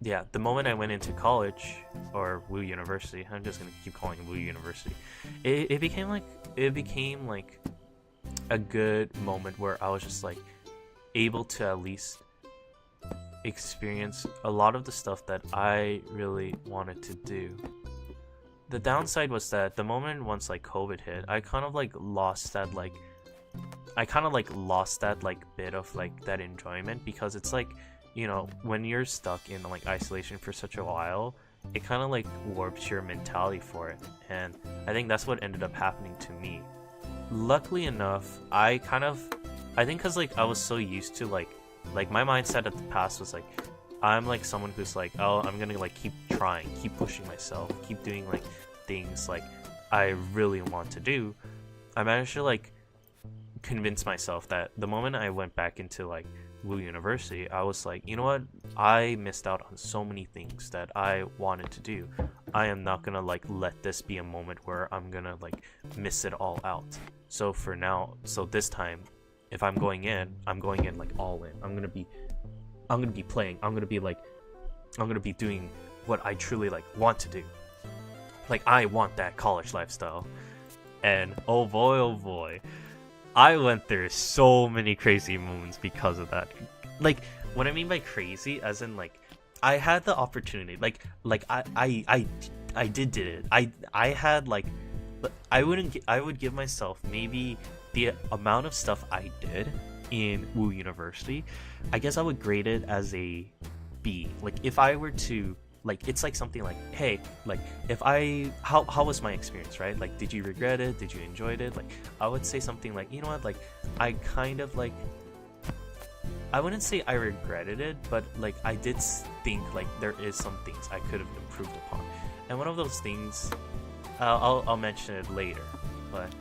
yeah, the moment I went into college, or Wu University, I'm just gonna keep calling it Wu University, it became like a good moment where I was just like able to at least experience a lot of the stuff that I really wanted to do. The downside was that the moment once like COVID hit, I kind of like lost that bit of like that enjoyment, because it's like, you know, when you're stuck in like isolation for such a while, it kind of like warps your mentality for it, and I think that's what ended up happening to me. Luckily enough, I think because like I was so used to like my mindset at the past was like, I'm like someone who's like, oh, I'm gonna like keep trying, keep pushing myself, keep doing like things like I really want to do. I managed to like convince myself that the moment I went back into like Wu University, I was like, you know what, I missed out on so many things that I wanted to do. I am not gonna like let this be a moment where I'm gonna like miss it all out. So this time, if I'm going in like all in. I'm gonna be playing. I'm gonna be doing what I truly like want to do. Like, I want that college lifestyle. And oh boy, I went through so many crazy moments because of that. Like, what I mean by crazy, as in like, I had the opportunity. Like I did it. I had like, I would give myself maybe the amount of stuff I did in Wu University. I guess I would grade it as a B. Like, if I were to, like, it's like something like, hey, like, if how was my experience, right? Like, did you regret it? Did you enjoy it? Like, I would say something like, you know what, like, I kind of like, I wouldn't say I regretted it, but like, I did think like there is some things I could have improved upon. And one of those things, I'll mention it later, but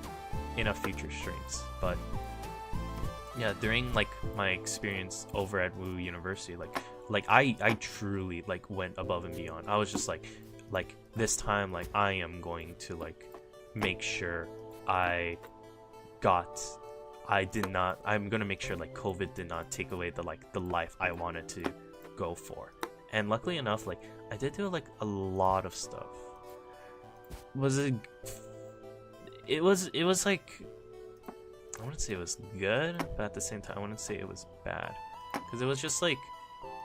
in a future streams. But yeah, during like my experience over at Wu University, like I truly like went above and beyond. I was just like this time, like, I am going to like make sure I'm gonna make sure like COVID did not take away the life I wanted to go for. And luckily enough, like, I did do like a lot of stuff. It was like, I wouldn't say it was good, but at the same time I wouldn't say it was bad, because it was just like,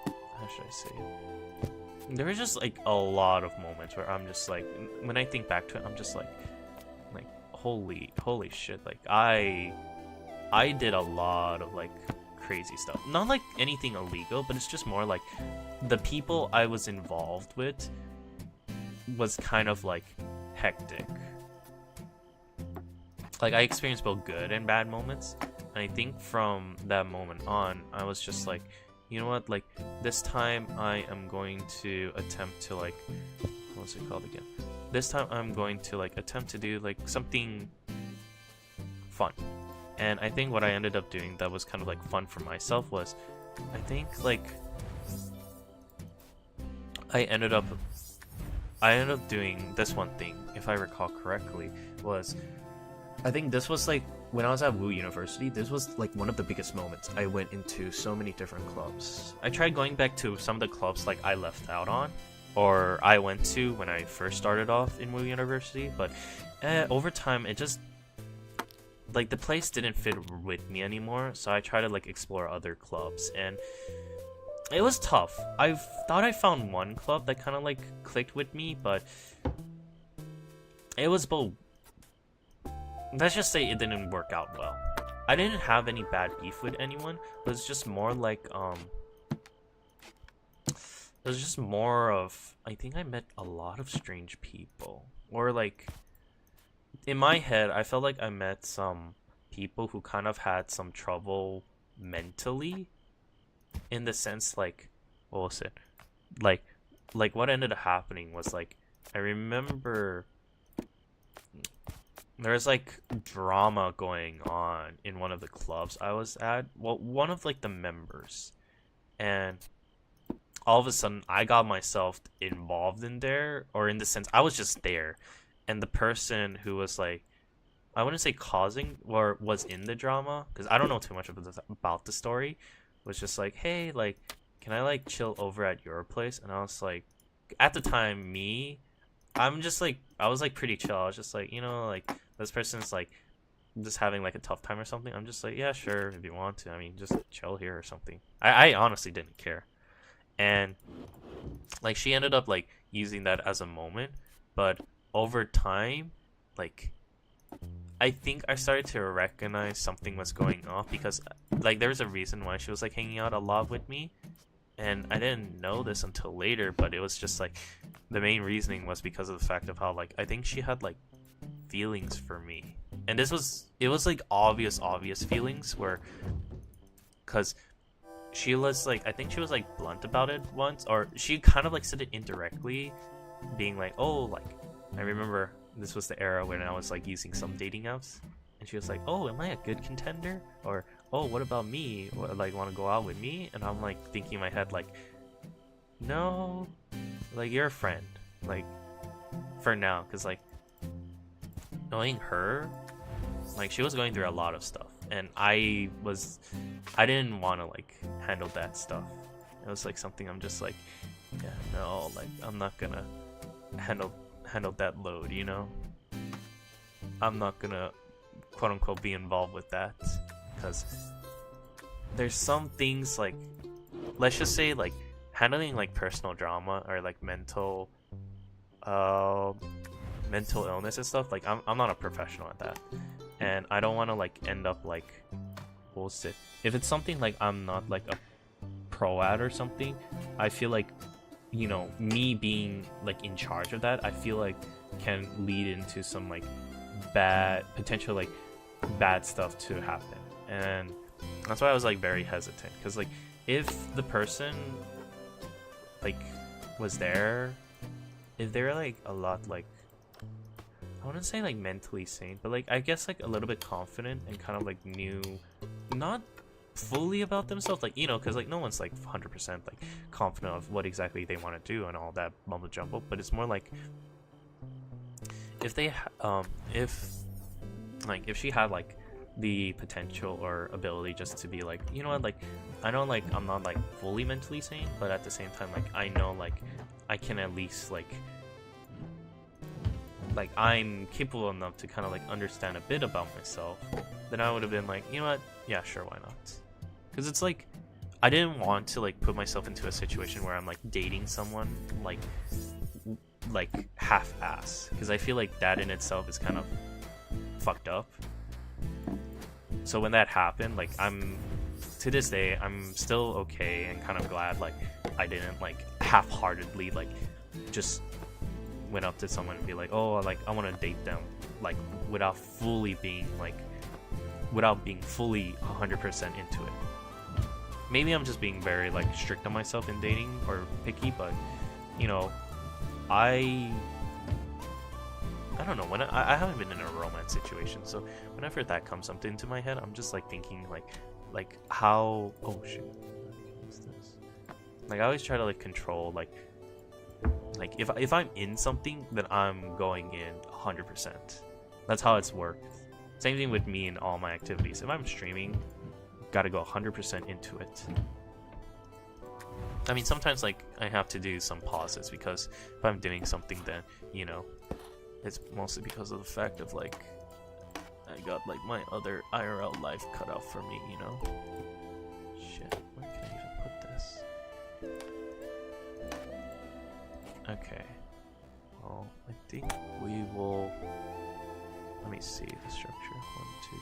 how should I say it? There was just like a lot of moments where I'm just like, when I think back to it, I'm just like holy shit, like I did a lot of like crazy stuff. Not like anything illegal, but it's just more like the people I was involved with was kind of like hectic. Like, I experienced both good and bad moments, and I think from that moment on, I was just like, you know what, like, this time I am going to attempt to like, what's it called again? This time I'm going to like attempt to do like something fun. And I think what I ended up doing that was kind of like fun for myself was, I think like I ended up doing this one thing, if I recall correctly, was, I think this was like when I was at Wu University, this was like one of the biggest moments. I went into so many different clubs. I tried going back to some of the clubs like I left out on, or I went to when I first started off in Wu University, but over time it just, like, the place didn't fit with me anymore, so I tried to like explore other clubs, and it was tough. I thought I found one club that kind of like clicked with me, but it was both, let's just say it didn't work out well. I didn't have any bad beef with anyone, but it's just more like it was just more of, I think I met a lot of strange people, or like, in my head, I felt like I met some people who kind of had some trouble mentally, in the sense, like, what was it? Like what ended up happening was, like, I remember there was like drama going on in one of the clubs I was at. Well, one of like the members, and all of a sudden I got myself involved in there, or in the sense I was just there, and the person who was like, I wouldn't say causing, or was in the drama, because I don't know too much about the story, was just like, hey, like, can I like chill over at your place? And I was like, at the time, I'm just like, I was like pretty chill. I was just like, you know, like, this person's like just having like a tough time or something. I'm just like, yeah, sure, if you want to. I mean, just chill here or something. I honestly didn't care. And like, she ended up like using that as a moment, but over time, like, I think I started to recognize something was going off, because like there's a reason why she was like hanging out a lot with me, and I didn't know this until later, but it was just like, the main reasoning was because of the fact of how, like, I think she had like feelings for me, and it was like obvious feelings, where, because she was like, I think she was like blunt about it once, or she kind of like said it indirectly, being like, oh, like, I remember this was the era when I was like using some dating apps, and she was like, oh, am I a good contender? Or, oh, what about me? Like, want to go out with me? And I'm like thinking in my head, like, no, like, you're a friend, like, for now, because like, knowing her, like, she was going through a lot of stuff, and I didn't want to like handle that stuff. It was like something I'm just like, yeah, no, like, I'm not gonna handle handle that load, you know? I'm not gonna quote unquote be involved with that, because there's some things like, let's just say like handling like personal drama or like mental illness and stuff, like I'm not a professional at that, and I don't want to like end up like, what was it, if it's something like I'm not like a pro at or something, I feel like, you know, me being like in charge of that, I feel like can lead into some like potential like bad stuff to happen. And that's why I was like very hesitant, because like if the person like was there, if they're like a lot like, I wouldn't say like mentally sane, but like I guess like a little bit confident and kind of like knew, not fully about themselves, like, you know, because like no one's like 100% like confident of what exactly they want to do and all that mumbo jumbo, but it's more like if they if she had like the potential or ability just to be like, you know what, like I know like I'm not like fully mentally sane, but at the same time like I know like I can at least like I'm capable enough to kind of like understand a bit about myself, then I would have been like, you know what, yeah, sure, why not? Because it's like I didn't want to like put myself into a situation where I'm like dating someone like half-ass, because I feel like that in itself is kind of fucked up. So when that happened, like to this day I'm still okay and kind of glad like I didn't like half-heartedly like just went up to someone and be like, oh, like I want to date them, like without being fully 100% into it. Maybe I'm just being very like strict on myself in dating or picky, but you know, I don't know, when I haven't been in a romance situation, so whenever that comes up into my head, I'm just like thinking like how, oh shit, what's this? Like I always try to like control like if I'm in something, then I'm going in 100%. That's how it's worked. Same thing with me in all my activities. If I'm streaming, gotta go 100% into it. I mean, sometimes like I have to do some pauses, because if I'm doing something, then, you know, it's mostly because of the fact of like I got like my other IRL life cut out for me, you know. Shit, where can I even put this? Okay, well, I think we will, let me see the structure, 1, 2,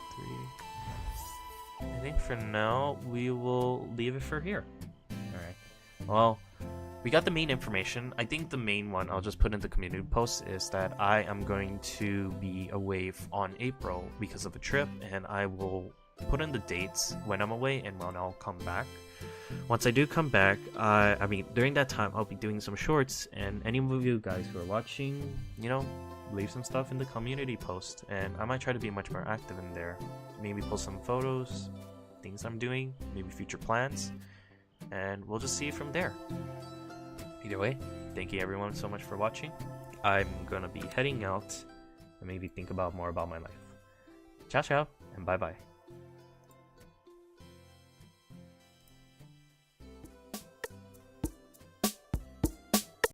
3. I think for now we will leave it for here. Alright, well, we got the main information. I think the main one I'll just put in the community post is that I am going to be away on April because of a trip, and I will put in the dates when I'm away and when I'll come back. Once I do come back, I mean, during that time, I'll be doing some shorts, and any of you guys who are watching, you know, leave some stuff in the community post, and I might try to be much more active in there. Maybe post some photos, things I'm doing, maybe future plans, and we'll just see it from there. Either way, thank you everyone so much for watching. I'm gonna be heading out and maybe think about more about my life. Ciao, ciao, and bye-bye.